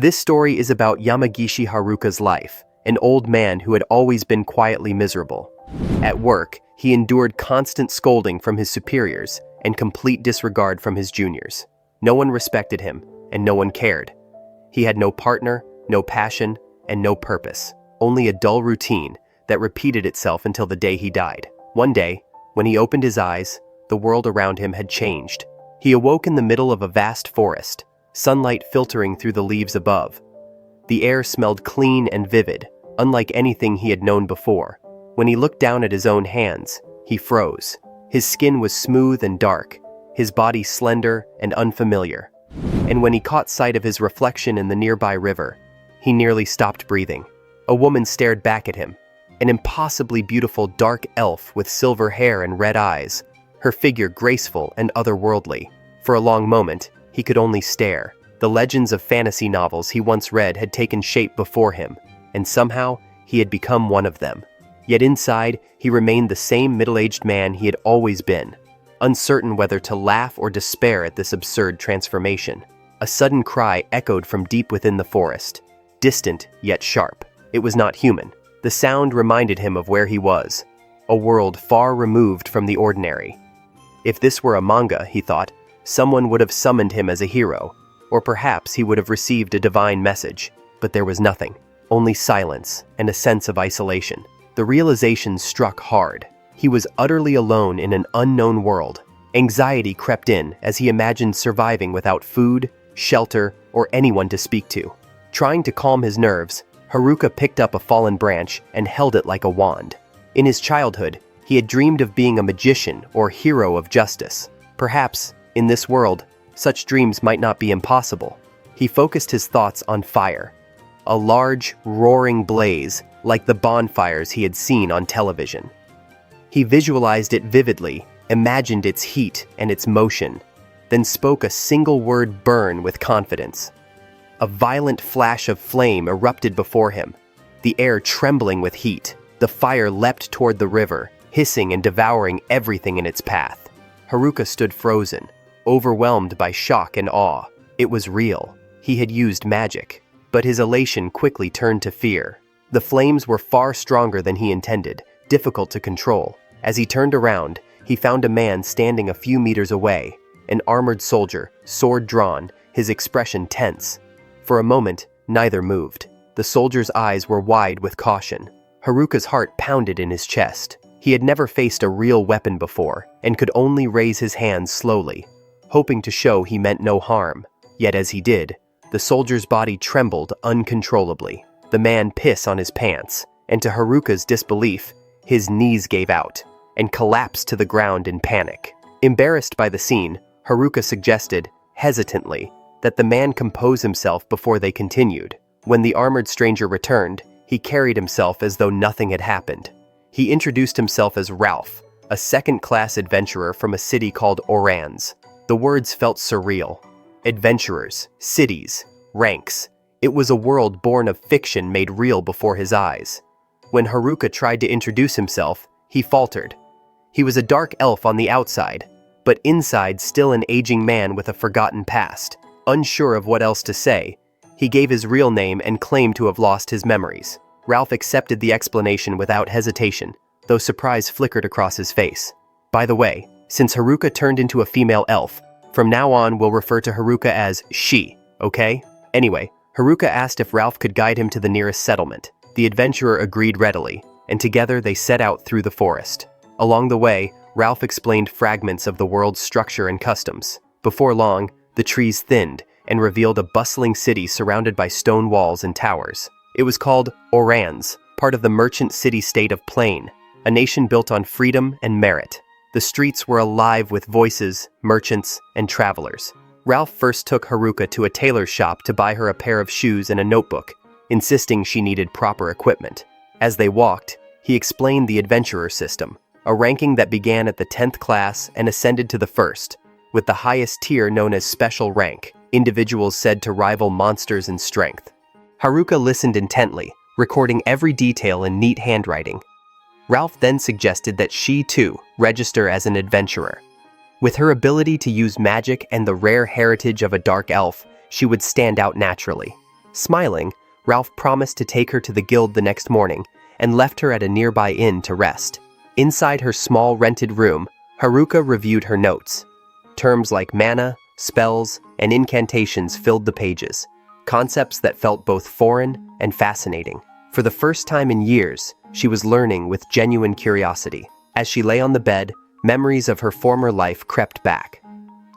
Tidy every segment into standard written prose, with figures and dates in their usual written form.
This story is about Yamagishi Haruka's life, an old man who had always been quietly miserable. At work, he endured constant scolding from his superiors and complete disregard from his juniors. No one respected him, and no one cared. He had no partner, no passion, and no purpose, only a dull routine that repeated itself until the day he died. One day, when he opened his eyes, the world around him had changed. He awoke in the middle of a vast forest, sunlight filtering through the leaves above. The air smelled clean and vivid, unlike anything he had known before. When he looked down at his own hands, he froze. His skin was smooth and dark, his body slender and unfamiliar. And when he caught sight of his reflection in the nearby river, he nearly stopped breathing. A woman stared back at him, an impossibly beautiful dark elf with silver hair and red eyes, her figure graceful and otherworldly. For a long moment, he could only stare. The legends of fantasy novels he once read had taken shape before him, and somehow he had become one of them. Yet inside, he remained the same middle-aged man he had always been, uncertain whether to laugh or despair at this absurd transformation. A sudden cry echoed from deep within the forest, distant yet sharp. It was not human. The sound reminded him of where he was, a world far removed from the ordinary. If this were a manga, he thought, someone would have summoned him as a hero, or perhaps he would have received a divine message. But there was nothing, only silence and a sense of isolation. The realization struck hard. He was utterly alone in an unknown world. Anxiety crept in as he imagined surviving without food, shelter, or anyone to speak to. Trying to calm his nerves, Haruka picked up a fallen branch and held it like a wand. In his childhood, he had dreamed of being a magician or hero of justice. Perhaps, in this world, such dreams might not be impossible. He focused his thoughts on fire, a large, roaring blaze like the bonfires he had seen on television. He visualized it vividly, imagined its heat and its motion, then spoke a single word, burn, with confidence. A violent flash of flame erupted before him, the air trembling with heat. The fire leapt toward the river, hissing and devouring everything in its path. Haruka stood frozen, overwhelmed by shock and awe. It was real. He had used magic, but his elation quickly turned to fear. The flames were far stronger than he intended, difficult to control. As he turned around, he found a man standing a few meters away, an armored soldier, sword drawn, his expression tense. For a moment, neither moved. The soldier's eyes were wide with caution. Haruka's heart pounded in his chest. He had never faced a real weapon before, and could only raise his hands slowly, hoping to show he meant no harm. Yet as he did, the soldier's body trembled uncontrollably. The man pissed on his pants, and to Haruka's disbelief, his knees gave out, and collapsed to the ground in panic. Embarrassed by the scene, Haruka suggested, hesitantly, that the man compose himself before they continued. When the armored stranger returned, he carried himself as though nothing had happened. He introduced himself as Ralph, a second-class adventurer from a city called Orans. The words felt surreal. Adventurers, cities, ranks. It was a world born of fiction made real before his eyes. When Haruka tried to introduce himself, he faltered. He was a dark elf on the outside, but inside still an aging man with a forgotten past. Unsure of what else to say, he gave his real name and claimed to have lost his memories. Ralph accepted the explanation without hesitation, though surprise flickered across his face. By the way, since Haruka turned into a female elf, from now on we'll refer to Haruka as she, okay? Anyway, Haruka asked if Ralph could guide him to the nearest settlement. The adventurer agreed readily, and together they set out through the forest. Along the way, Ralph explained fragments of the world's structure and customs. Before long, the trees thinned and revealed a bustling city surrounded by stone walls and towers. It was called Orans, part of the merchant city-state of Plain, a nation built on freedom and merit. The streets were alive with voices, merchants, and travelers. Ralph first took Haruka to a tailor's shop to buy her a pair of shoes and a notebook, insisting she needed proper equipment. As they walked, he explained the adventurer system, a ranking that began at the 10th class and ascended to the 1st, with the highest tier known as special rank, individuals said to rival monsters in strength. Haruka listened intently, recording every detail in neat handwriting. Ralph then suggested that she, too, register as an adventurer. With her ability to use magic and the rare heritage of a dark elf, she would stand out naturally. Smiling, Ralph promised to take her to the guild the next morning and left her at a nearby inn to rest. Inside her small rented room, Haruka reviewed her notes. Terms like mana, spells, and incantations filled the pages, concepts that felt both foreign and fascinating. For the first time in years, she was learning with genuine curiosity. As she lay on the bed, memories of her former life crept back.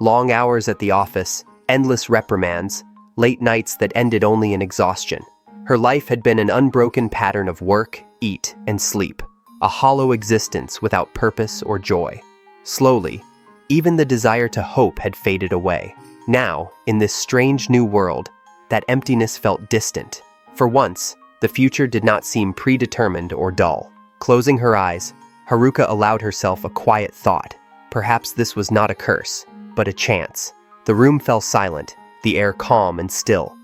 Long hours at the office, endless reprimands, late nights that ended only in exhaustion. Her life had been an unbroken pattern of work, eat, and sleep, a hollow existence without purpose or joy. Slowly, even the desire to hope had faded away. Now, in this strange new world, that emptiness felt distant. For once, the future did not seem predetermined or dull. Closing her eyes, Haruka allowed herself a quiet thought. Perhaps this was not a curse, but a chance. The room fell silent, the air calm and still,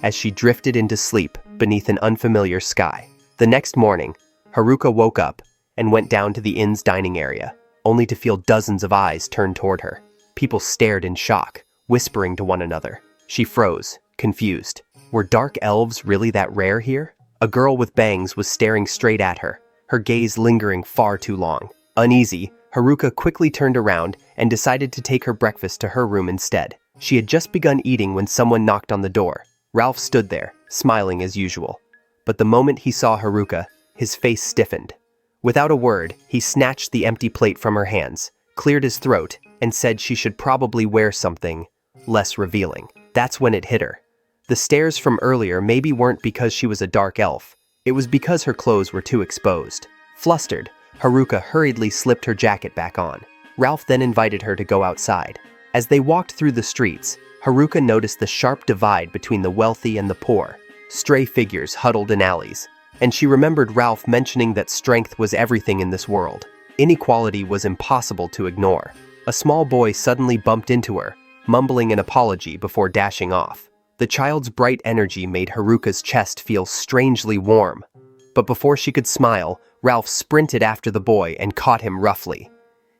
as she drifted into sleep beneath an unfamiliar sky. The next morning, Haruka woke up and went down to the inn's dining area, only to feel dozens of eyes turned toward her. People stared in shock, whispering to one another. She froze, confused. Were dark elves really that rare here? A girl with bangs was staring straight at her, her gaze lingering far too long. Uneasy, Haruka quickly turned around and decided to take her breakfast to her room instead. She had just begun eating when someone knocked on the door. Ralph stood there, smiling as usual. But the moment he saw Haruka, his face stiffened. Without a word, he snatched the empty plate from her hands, cleared his throat, and said she should probably wear something less revealing. That's when it hit her. The stares from earlier maybe weren't because she was a dark elf. It was because her clothes were too exposed. Flustered, Haruka hurriedly slipped her jacket back on. Ralph then invited her to go outside. As they walked through the streets, Haruka noticed the sharp divide between the wealthy and the poor, stray figures huddled in alleys, and she remembered Ralph mentioning that strength was everything in this world. Inequality was impossible to ignore. A small boy suddenly bumped into her, mumbling an apology before dashing off. The child's bright energy made Haruka's chest feel strangely warm. But before she could smile, Ralph sprinted after the boy and caught him roughly.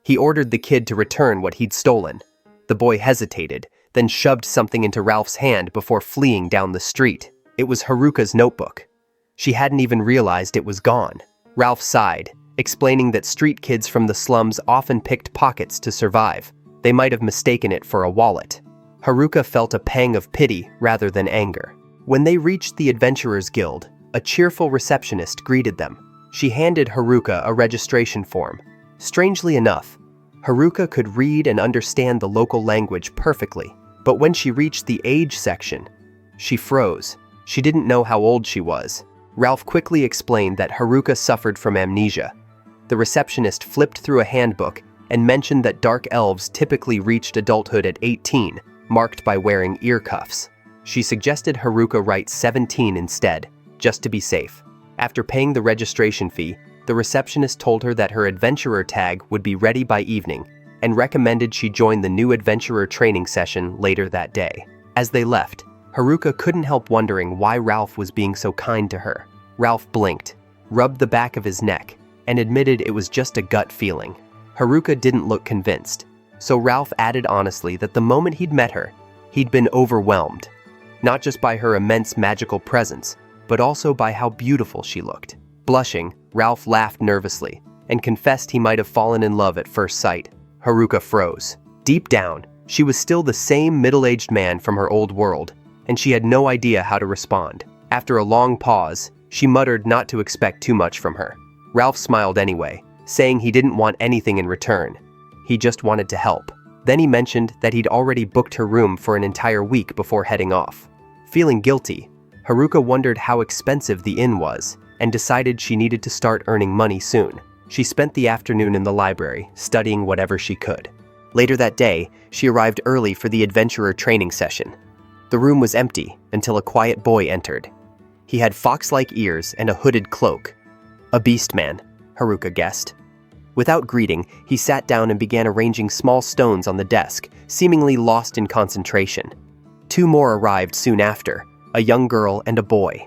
He ordered the kid to return what he'd stolen. The boy hesitated, then shoved something into Ralph's hand before fleeing down the street. It was Haruka's notebook. She hadn't even realized it was gone. Ralph sighed, explaining that street kids from the slums often picked pockets to survive. They might have mistaken it for a wallet. Haruka felt a pang of pity rather than anger. When they reached the Adventurers Guild, a cheerful receptionist greeted them. She handed Haruka a registration form. Strangely enough, Haruka could read and understand the local language perfectly, but when she reached the age section, she froze. She didn't know how old she was. Ralph quickly explained that Haruka suffered from amnesia. The receptionist flipped through a handbook and mentioned that dark elves typically reached adulthood at 18, marked by wearing ear cuffs. She suggested Haruka write 17 instead, just to be safe. After paying the registration fee, the receptionist told her that her adventurer tag would be ready by evening and recommended she join the new adventurer training session later that day. As they left, Haruka couldn't help wondering why Ralph was being so kind to her. Ralph blinked, rubbed the back of his neck, and admitted it was just a gut feeling. Haruka didn't look convinced, so Ralph added honestly that the moment he'd met her, he'd been overwhelmed, not just by her immense magical presence, but also by how beautiful she looked. Blushing, Ralph laughed nervously and confessed he might have fallen in love at first sight. Haruka froze. Deep down, she was still the same middle-aged man from her old world, and she had no idea how to respond. After a long pause, she muttered not to expect too much from her. Ralph smiled anyway, saying he didn't want anything in return. He just wanted to help. Then he mentioned that he'd already booked her room for an entire week before heading off. Feeling guilty, Haruka wondered how expensive the inn was and decided she needed to start earning money soon. She spent the afternoon in the library, studying whatever she could. Later that day, she arrived early for the adventurer training session. The room was empty until a quiet boy entered. He had fox-like ears and a hooded cloak. A beast man, Haruka guessed. Without greeting, he sat down and began arranging small stones on the desk, seemingly lost in concentration. Two more arrived soon after, a young girl and a boy.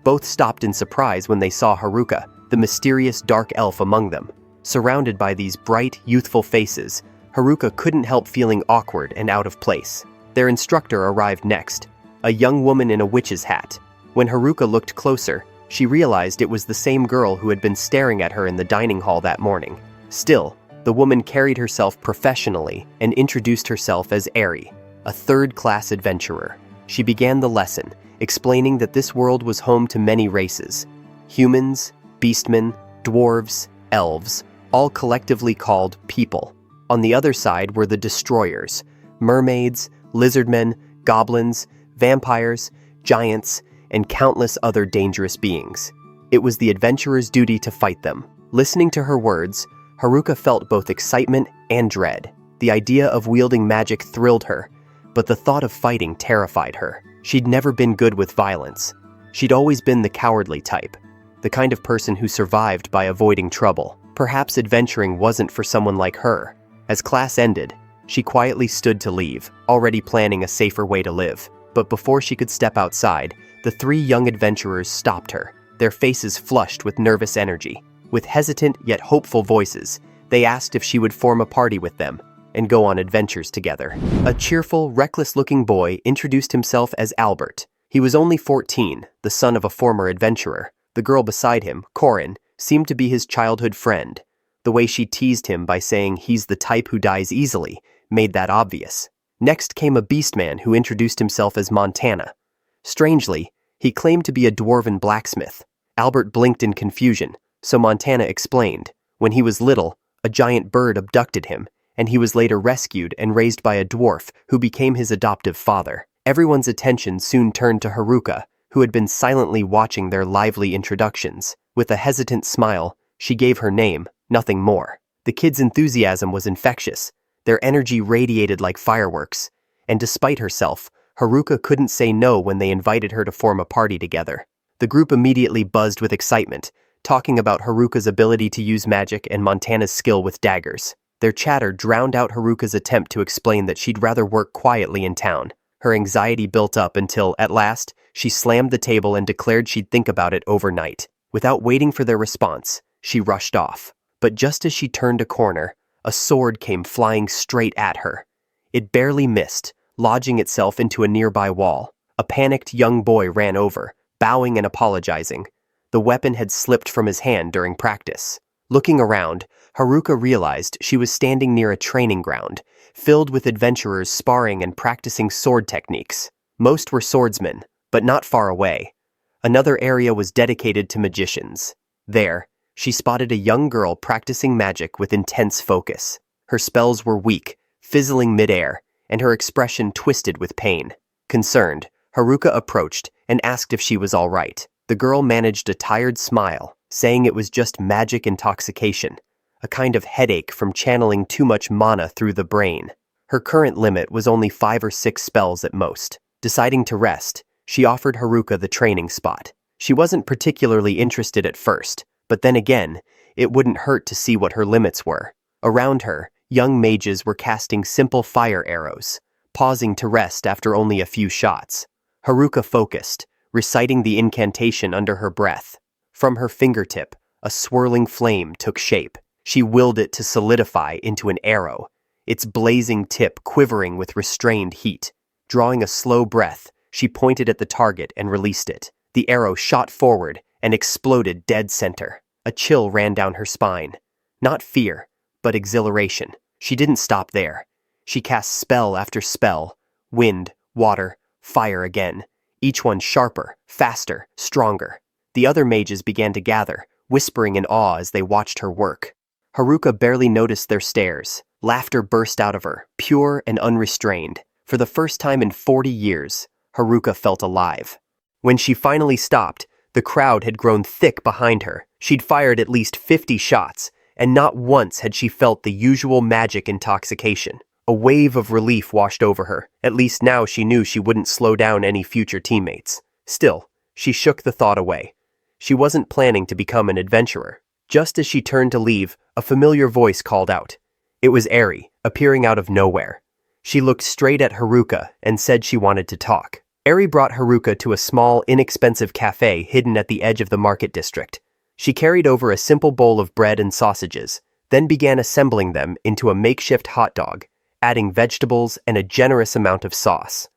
Both stopped in surprise when they saw Haruka, the mysterious dark elf among them. Surrounded by these bright, youthful faces, Haruka couldn't help feeling awkward and out of place. Their instructor arrived next, a young woman in a witch's hat. When Haruka looked closer, she realized it was the same girl who had been staring at her in the dining hall that morning. Still, the woman carried herself professionally and introduced herself as Eri, a third-class adventurer. She began the lesson, explaining that this world was home to many races: humans, beastmen, dwarves, elves, all collectively called people. On the other side were the destroyers: mermaids, lizardmen, goblins, vampires, giants, and countless other dangerous beings. It was the adventurer's duty to fight them. Listening to her words, Haruka felt both excitement and dread. The idea of wielding magic thrilled her, but the thought of fighting terrified her. She'd never been good with violence. She'd always been the cowardly type, the kind of person who survived by avoiding trouble. Perhaps adventuring wasn't for someone like her. As class ended, she quietly stood to leave, already planning a safer way to live. But before she could step outside, the three young adventurers stopped her, their faces flushed with nervous energy. With hesitant yet hopeful voices, they asked if she would form a party with them and go on adventures together. A cheerful, reckless-looking boy introduced himself as Albert. He was only 14, the son of a former adventurer. The girl beside him, Corin, seemed to be his childhood friend. The way she teased him by saying he's the type who dies easily made that obvious. Next came a beastman who introduced himself as Montana. Strangely, he claimed to be a dwarven blacksmith. Albert blinked in confusion, so Montana explained. When he was little, a giant bird abducted him, and he was later rescued and raised by a dwarf who became his adoptive father. Everyone's attention soon turned to Haruka, who had been silently watching their lively introductions. With a hesitant smile, she gave her name, nothing more. The kids' enthusiasm was infectious. Their energy radiated like fireworks, and despite herself, Haruka couldn't say no when they invited her to form a party together. The group immediately buzzed with excitement, talking about Haruka's ability to use magic and Montana's skill with daggers. Their chatter drowned out Haruka's attempt to explain that she'd rather work quietly in town. Her anxiety built up until, at last, she slammed the table and declared she'd think about it overnight. Without waiting for their response, she rushed off. But just as she turned a corner, a sword came flying straight at her. It barely missed, lodging itself into a nearby wall. A panicked young boy ran over, bowing and apologizing. The weapon had slipped from his hand during practice. Looking around, Haruka realized she was standing near a training ground, filled with adventurers sparring and practicing sword techniques. Most were swordsmen, but not far away. Another area was dedicated to magicians. There, she spotted a young girl practicing magic with intense focus. Her spells were weak, fizzling midair, and her expression twisted with pain. Concerned, Haruka approached and asked if she was all right. The girl managed a tired smile, saying it was just magic intoxication, a kind of headache from channeling too much mana through the brain. Her current limit was only 5 or 6 spells at most. Deciding to rest, she offered Haruka the training spot. She wasn't particularly interested at first, but then again, it wouldn't hurt to see what her limits were. Around her, young mages were casting simple fire arrows, pausing to rest after only a few shots. Haruka focused, reciting the incantation under her breath. From her fingertip, a swirling flame took shape. She willed it to solidify into an arrow, its blazing tip quivering with restrained heat. Drawing a slow breath, she pointed at the target and released it. The arrow shot forward and exploded dead center. A chill ran down her spine. Not fear, but exhilaration. She didn't stop there. She cast spell after spell, wind, water, fire again, each one sharper, faster, stronger. The other mages began to gather, whispering in awe as they watched her work. Haruka barely noticed their stares. Laughter burst out of her, pure and unrestrained. For the first time in 40 years, Haruka felt alive. When she finally stopped, the crowd had grown thick behind her. She'd fired at least 50 shots, and not once had she felt the usual magic intoxication. A wave of relief washed over her. At least now she knew she wouldn't slow down any future teammates. Still, she shook the thought away. She wasn't planning to become an adventurer. Just as she turned to leave, a familiar voice called out. It was Eri, appearing out of nowhere. She looked straight at Haruka and said she wanted to talk. Eri brought Haruka to a small, inexpensive cafe hidden at the edge of the market district. She carried over a simple bowl of bread and sausages, then began assembling them into a makeshift hot dog, adding vegetables and a generous amount of sauce.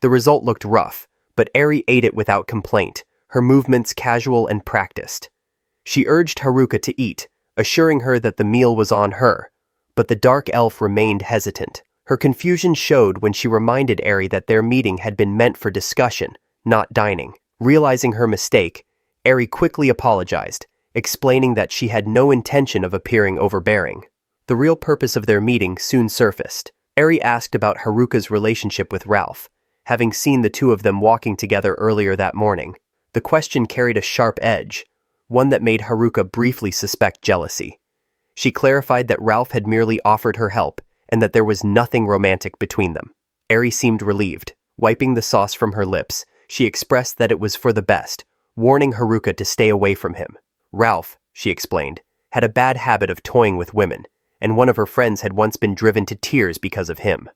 The result looked rough, but Eri ate it without complaint, her movements casual and practiced. She urged Haruka to eat, assuring her that the meal was on her, but the dark elf remained hesitant. Her confusion showed when she reminded Eri that their meeting had been meant for discussion, not dining. Realizing her mistake, Eri quickly apologized, explaining that she had no intention of appearing overbearing. The real purpose of their meeting soon surfaced. Eri asked about Haruka's relationship with Ralph, having seen the two of them walking together earlier that morning. The question carried a sharp edge, one that made Haruka briefly suspect jealousy. She clarified that Ralph had merely offered her help and that there was nothing romantic between them. Eri seemed relieved. Wiping the sauce from her lips, she expressed that it was for the best, warning Haruka to stay away from him. Ralph, she explained, had a bad habit of toying with women, and one of her friends had once been driven to tears because of him.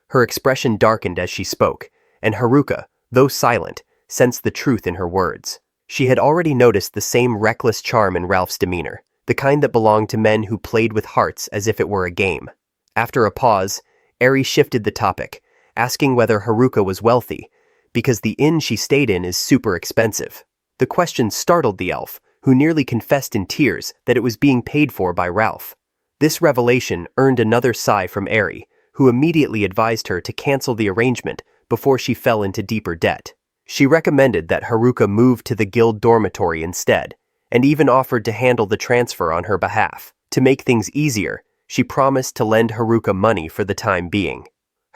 Her expression darkened as she spoke, and Haruka, though silent, sensed the truth in her words. She had already noticed the same reckless charm in Ralph's demeanor, the kind that belonged to men who played with hearts as if it were a game. After a pause, Eri shifted the topic, asking whether Haruka was wealthy, because the inn she stayed in is super expensive. The question startled the elf, who nearly confessed in tears that it was being paid for by Ralph. This revelation earned another sigh from Eri, who immediately advised her to cancel the arrangement before she fell into deeper debt. She recommended that Haruka move to the guild dormitory instead, and even offered to handle the transfer on her behalf. To make things easier, she promised to lend Haruka money for the time being.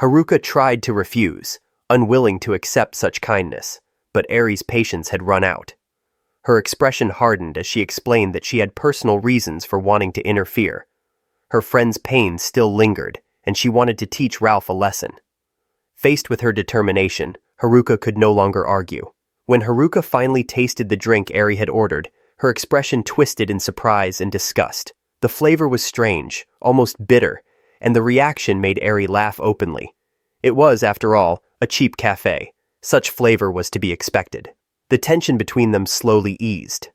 Haruka tried to refuse, unwilling to accept such kindness, but Eri's patience had run out. Her expression hardened as she explained that she had personal reasons for wanting to interfere. Her friend's pain still lingered, and she wanted to teach Ralph a lesson. Faced with her determination, Haruka could no longer argue. When Haruka finally tasted the drink Eri had ordered, her expression twisted in surprise and disgust. The flavor was strange, almost bitter, and the reaction made Eri laugh openly. It was, after all, a cheap cafe. Such flavor was to be expected. The tension between them slowly eased.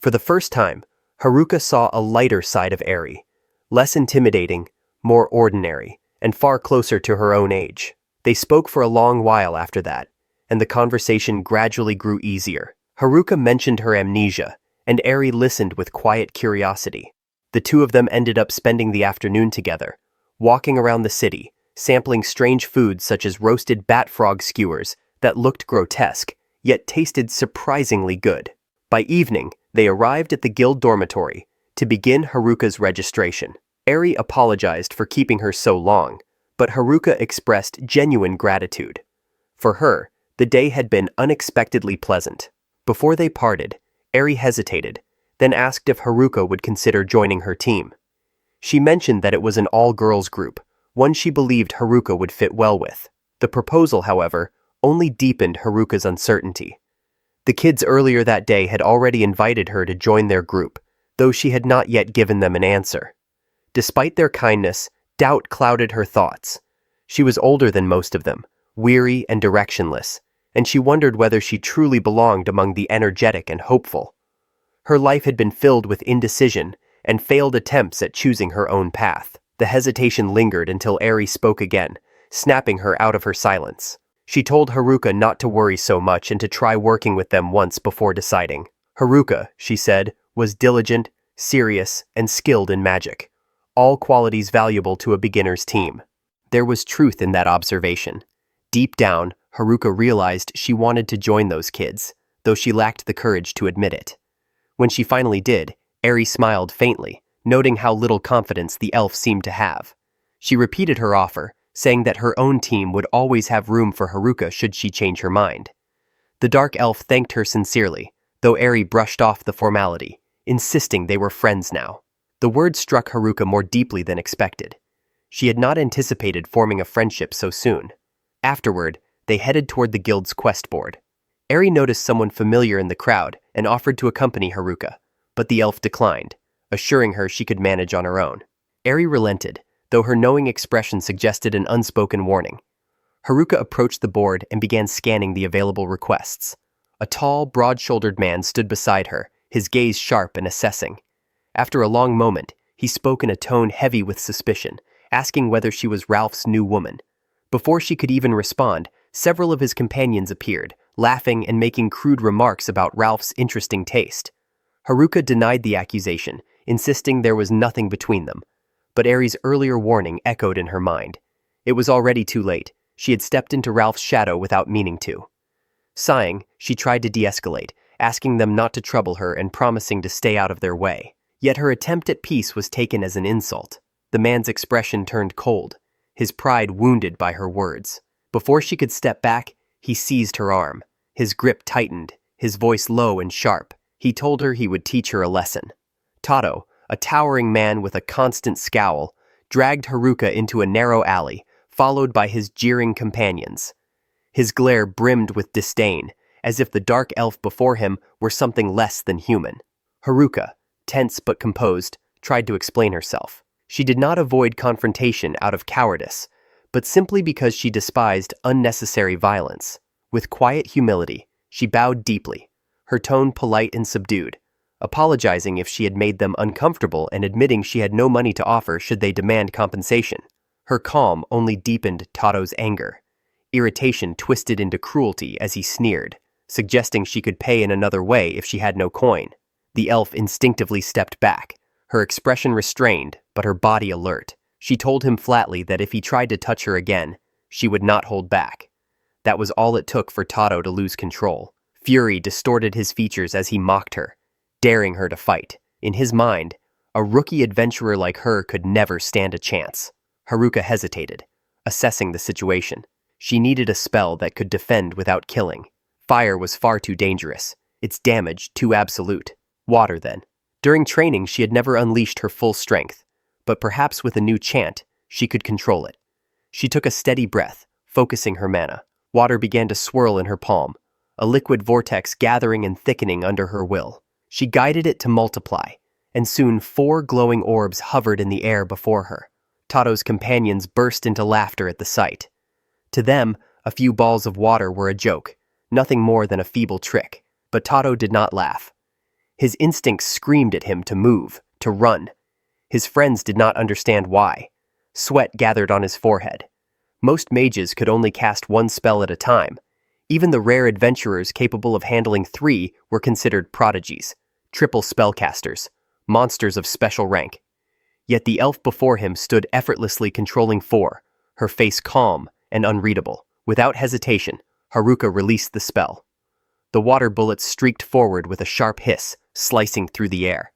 For the first time, Haruka saw a lighter side of Eri, less intimidating, more ordinary, and far closer to her own age. They spoke for a long while after that, and the conversation gradually grew easier. Haruka mentioned her amnesia, and Eri listened with quiet curiosity. The two of them ended up spending the afternoon together, walking around the city, sampling strange foods such as roasted bat frog skewers that looked grotesque, yet tasted surprisingly good. By evening, they arrived at the guild dormitory to begin Haruka's registration. Eri apologized for keeping her so long, but Haruka expressed genuine gratitude. For her, the day had been unexpectedly pleasant. Before they parted, Eri hesitated, then asked if Haruka would consider joining her team. She mentioned that it was an all-girls group, one she believed Haruka would fit well with. The proposal, however, only deepened Haruka's uncertainty. The kids earlier that day had already invited her to join their group, though she had not yet given them an answer. Despite their kindness, doubt clouded her thoughts. She was older than most of them, weary and directionless, and she wondered whether she truly belonged among the energetic and hopeful. Her life had been filled with indecision and failed attempts at choosing her own path. The hesitation lingered until Eri spoke again, snapping her out of her silence. She told Haruka not to worry so much and to try working with them once before deciding. Haruka, she said, was diligent, serious, and skilled in magic, all qualities valuable to a beginner's team. There was truth in that observation. Deep down, Haruka realized she wanted to join those kids, though she lacked the courage to admit it. When she finally did, Eri smiled faintly, noting how little confidence the elf seemed to have. She repeated her offer, saying that her own team would always have room for Haruka should she change her mind. The dark elf thanked her sincerely, though Eri brushed off the formality, insisting they were friends now. The word struck Haruka more deeply than expected. She had not anticipated forming a friendship so soon. Afterward, they headed toward the guild's quest board. Eri noticed someone familiar in the crowd and offered to accompany Haruka, but the elf declined, assuring her she could manage on her own. Eri relented, though her knowing expression suggested an unspoken warning. Haruka approached the board and began scanning the available requests. A tall, broad-shouldered man stood beside her, his gaze sharp and assessing. After a long moment, he spoke in a tone heavy with suspicion, asking whether she was Ralph's new woman. Before she could even respond, Several of his companions appeared, laughing and making crude remarks about Ralph's interesting taste. Haruka denied the accusation, insisting there was nothing between them. But Eri's earlier warning echoed in her mind. It was already too late. She had stepped into Ralph's shadow without meaning to. Sighing, she tried to de-escalate, asking them not to trouble her and promising to stay out of their way. Yet her attempt at peace was taken as an insult. The man's expression turned cold, his pride wounded by her words. Before she could step back, he seized her arm. His grip tightened, his voice low and sharp. He told her he would teach her a lesson. Tado, a towering man with a constant scowl, dragged Haruka into a narrow alley, followed by his jeering companions. His glare brimmed with disdain, as if the dark elf before him were something less than human. Haruka, tense but composed, tried to explain herself. She did not avoid confrontation out of cowardice, but simply because she despised unnecessary violence. With quiet humility, she bowed deeply, her tone polite and subdued, apologizing if she had made them uncomfortable and admitting she had no money to offer should they demand compensation. Her calm only deepened Tado's anger. Irritation twisted into cruelty as he sneered, suggesting she could pay in another way if she had no coin. The elf instinctively stepped back, her expression restrained, but her body alert. She told him flatly that if he tried to touch her again, she would not hold back. That was all it took for Tado to lose control. Fury distorted his features as he mocked her, daring her to fight. In his mind, a rookie adventurer like her could never stand a chance. Haruka hesitated, assessing the situation. She needed a spell that could defend without killing. Fire was far too dangerous, its damage too absolute. Water, then. During training, she had never unleashed her full strength, but perhaps with a new chant, she could control it. She took a steady breath, focusing her mana. Water began to swirl in her palm, a liquid vortex gathering and thickening under her will. She guided it to multiply, and soon 4 glowing orbs hovered in the air before her. Tado's companions burst into laughter at the sight. To them, a few balls of water were a joke, nothing more than a feeble trick, but Tado did not laugh. His instincts screamed at him to move, to run. His friends did not understand why. Sweat gathered on his forehead. Most mages could only cast 1 spell at a time. Even the rare adventurers capable of handling 3 were considered prodigies, triple spellcasters, monsters of special rank. Yet the elf before him stood effortlessly controlling 4, her face calm and unreadable. Without hesitation, Haruka released the spell. The water bullets streaked forward with a sharp hiss, slicing through the air.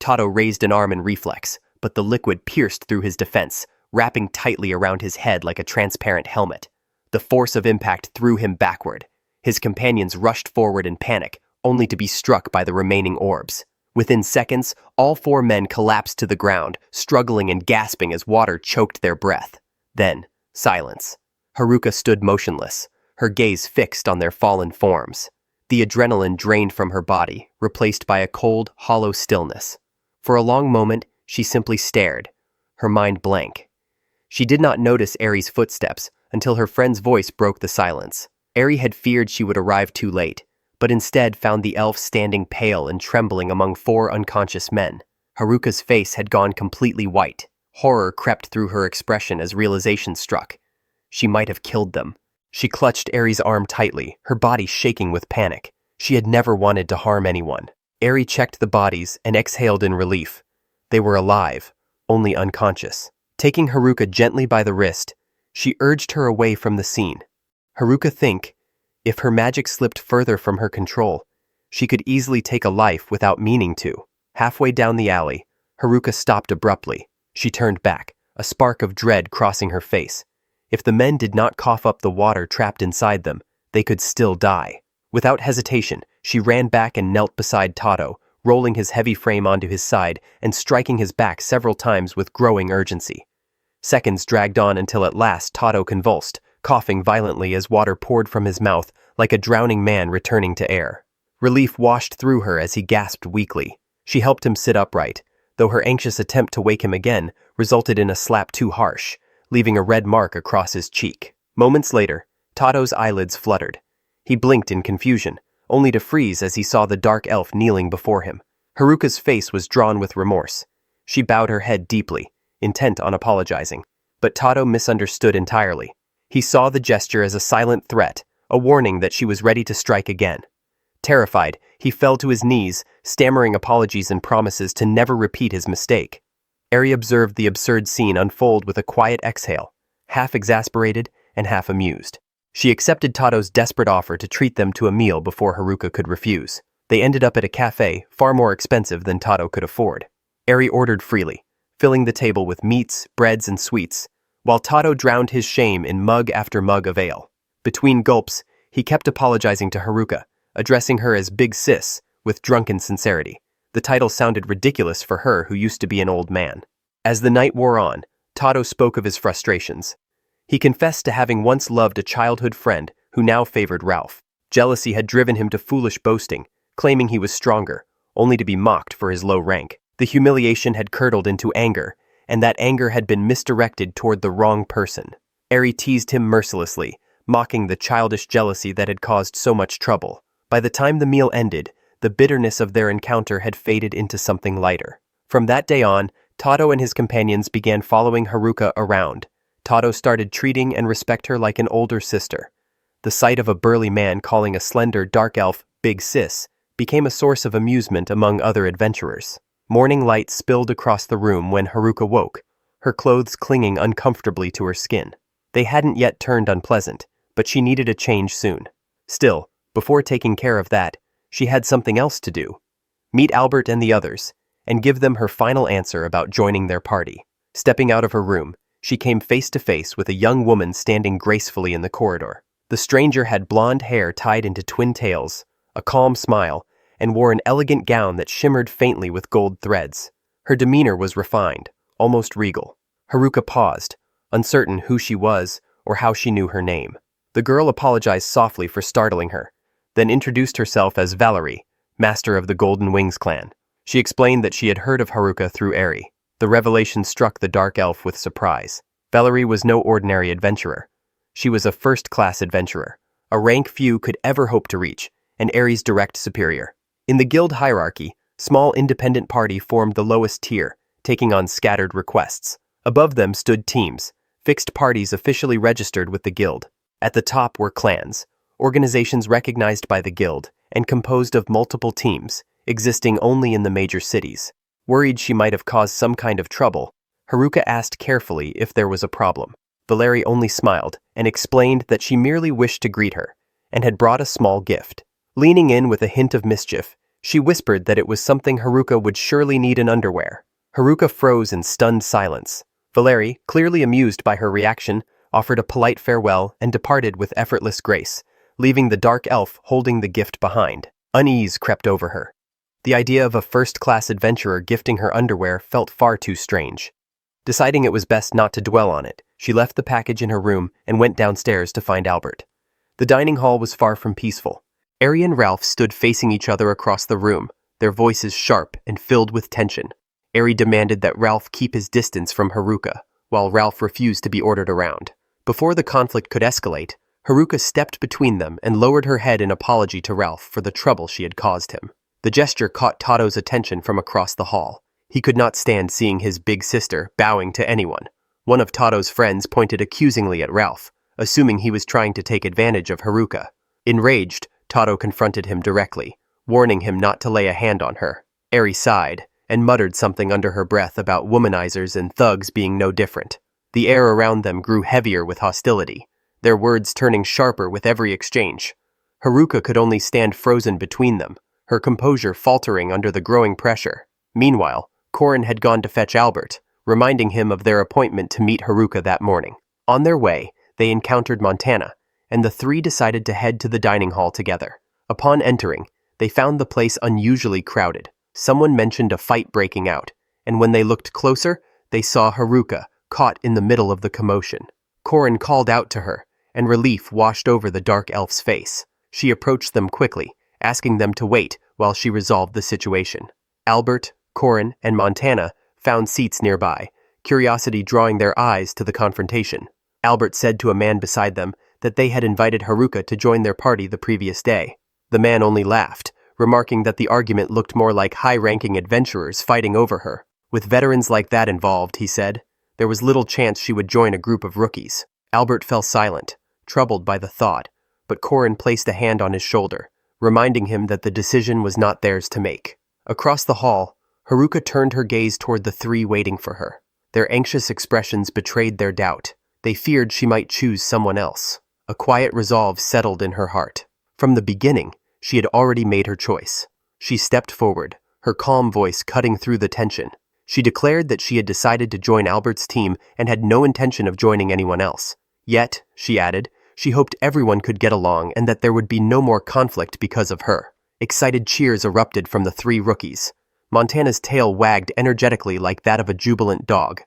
Tado raised an arm in reflex, but the liquid pierced through his defense, wrapping tightly around his head like a transparent helmet. The force of impact threw him backward. His companions rushed forward in panic, only to be struck by the remaining orbs. Within seconds, all 4 men collapsed to the ground, struggling and gasping as water choked their breath. Then, silence. Haruka stood motionless, her gaze fixed on their fallen forms. The adrenaline drained from her body, replaced by a cold, hollow stillness. For a long moment, she simply stared, her mind blank. She did not notice Eri's footsteps until her friend's voice broke the silence. Eri had feared she would arrive too late, but instead found the elf standing pale and trembling among 4 unconscious men. Haruka's face had gone completely white. Horror crept through her expression as realization struck. She might have killed them. She clutched Eri's arm tightly, her body shaking with panic. She had never wanted to harm anyone. Eri checked the bodies and exhaled in relief. They were alive, only unconscious. Taking Haruka gently by the wrist, she urged her away from the scene. Haruka think, if her magic slipped further from her control, she could easily take a life without meaning to. Halfway down the alley, Haruka stopped abruptly. She turned back, a spark of dread crossing her face. If the men did not cough up the water trapped inside them, they could still die. Without hesitation, she ran back and knelt beside Tado, rolling his heavy frame onto his side and striking his back several times with growing urgency. Seconds dragged on until at last Tado convulsed, coughing violently as water poured from his mouth like a drowning man returning to air. Relief washed through her as he gasped weakly. She helped him sit upright, though her anxious attempt to wake him again resulted in a slap too harsh, leaving a red mark across his cheek. Moments later, Tado's eyelids fluttered. He blinked in confusion, only to freeze as he saw the dark elf kneeling before him. Haruka's face was drawn with remorse. She bowed her head deeply, intent on apologizing. But Tado misunderstood entirely. He saw the gesture as a silent threat, a warning that she was ready to strike again. Terrified, he fell to his knees, stammering apologies and promises to never repeat his mistake. Eri observed the absurd scene unfold with a quiet exhale, half exasperated and half amused. She accepted Tado's desperate offer to treat them to a meal before Haruka could refuse. They ended up at a cafe, far more expensive than Tado could afford. Eri ordered freely, filling the table with meats, breads, and sweets, while Tado drowned his shame in mug after mug of ale. Between gulps, he kept apologizing to Haruka, addressing her as Big Sis, with drunken sincerity. The title sounded ridiculous for her who used to be an old man. As the night wore on, Tado spoke of his frustrations. He confessed to having once loved a childhood friend who now favored Ralph. Jealousy had driven him to foolish boasting, claiming he was stronger, only to be mocked for his low rank. The humiliation had curdled into anger, and that anger had been misdirected toward the wrong person. Eri teased him mercilessly, mocking the childish jealousy that had caused so much trouble. By the time the meal ended, the bitterness of their encounter had faded into something lighter. From that day on, Tado and his companions began following Haruka around. Tado started treating and respect her like an older sister. The sight of a burly man calling a slender dark elf Big Sis became a source of amusement among other adventurers. Morning light spilled across the room when Haruka woke, her clothes clinging uncomfortably to her skin. They hadn't yet turned unpleasant, but she needed a change soon. Still, before taking care of that, she had something else to do. Meet Albert and the others, and give them her final answer about joining their party. Stepping out of her room, she came face to face with a young woman standing gracefully in the corridor. The stranger had blonde hair tied into twin tails, a calm smile, and wore an elegant gown that shimmered faintly with gold threads. Her demeanor was refined, almost regal. Haruka paused, uncertain who she was or how she knew her name. The girl apologized softly for startling her, then introduced herself as Valerie, master of the Golden Wings clan. She explained that she had heard of Haruka through Eri. The revelation struck the dark elf with surprise. Valerie was no ordinary adventurer. She was a first-class adventurer, a rank few could ever hope to reach, and Eri's direct superior. In the guild hierarchy, small independent party formed the lowest tier, taking on scattered requests. Above them stood teams, fixed parties officially registered with the guild. At the top were clans, organizations recognized by the guild and composed of multiple teams, existing only in the major cities. Worried she might have caused some kind of trouble, Haruka asked carefully if there was a problem. Valerie only smiled and explained that she merely wished to greet her, and had brought a small gift. Leaning in with a hint of mischief, she whispered that it was something Haruka would surely need in underwear. Haruka froze in stunned silence. Valerie, clearly amused by her reaction, offered a polite farewell and departed with effortless grace, leaving the dark elf holding the gift behind. Unease crept over her. The idea of a first-class adventurer gifting her underwear felt far too strange. Deciding it was best not to dwell on it, she left the package in her room and went downstairs to find Albert. The dining hall was far from peaceful. Eri and Ralph stood facing each other across the room, their voices sharp and filled with tension. Eri demanded that Ralph keep his distance from Haruka, while Ralph refused to be ordered around. Before the conflict could escalate, Haruka stepped between them and lowered her head in apology to Ralph for the trouble she had caused him. The gesture caught Tado's attention from across the hall. He could not stand seeing his big sister bowing to anyone. One of Tado's friends pointed accusingly at Ralph, assuming he was trying to take advantage of Haruka. Enraged, Tado confronted him directly, warning him not to lay a hand on her. Eri sighed and muttered something under her breath about womanizers and thugs being no different. The air around them grew heavier with hostility, their words turning sharper with every exchange. Haruka could only stand frozen between them, her composure faltering under the growing pressure. Meanwhile, Korin had gone to fetch Albert, reminding him of their appointment to meet Haruka that morning. On their way, they encountered Montana, and the three decided to head to the dining hall together. Upon entering, they found the place unusually crowded. Someone mentioned a fight breaking out, and when they looked closer, they saw Haruka caught in the middle of the commotion. Korin called out to her, and relief washed over the dark elf's face. She approached them quickly, asking them to wait while she resolved the situation. Albert, Korin, and Montana found seats nearby, curiosity drawing their eyes to the confrontation. Albert said to a man beside them that they had invited Haruka to join their party the previous day. The man only laughed, remarking that the argument looked more like high-ranking adventurers fighting over her. With veterans like that involved, he said, there was little chance she would join a group of rookies. Albert fell silent, troubled by the thought, but Corin placed a hand on his shoulder, reminding him that the decision was not theirs to make. Across the hall, Haruka turned her gaze toward the three waiting for her. Their anxious expressions betrayed their doubt. They feared she might choose someone else. A quiet resolve settled in her heart. From the beginning, she had already made her choice. She stepped forward, her calm voice cutting through the tension. She declared that she had decided to join Albert's team and had no intention of joining anyone else. Yet, she added, she hoped everyone could get along and that there would be no more conflict because of her. Excited cheers erupted from the three rookies. Montana's tail wagged energetically like that of a jubilant dog.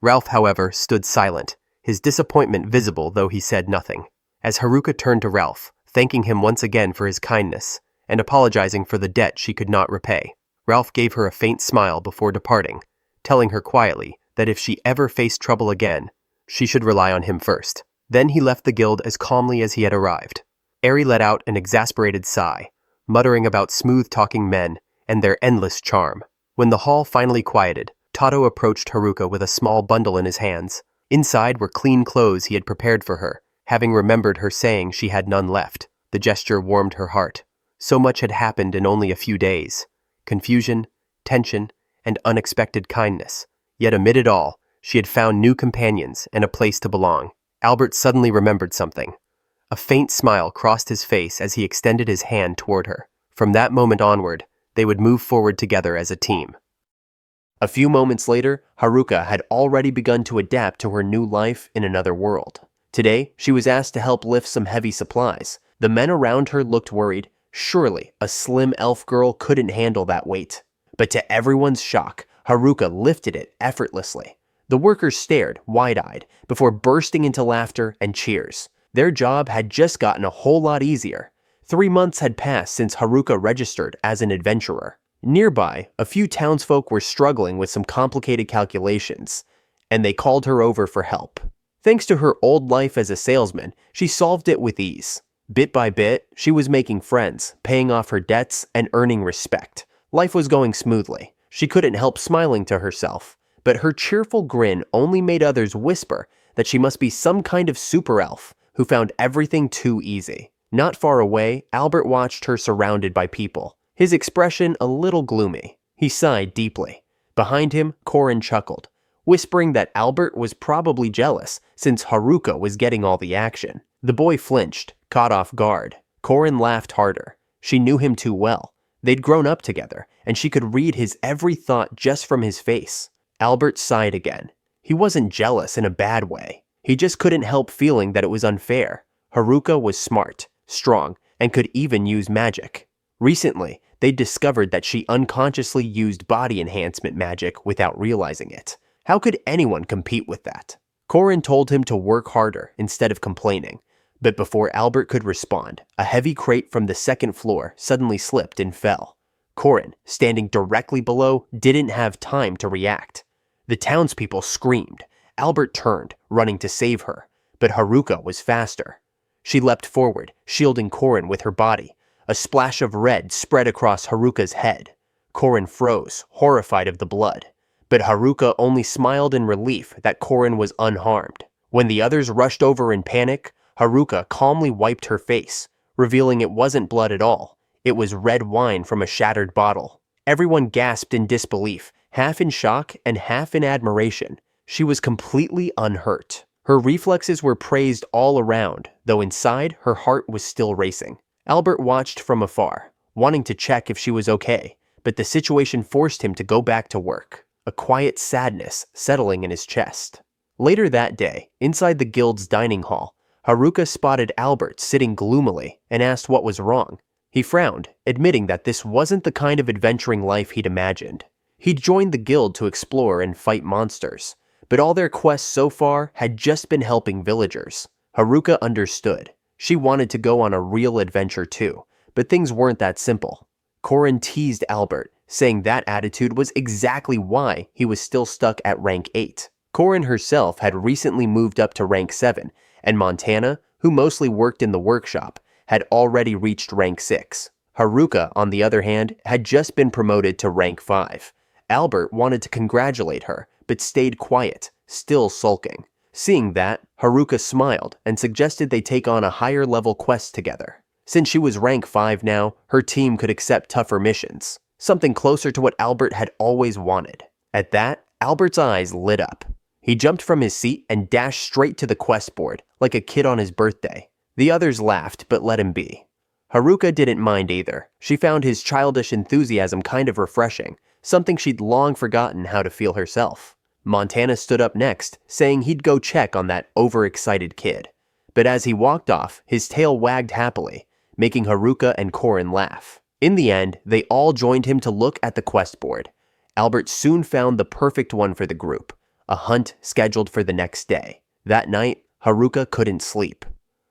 Ralph, however, stood silent, his disappointment visible though he said nothing. As Haruka turned to Ralph, thanking him once again for his kindness, and apologizing for the debt she could not repay, Ralph gave her a faint smile before departing, telling her quietly that if she ever faced trouble again, she should rely on him first. Then he left the guild as calmly as he had arrived. Eri let out an exasperated sigh, muttering about smooth-talking men and their endless charm. When the hall finally quieted, Tato approached Haruka with a small bundle in his hands. Inside were clean clothes he had prepared for her, having remembered her saying she had none left. The gesture warmed her heart. So much had happened in only a few days. Confusion, tension, and unexpected kindness. Yet amid it all, she had found new companions and a place to belong. Albert suddenly remembered something. A faint smile crossed his face as he extended his hand toward her. From that moment onward, they would move forward together as a team. A few moments later, Haruka had already begun to adapt to her new life in another world. Today, she was asked to help lift some heavy supplies. The men around her looked worried. Surely, a slim elf girl couldn't handle that weight. But to everyone's shock, Haruka lifted it effortlessly. The workers stared, wide-eyed, before bursting into laughter and cheers. Their job had just gotten a whole lot easier. 3 months had passed since Haruka registered as an adventurer. Nearby, a few townsfolk were struggling with some complicated calculations, and they called her over for help. Thanks to her old life as a salesman, she solved it with ease. Bit by bit, she was making friends, paying off her debts, and earning respect. Life was going smoothly. She couldn't help smiling to herself, but her cheerful grin only made others whisper that she must be some kind of super elf who found everything too easy. Not far away, Albert watched her surrounded by people, his expression a little gloomy. He sighed deeply. Behind him, Corin chuckled, whispering that Albert was probably jealous since Haruka was getting all the action. The boy flinched, caught off guard. Corin laughed harder. She knew him too well. They'd grown up together, and she could read his every thought just from his face. Albert sighed again. He wasn't jealous in a bad way. He just couldn't help feeling that it was unfair. Haruka was smart, strong, and could even use magic. Recently, they discovered that she unconsciously used body enhancement magic without realizing it. How could anyone compete with that? Corin told him to work harder instead of complaining. But before Albert could respond, a heavy crate from the second floor suddenly slipped and fell. Corin, standing directly below, didn't have time to react. The townspeople screamed. Albert turned, running to save her, but Haruka was faster. She leapt forward, shielding Corin with her body. A splash of red spread across Haruka's head. Corin froze, horrified of the blood. But Haruka only smiled in relief that Corin was unharmed. When the others rushed over in panic, Haruka calmly wiped her face, revealing it wasn't blood at all. It was red wine from a shattered bottle. Everyone gasped in disbelief, half in shock and half in admiration. She was completely unhurt. Her reflexes were praised all around, though inside her heart was still racing. Albert watched from afar, wanting to check if she was okay, but the situation forced him to go back to work, a quiet sadness settling in his chest. Later that day, inside the guild's dining hall, Haruka spotted Albert sitting gloomily and asked what was wrong. He frowned, admitting that this wasn't the kind of adventuring life he'd imagined. He'd joined the guild to explore and fight monsters, but all their quests so far had just been helping villagers. Haruka understood. She wanted to go on a real adventure too, but things weren't that simple. Corin teased Albert, saying that attitude was exactly why he was still stuck at rank 8. Corin herself had recently moved up to rank 7, and Montana, who mostly worked in the workshop, had already reached rank 6. Haruka, on the other hand, had just been promoted to rank 5. Albert wanted to congratulate her, but stayed quiet, still sulking. Seeing that, Haruka smiled and suggested they take on a higher-level quest together. Since she was rank 5 now, her team could accept tougher missions, something closer to what Albert had always wanted. At that, Albert's eyes lit up. He jumped from his seat and dashed straight to the quest board, like a kid on his birthday. The others laughed, but let him be. Haruka didn't mind either. She found his childish enthusiasm kind of refreshing, something she'd long forgotten how to feel herself. Montana stood up next, saying he'd go check on that overexcited kid. But as he walked off, his tail wagged happily, making Haruka and Korin laugh. In the end, they all joined him to look at the quest board. Albert soon found the perfect one for the group, a hunt scheduled for the next day. That night, Haruka couldn't sleep.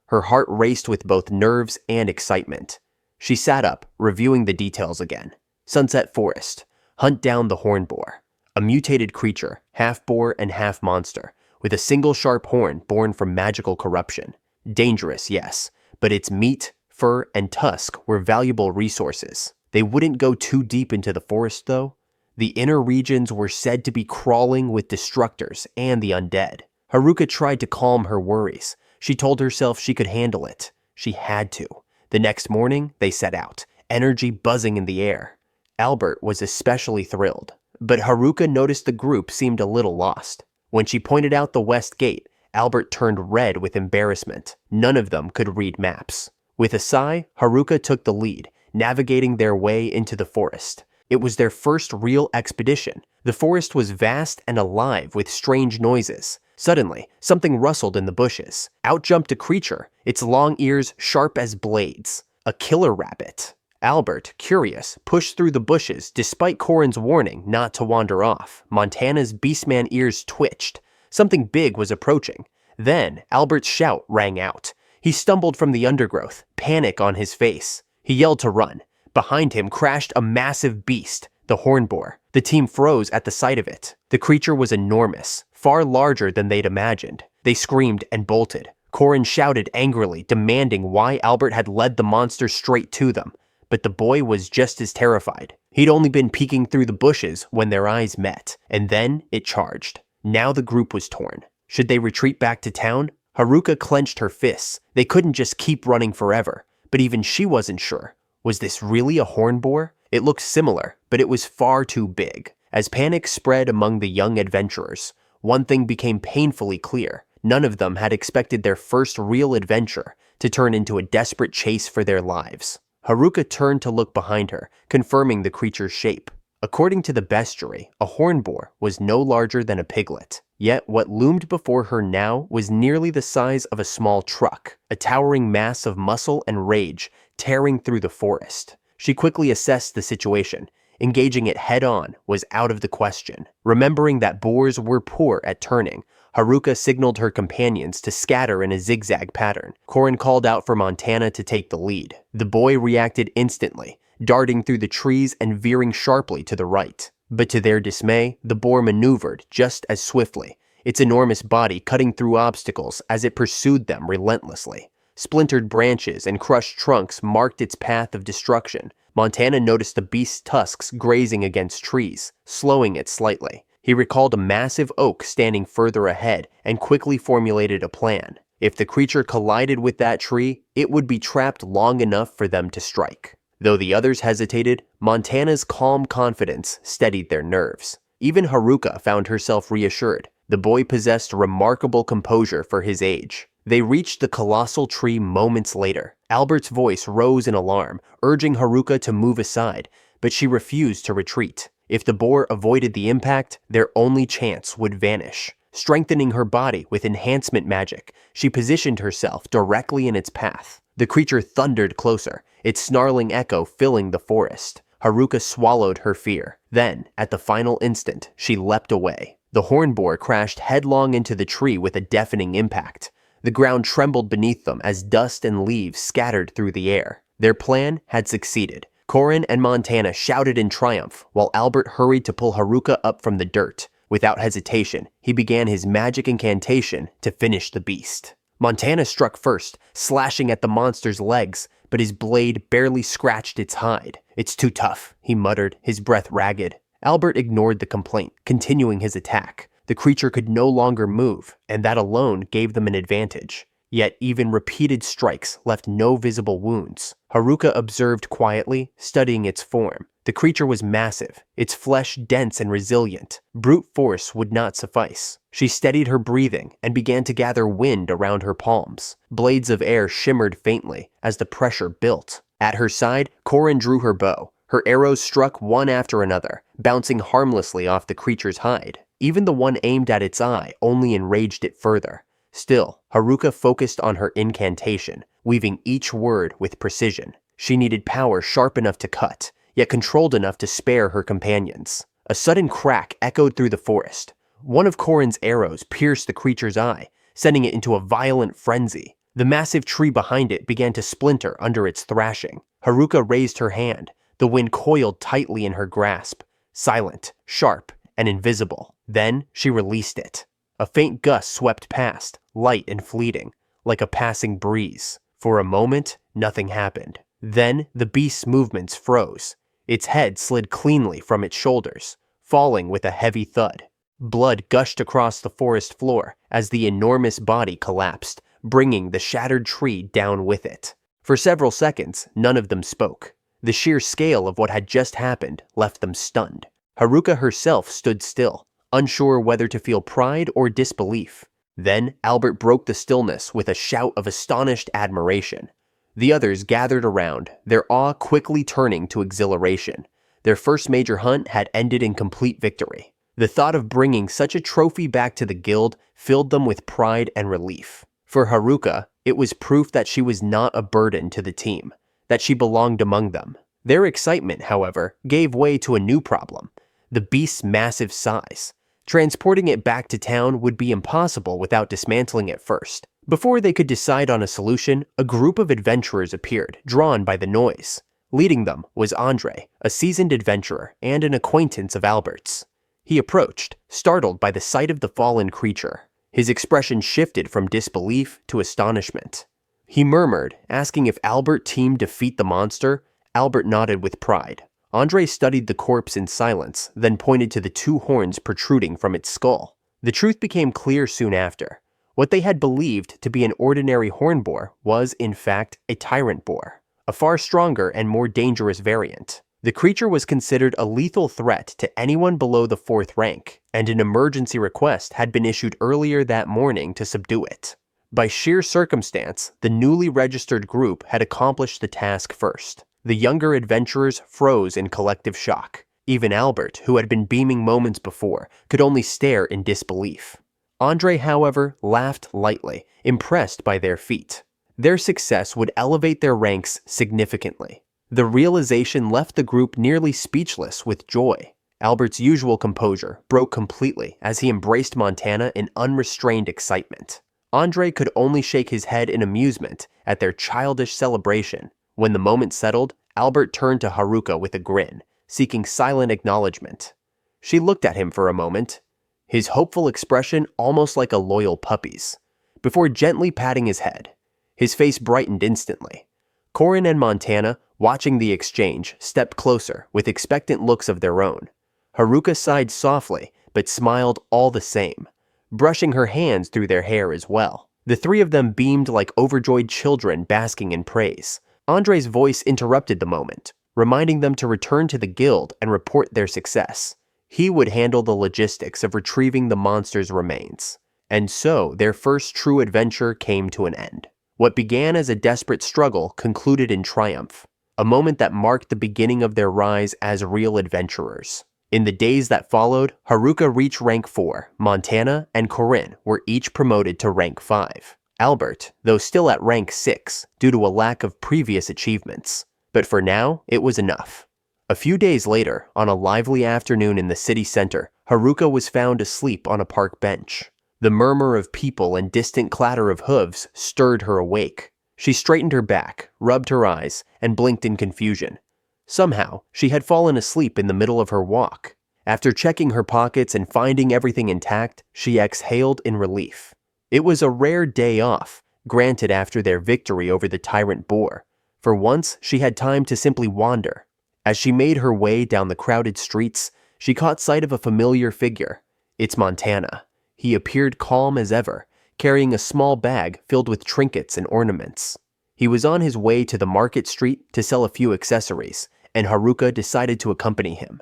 Her heart raced with both nerves and excitement. She sat up, reviewing the details again. Sunset Forest. Hunt down the horn boar. A mutated creature, half boar and half monster, with a single sharp horn born from magical corruption. Dangerous, yes, but its meat, fur, and tusk were valuable resources. They wouldn't go too deep into the forest, though. The inner regions were said to be crawling with destructors and the undead. Haruka tried to calm her worries. She told herself she could handle it. She had to. The next morning, they set out, energy buzzing in the air. Albert was especially thrilled, but Haruka noticed the group seemed a little lost. When she pointed out the west gate, Albert turned red with embarrassment. None of them could read maps. With a sigh, Haruka took the lead, navigating their way into the forest. It was their first real expedition. The forest was vast and alive with strange noises. Suddenly, something rustled in the bushes. Out jumped a creature, its long ears sharp as blades. A killer rabbit. Albert, curious, pushed through the bushes despite Korin's warning not to wander off. Montana's beastman ears twitched. Something big was approaching. Then, Albert's shout rang out. He stumbled from the undergrowth, panic on his face. He yelled to run. Behind him crashed a massive beast, the horn boar. The team froze at the sight of it. The creature was enormous, far larger than they'd imagined. They screamed and bolted. Korin shouted angrily, demanding why Albert had led the monster straight to them. But the boy was just as terrified. He'd only been peeking through the bushes when their eyes met, and then it charged. Now the group was torn. Should they retreat back to town? Haruka clenched her fists. They couldn't just keep running forever. But even she wasn't sure. Was this really a horn boar? It looked similar, but it was far too big. As panic spread among the young adventurers, one thing became painfully clear. None of them had expected their first real adventure to turn into a desperate chase for their lives. Haruka turned to look behind her, confirming the creature's shape. According to the bestiary, a horn boar was no larger than a piglet. Yet what loomed before her now was nearly the size of a small truck, a towering mass of muscle and rage tearing through the forest. She quickly assessed the situation. Engaging it head-on was out of the question. Remembering that boars were poor at turning, Haruka signaled her companions to scatter in a zigzag pattern. Korin called out for Montana to take the lead. The boy reacted instantly, darting through the trees and veering sharply to the right. But to their dismay, the boar maneuvered just as swiftly, its enormous body cutting through obstacles as it pursued them relentlessly. Splintered branches and crushed trunks marked its path of destruction. Montana noticed the beast's tusks grazing against trees, slowing it slightly. He recalled a massive oak standing further ahead and quickly formulated a plan. If the creature collided with that tree, it would be trapped long enough for them to strike. Though the others hesitated, Montana's calm confidence steadied their nerves. Even Haruka found herself reassured. The boy possessed remarkable composure for his age. They reached the colossal tree moments later. Albert's voice rose in alarm, urging Haruka to move aside, but she refused to retreat. If the boar avoided the impact, their only chance would vanish. Strengthening her body with enhancement magic, she positioned herself directly in its path. The creature thundered closer, its snarling echo filling the forest. Haruka swallowed her fear. Then, at the final instant, she leapt away. The horn boar crashed headlong into the tree with a deafening impact. The ground trembled beneath them as dust and leaves scattered through the air. Their plan had succeeded. Korin and Montana shouted in triumph, while Albert hurried to pull Haruka up from the dirt. Without hesitation, he began his magic incantation to finish the beast. Montana struck first, slashing at the monster's legs, but his blade barely scratched its hide. "It's too tough," he muttered, his breath ragged. Albert ignored the complaint, continuing his attack. The creature could no longer move, and that alone gave them an advantage. Yet even repeated strikes left no visible wounds. Haruka observed quietly, studying its form. The creature was massive, its flesh dense and resilient. Brute force would not suffice. She steadied her breathing and began to gather wind around her palms. Blades of air shimmered faintly as the pressure built. At her side, Korin drew her bow. Her arrows struck one after another, bouncing harmlessly off the creature's hide. Even the one aimed at its eye only enraged it further. Still, Haruka focused on her incantation, weaving each word with precision. She needed power sharp enough to cut, yet controlled enough to spare her companions. A sudden crack echoed through the forest. One of Korin's arrows pierced the creature's eye, sending it into a violent frenzy. The massive tree behind it began to splinter under its thrashing. Haruka raised her hand. The wind coiled tightly in her grasp, silent, sharp, and invisible. Then she released it. A faint gust swept past, light and fleeting, like a passing breeze. For a moment, nothing happened. Then the beast's movements froze. Its head slid cleanly from its shoulders, falling with a heavy thud. Blood gushed across the forest floor as the enormous body collapsed, bringing the shattered tree down with it. For several seconds, none of them spoke. The sheer scale of what had just happened left them stunned. Haruka herself stood still, unsure whether to feel pride or disbelief. Then Albert broke the stillness with a shout of astonished admiration. The others gathered around, their awe quickly turning to exhilaration. Their first major hunt had ended in complete victory. The thought of bringing such a trophy back to the guild filled them with pride and relief. For Haruka, it was proof that she was not a burden to the team, that she belonged among them. Their excitement, however, gave way to a new problem: the beast's massive size. Transporting it back to town would be impossible without dismantling it first. Before they could decide on a solution, a group of adventurers appeared, drawn by the noise. Leading them was Andre, a seasoned adventurer and an acquaintance of Albert's. He approached, startled by the sight of the fallen creature. His expression shifted from disbelief to astonishment. He murmured, asking if Albert teamed defeat the monster. Albert nodded with pride. Andre studied the corpse in silence, then pointed to the two horns protruding from its skull. The truth became clear soon after. What they had believed to be an ordinary horn boar was, in fact, a tyrant boar, a far stronger and more dangerous variant. The creature was considered a lethal threat to anyone below the 4th rank, and an emergency request had been issued earlier that morning to subdue it. By sheer circumstance, the newly registered group had accomplished the task first. The younger adventurers froze in collective shock. Even Albert, who had been beaming moments before, could only stare in disbelief. Andre, however, laughed lightly, impressed by their feat. Their success would elevate their ranks significantly. The realization left the group nearly speechless with joy. Albert's usual composure broke completely as he embraced Montana in unrestrained excitement. Andre could only shake his head in amusement at their childish celebration. When the moment settled, Albert turned to Haruka with a grin, seeking silent acknowledgement. She looked at him for a moment, his hopeful expression almost like a loyal puppy's, before gently patting his head. His face brightened instantly. Korin and Montana, watching the exchange, stepped closer with expectant looks of their own. Haruka sighed softly, but smiled all the same, brushing her hands through their hair as well. The three of them beamed like overjoyed children basking in praise. Andre's voice interrupted the moment, reminding them to return to the guild and report their success. He would handle the logistics of retrieving the monster's remains. And so their first true adventure came to an end. What began as a desperate struggle concluded in triumph, a moment that marked the beginning of their rise as real adventurers. In the days that followed, Haruka reached rank 4, Montana and Korin were each promoted to rank 5. Albert, though still at rank 6 due to a lack of previous achievements. But for now, it was enough. A few days later, on a lively afternoon in the city center, Haruka was found asleep on a park bench. The murmur of people and distant clatter of hooves stirred her awake. She straightened her back, rubbed her eyes, and blinked in confusion. Somehow, she had fallen asleep in the middle of her walk. After checking her pockets and finding everything intact, she exhaled in relief. It was a rare day off, granted after their victory over the tyrant boar. For once, she had time to simply wander. As she made her way down the crowded streets, she caught sight of a familiar figure. It's Montana. He appeared calm as ever, carrying a small bag filled with trinkets and ornaments. He was on his way to the market street to sell a few accessories, and Haruka decided to accompany him.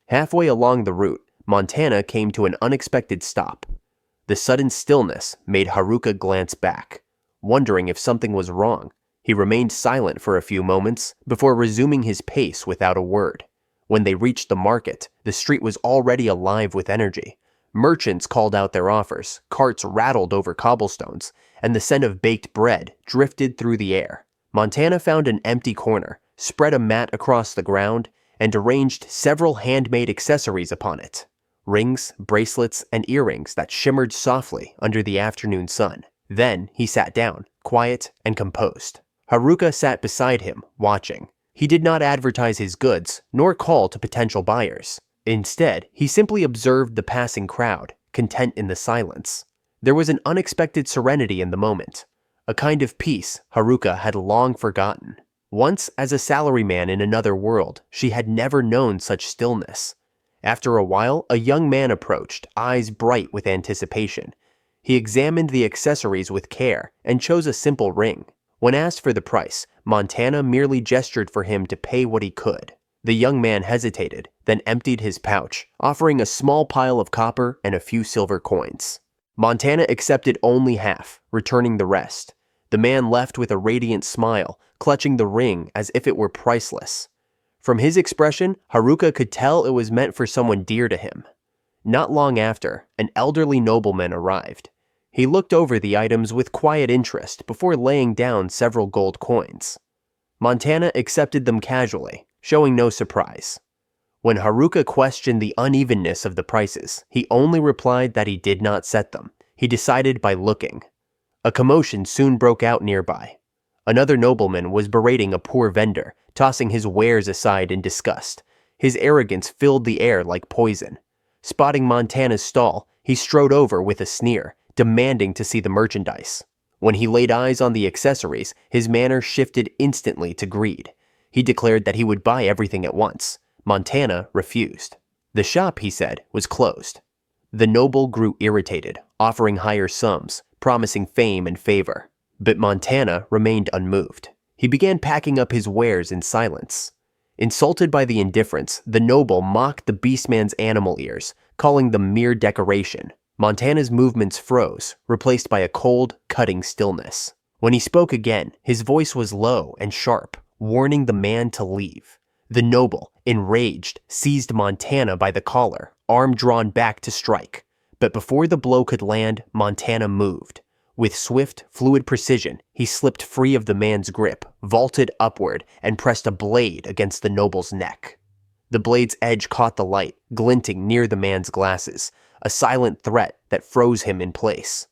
Halfway along the route, Montana came to an unexpected stop. The sudden stillness made Haruka glance back, wondering if something was wrong. He remained silent for a few moments before resuming his pace without a word. When they reached the market, the street was already alive with energy. Merchants called out their offers, carts rattled over cobblestones, and the scent of baked bread drifted through the air. Montana found an empty corner, spread a mat across the ground, and arranged several handmade accessories upon it. Rings, bracelets, and earrings that shimmered softly under the afternoon sun. Then he sat down, quiet and composed. Haruka sat beside him, watching. He did not advertise his goods, nor call to potential buyers. Instead, he simply observed the passing crowd, content in the silence. There was an unexpected serenity in the moment, a kind of peace Haruka had long forgotten. Once, as a salaryman in another world, she had never known such stillness. After a while, a young man approached, eyes bright with anticipation. He examined the accessories with care and chose a simple ring. When asked for the price, Montana merely gestured for him to pay what he could. The young man hesitated, then emptied his pouch, offering a small pile of copper and a few silver coins. Montana accepted only half, returning the rest. The man left with a radiant smile, clutching the ring as if it were priceless. From his expression, Haruka could tell it was meant for someone dear to him. Not long after, an elderly nobleman arrived. He looked over the items with quiet interest before laying down several gold coins. Montana accepted them casually, showing no surprise. When Haruka questioned the unevenness of the prices, he only replied that he did not set them. He decided by looking. A commotion soon broke out nearby. Another nobleman was berating a poor vendor, tossing his wares aside in disgust. His arrogance filled the air like poison. Spotting Montana's stall, he strode over with a sneer, demanding to see the merchandise. When he laid eyes on the accessories, his manner shifted instantly to greed. He declared that he would buy everything at once. Montana refused. The shop, he said, was closed. The noble grew irritated, offering higher sums, promising fame and favor. But Montana remained unmoved. He began packing up his wares in silence. Insulted by the indifference, the noble mocked the beastman's animal ears, calling them mere decoration. Montana's movements froze, replaced by a cold, cutting stillness. When he spoke again, his voice was low and sharp, warning the man to leave. The noble, enraged, seized Montana by the collar, arm drawn back to strike. But before the blow could land, Montana moved. With swift, fluid precision, he slipped free of the man's grip, vaulted upward, and pressed a blade against the noble's neck. The blade's edge caught the light, glinting near the man's glasses, a silent threat that froze him in place.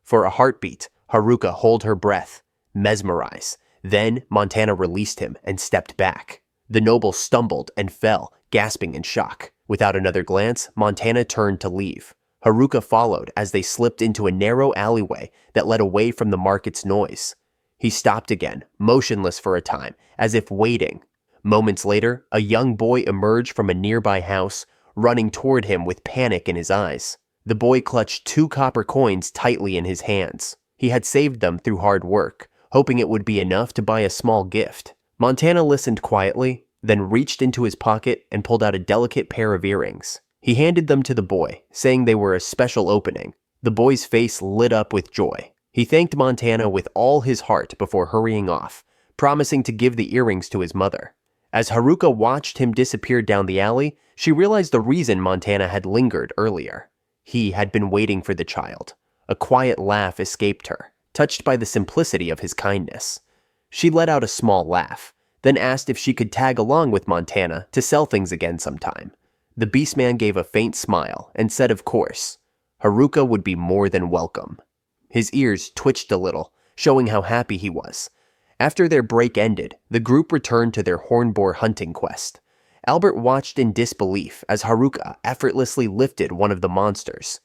For a heartbeat, Haruka held her breath, mesmerized. Then Montana released him and stepped back. The noble stumbled and fell, gasping in shock. Without another glance, Montana turned to leave. Haruka followed as they slipped into a narrow alleyway that led away from the market's noise. He stopped again, motionless for a time, as if waiting. Moments later, a young boy emerged from a nearby house, running toward him with panic in his eyes. The boy clutched 2 copper coins tightly in his hands. He had saved them through hard work, hoping it would be enough to buy a small gift. Montana listened quietly, then reached into his pocket and pulled out a delicate pair of earrings. He handed them to the boy, saying they were a special opening. The boy's face lit up with joy. He thanked Montana with all his heart before hurrying off, promising to give the earrings to his mother. As Haruka watched him disappear down the alley, she realized the reason Montana had lingered earlier. He had been waiting for the child. A quiet laugh escaped her, touched by the simplicity of his kindness. She let out a small laugh, then asked if she could tag along with Montana to sell things again sometime. The beastman gave a faint smile and said of course. Haruka would be more than welcome. His ears twitched a little, showing how happy he was. After their break ended, the group returned to their hornboar hunting quest. Albert watched in disbelief as Haruka effortlessly lifted one of the monsters.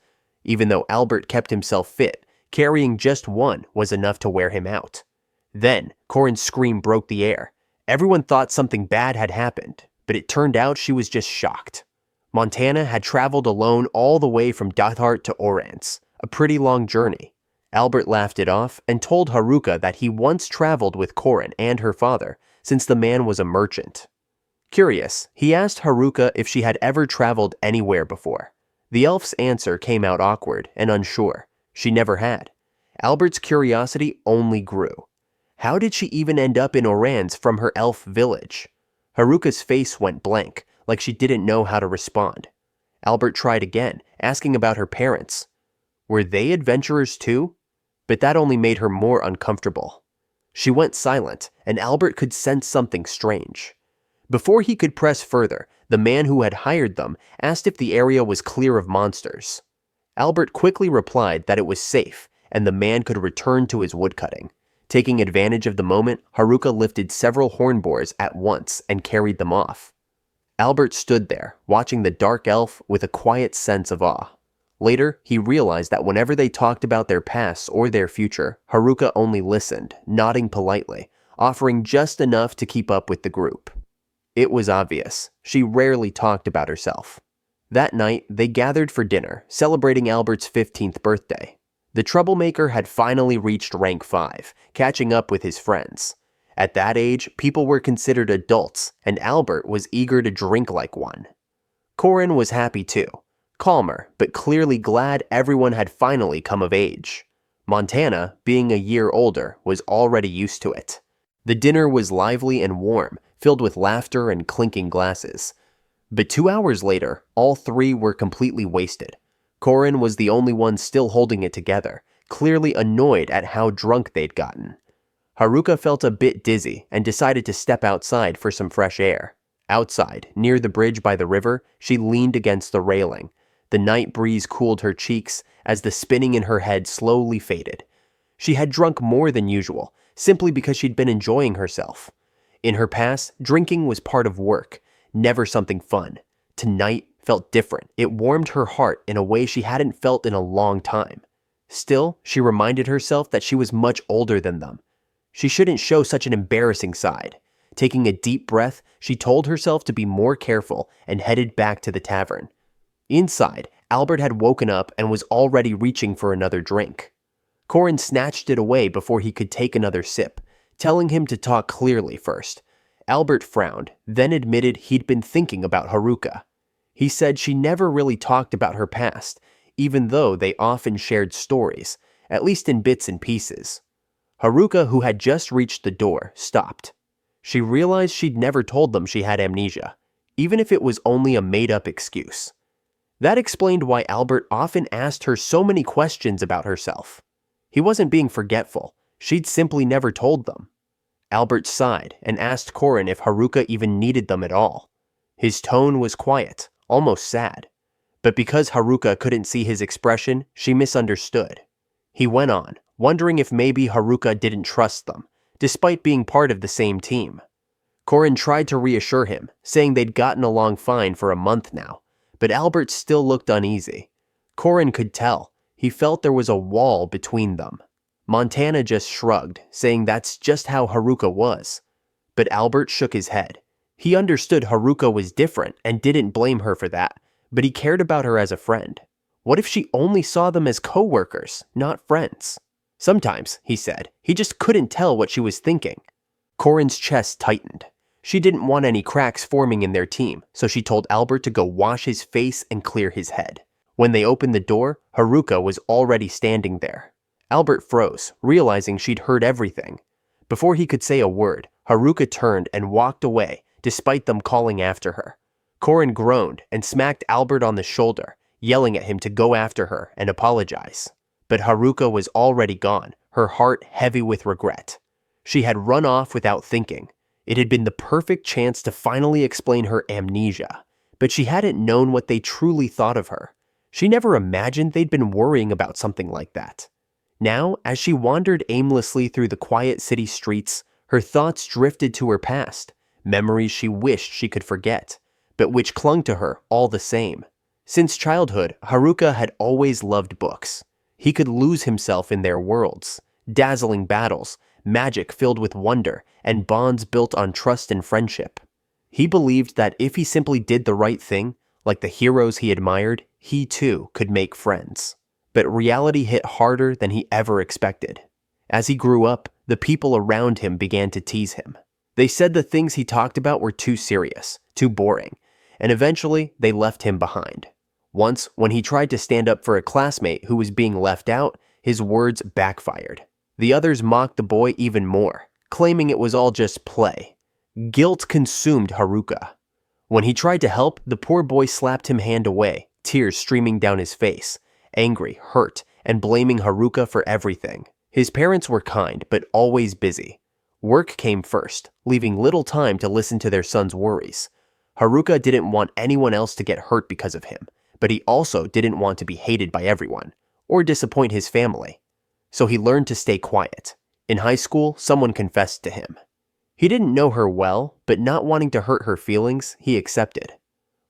Even though Albert kept himself fit, carrying just one was enough to wear him out. Then, Corin's scream broke the air. Everyone thought something bad had happened, but it turned out she was just shocked. Montana had traveled alone all the way from Dathart to Orans, a pretty long journey. Albert laughed it off and told Haruka that he once traveled with Korin and her father, since the man was a merchant. Curious, he asked Haruka if she had ever traveled anywhere before. The elf's answer came out awkward and unsure. She never had. Albert's curiosity only grew. How did she even end up in Orans from her elf village? Haruka's face went blank, like she didn't know how to respond. Albert tried again, asking about her parents. Were they adventurers too? But that only made her more uncomfortable. She went silent, and Albert could sense something strange. Before he could press further, the man who had hired them asked if the area was clear of monsters. Albert quickly replied that it was safe, and the man could return to his woodcutting. Taking advantage of the moment, Haruka lifted several hornboars at once and carried them off. Albert stood there, watching the dark elf with a quiet sense of awe. Later, he realized that whenever they talked about their pasts or their future, Haruka only listened, nodding politely, offering just enough to keep up with the group. It was obvious. She rarely talked about herself. That night, they gathered for dinner, celebrating Albert's 15th birthday. The troublemaker had finally reached rank 5, catching up with his friends. At that age, people were considered adults, and Albert was eager to drink like one. Korin was happy too, calmer, but clearly glad everyone had finally come of age. Montana, being a year older, was already used to it. The dinner was lively and warm, filled with laughter and clinking glasses. But 2 hours later, all three were completely wasted. Korin was the only one still holding it together, clearly annoyed at how drunk they'd gotten. Haruka felt a bit dizzy and decided to step outside for some fresh air. Outside, near the bridge by the river, she leaned against the railing. The night breeze cooled her cheeks as the spinning in her head slowly faded. She had drunk more than usual, simply because she'd been enjoying herself. In her past, drinking was part of work, never something fun. Tonight felt different. It warmed her heart in a way she hadn't felt in a long time. Still, she reminded herself that she was much older than them. She shouldn't show such an embarrassing side. Taking a deep breath, she told herself to be more careful and headed back to the tavern. Inside, Albert had woken up and was already reaching for another drink. Korin snatched it away before he could take another sip, telling him to talk clearly first. Albert frowned, then admitted he'd been thinking about Haruka. He said she never really talked about her past, even though they often shared stories, at least in bits and pieces. Haruka, who had just reached the door, stopped. She realized she'd never told them she had amnesia, even if it was only a made-up excuse. That explained why Albert often asked her so many questions about herself. He wasn't being forgetful. She'd simply never told them. Albert sighed and asked Korin if Haruka even needed them at all. His tone was quiet, almost sad. But because Haruka couldn't see his expression, she misunderstood. He went on, wondering if maybe Haruka didn't trust them, despite being part of the same team. Korin tried to reassure him, saying they'd gotten along fine for a month now, but Albert still looked uneasy. Korin could tell. He felt there was a wall between them. Montana just shrugged, saying that's just how Haruka was. But Albert shook his head. He understood Haruka was different and didn't blame her for that, but he cared about her as a friend. What if she only saw them as co-workers, not friends? Sometimes, he said, he just couldn't tell what she was thinking. Korin's chest tightened. She didn't want any cracks forming in their team, so she told Albert to go wash his face and clear his head. When they opened the door, Haruka was already standing there. Albert froze, realizing she'd heard everything. Before he could say a word, Haruka turned and walked away, despite them calling after her. Korin groaned and smacked Albert on the shoulder, yelling at him to go after her and apologize. But Haruka was already gone, her heart heavy with regret. She had run off without thinking. It had been the perfect chance to finally explain her amnesia, but she hadn't known what they truly thought of her. She never imagined they'd been worrying about something like that. Now, as she wandered aimlessly through the quiet city streets, her thoughts drifted to her past, memories she wished she could forget, but which clung to her all the same. Since childhood, Haruka had always loved books. He could lose himself in their worlds, dazzling battles, magic filled with wonder, and bonds built on trust and friendship. He believed that if he simply did the right thing, Like the heroes he admired, he too could make friends. But reality hit harder than he ever expected. As he grew up, the people around him began to tease him. They said the things he talked about were too serious, too boring, and eventually they left him behind. Once, when he tried to stand up for a classmate who was being left out, his words backfired. The others mocked the boy even more, claiming it was all just play. Guilt consumed Haruka. When he tried to help, the poor boy slapped him hand away, tears streaming down his face, angry, hurt, and blaming Haruka for everything. His parents were kind, but always busy. Work came first, leaving little time to listen to their son's worries. Haruka didn't want anyone else to get hurt because of him, but he also didn't want to be hated by everyone, or disappoint his family. So he learned to stay quiet. In high school, someone confessed to him. He didn't know her well, but not wanting to hurt her feelings, he accepted.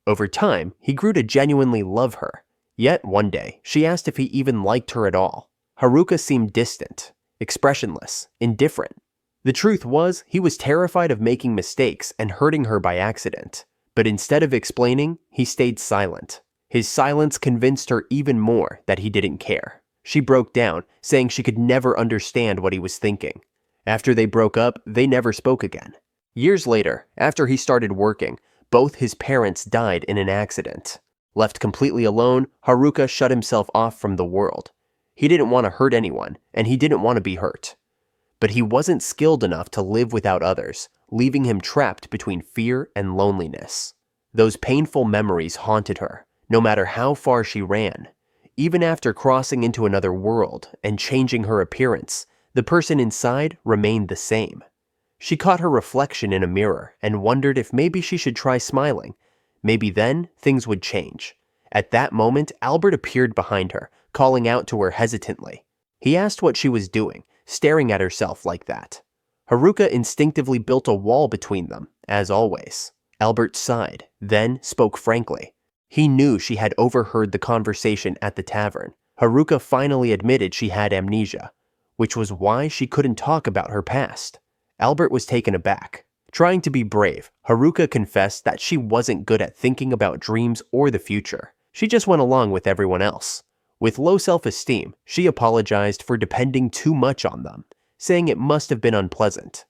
Over time, he grew to genuinely love her. Yet one day, she asked if he even liked her at all. Haruka seemed distant, expressionless, indifferent. The truth was, he was terrified of making mistakes and hurting her by accident. But instead of explaining, he stayed silent. His silence convinced her even more that he didn't care. She broke down, saying she could never understand what he was thinking. After they broke up, they never spoke again. Years later, after he started working, both his parents died in an accident. Left completely alone, Haruka shut himself off from the world. He didn't want to hurt anyone, and he didn't want to be hurt. But he wasn't skilled enough to live without others, leaving him trapped between fear and loneliness. Those painful memories haunted her, no matter how far she ran. Even after crossing into another world and changing her appearance, the person inside remained the same. She caught her reflection in a mirror and wondered if maybe she should try smiling. Maybe then things would change. At that moment, Albert appeared behind her, calling out to her hesitantly. He asked what she was doing, staring at herself like that. Haruka instinctively built a wall between them, as always. Albert sighed, then spoke frankly. He knew she had overheard the conversation at the tavern. Haruka finally admitted she had amnesia, which was why she couldn't talk about her past. Albert was taken aback. Trying to be brave, Haruka confessed that she wasn't good at thinking about dreams or the future. She just went along with everyone else. With low self-esteem, she apologized for depending too much on them, saying it must have been unpleasant.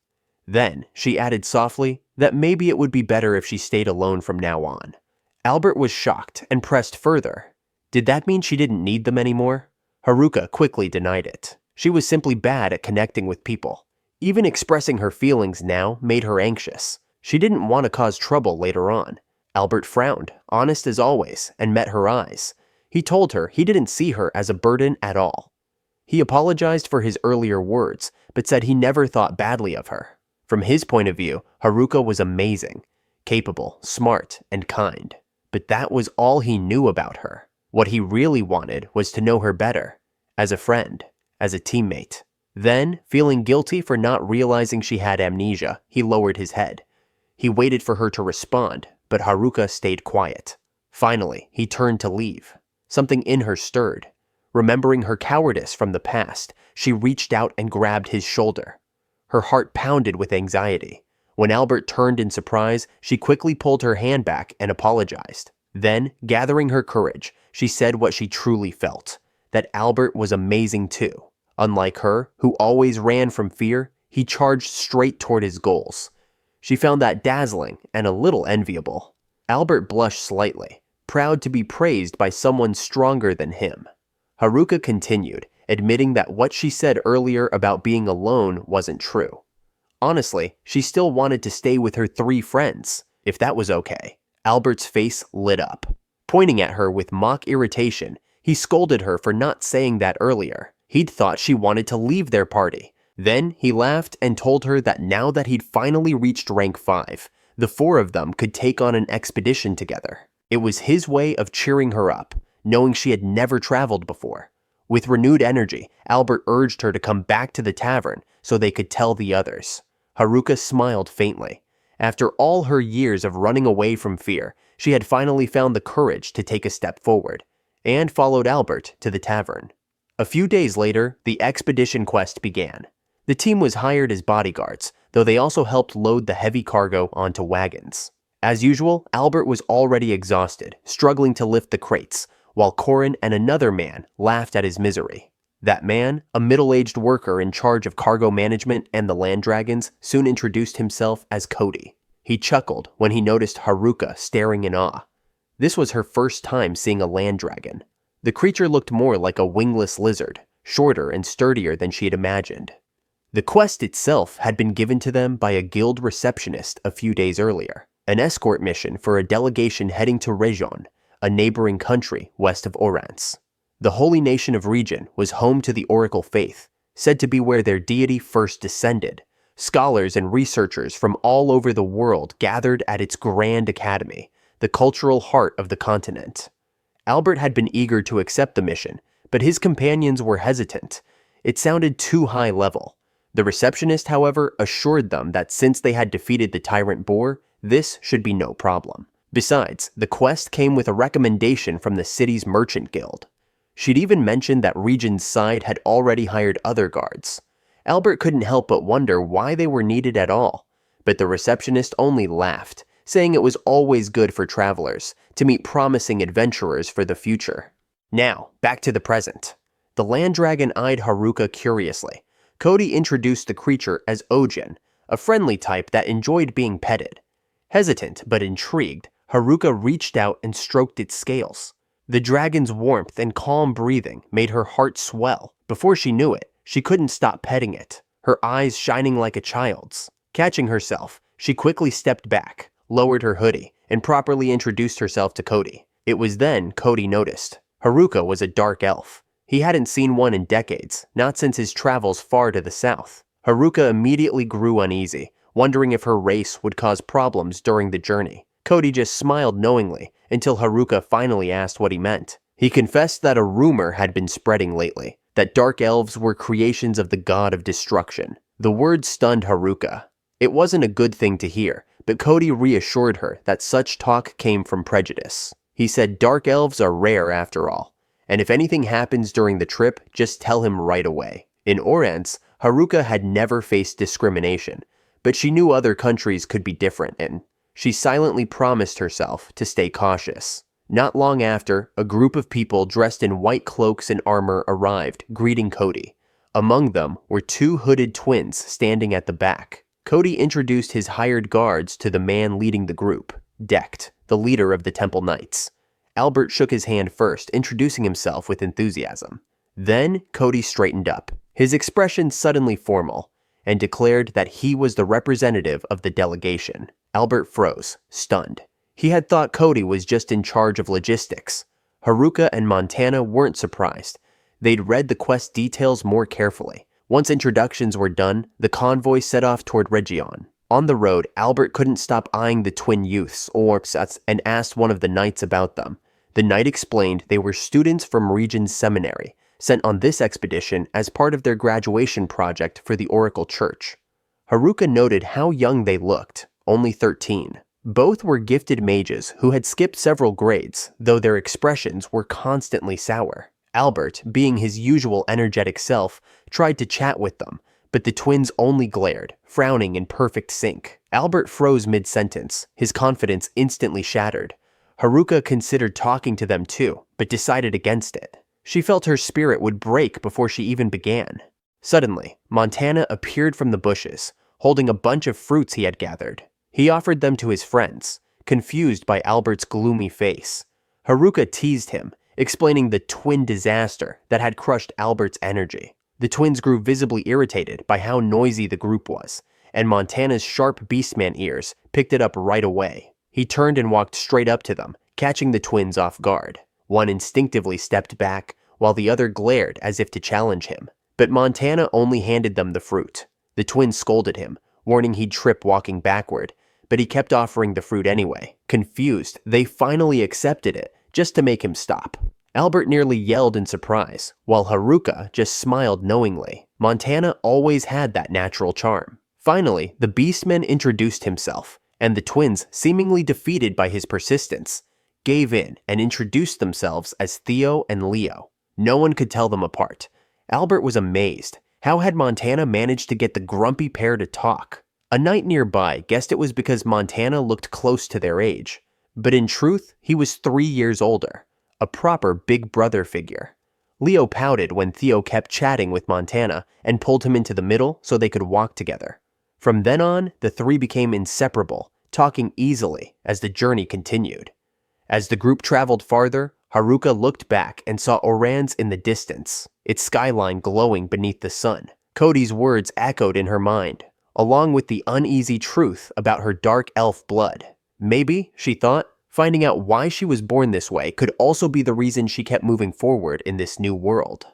Then, she added softly that maybe it would be better if she stayed alone from now on. Albert was shocked and pressed further. Did that mean she didn't need them anymore? Haruka quickly denied it. She was simply bad at connecting with people. Even expressing her feelings now made her anxious. She didn't want to cause trouble later on. Albert frowned, honest as always, and met her eyes. He told her he didn't see her as a burden at all. He apologized for his earlier words, but said he never thought badly of her. From his point of view, Haruka was amazing, capable, smart, and kind. But that was all he knew about her. What he really wanted was to know her better, as a friend, as a teammate. Then, feeling guilty for not realizing she had amnesia, he lowered his head. He waited for her to respond, but Haruka stayed quiet. Finally, he turned to leave. Something in her stirred. Remembering her cowardice from the past, she reached out and grabbed his shoulder. Her heart pounded with anxiety. When Albert turned in surprise, she quickly pulled her hand back and apologized. Then, gathering her courage, she said what she truly felt, that Albert was amazing too. Unlike her, who always ran from fear, he charged straight toward his goals. She found that dazzling and a little enviable. Albert blushed slightly, proud to be praised by someone stronger than him. Haruka continued, admitting that what she said earlier about being alone wasn't true. Honestly, she still wanted to stay with her 3 friends, if that was okay. Albert's face lit up. Pointing at her with mock irritation, he scolded her for not saying that earlier. He'd thought she wanted to leave their party. Then he laughed and told her that now that he'd finally reached rank 5, the 4 of them could take on an expedition together. It was his way of cheering her up, knowing she had never traveled before. With renewed energy, Albert urged her to come back to the tavern so they could tell the others. Haruka smiled faintly. After all her years of running away from fear, she had finally found the courage to take a step forward, and followed Albert to the tavern. A few days later, the expedition quest began. The team was hired as bodyguards, though they also helped load the heavy cargo onto wagons. As usual, Albert was already exhausted, struggling to lift the crates, while Corin and another man laughed at his misery. That man, a middle-aged worker in charge of cargo management and the land dragons, soon introduced himself as Cody. He chuckled when he noticed Haruka staring in awe. This was her first time seeing a land dragon. The creature looked more like a wingless lizard, shorter and sturdier than she had imagined. The quest itself had been given to them by a guild receptionist a few days earlier, an escort mission for a delegation heading to Region, a neighboring country west of Orance. The holy nation of Region was home to the Oracle faith, said to be where their deity first descended. Scholars and researchers from all over the world gathered at its grand academy, the cultural heart of the continent. Albert had been eager to accept the mission, but his companions were hesitant. It sounded too high level. The receptionist, however, assured them that since they had defeated the tyrant boar, this should be no problem. Besides, the quest came with a recommendation from the city's merchant guild. She'd even mentioned that Region's side had already hired other guards. Albert couldn't help but wonder why they were needed at all, but the receptionist only laughed, saying it was always good for travelers to meet promising adventurers for the future. Now, back to the present. The land dragon eyed Haruka curiously. Cody introduced the creature as Ojin, a friendly type that enjoyed being petted. Hesitant but intrigued, Haruka reached out and stroked its scales. The dragon's warmth and calm breathing made her heart swell. Before she knew it, she couldn't stop petting it, her eyes shining like a child's. Catching herself, she quickly stepped back, lowered her hoodie, and properly introduced herself to Cody. It was then Cody noticed. Haruka was a dark elf. He hadn't seen one in decades, not since his travels far to the south. Haruka immediately grew uneasy, wondering if her race would cause problems during the journey. Cody just smiled knowingly until Haruka finally asked what he meant. He confessed that a rumor had been spreading lately, that dark elves were creations of the god of destruction. The word stunned Haruka. It wasn't a good thing to hear, but Cody reassured her that such talk came from prejudice. He said dark elves are rare after all, and if anything happens during the trip, just tell him right away. In Orance, Haruka had never faced discrimination, but she knew other countries could be different, and she silently promised herself to stay cautious. Not long after, a group of people dressed in white cloaks and armor arrived, greeting Cody. Among them were two hooded twins standing at the back. Cody introduced his hired guards to the man leading the group, Decked, the leader of the Temple Knights. Albert shook his hand first, introducing himself with enthusiasm. Then Cody straightened up, his expression suddenly formal, and declared that he was the representative of the delegation. Albert froze, stunned. He had thought Cody was just in charge of logistics. Haruka and Montana weren't surprised. They'd read the quest details more carefully. Once introductions were done, the convoy set off toward Region. On the road, Albert couldn't stop eyeing the twin youths, and asked one of the knights about them. The knight explained they were students from Region's seminary, sent on this expedition as part of their graduation project for the Oracle Church. Haruka noted how young they looked, only 13. Both were gifted mages who had skipped several grades, though their expressions were constantly sour. Albert, being his usual energetic self, tried to chat with them, but the twins only glared, frowning in perfect sync. Albert froze mid-sentence, his confidence instantly shattered. Haruka considered talking to them too, but decided against it. She felt her spirit would break before she even began. Suddenly, Montana appeared from the bushes, holding a bunch of fruits he had gathered. He offered them to his friends, confused by Albert's gloomy face. Haruka teased him, explaining the twin disaster that had crushed Albert's energy. The twins grew visibly irritated by how noisy the group was, and Montana's sharp beastman ears picked it up right away. He turned and walked straight up to them, catching the twins off guard. One instinctively stepped back, while the other glared as if to challenge him. But Montana only handed them the fruit. The twins scolded him, warning he'd trip walking backward, but he kept offering the fruit anyway. Confused, they finally accepted it, just to make him stop. Albert nearly yelled in surprise, while Haruka just smiled knowingly. Montana always had that natural charm. Finally, the beastman introduced himself, and the twins, seemingly defeated by his persistence, gave in and introduced themselves as Theo and Leo. No one could tell them apart. Albert was amazed. How had Montana managed to get the grumpy pair to talk? A knight nearby guessed it was because Montana looked close to their age, but in truth, he was 3 years older, a proper big brother figure. Leo pouted when Theo kept chatting with Montana and pulled him into the middle so they could walk together. From then on, the three became inseparable, talking easily as the journey continued. As the group traveled farther, Haruka looked back and saw Oran's in the distance, its skyline glowing beneath the sun. Cody's words echoed in her mind, along with the uneasy truth about her dark elf blood. Maybe, she thought, finding out why she was born this way could also be the reason she kept moving forward in this new world.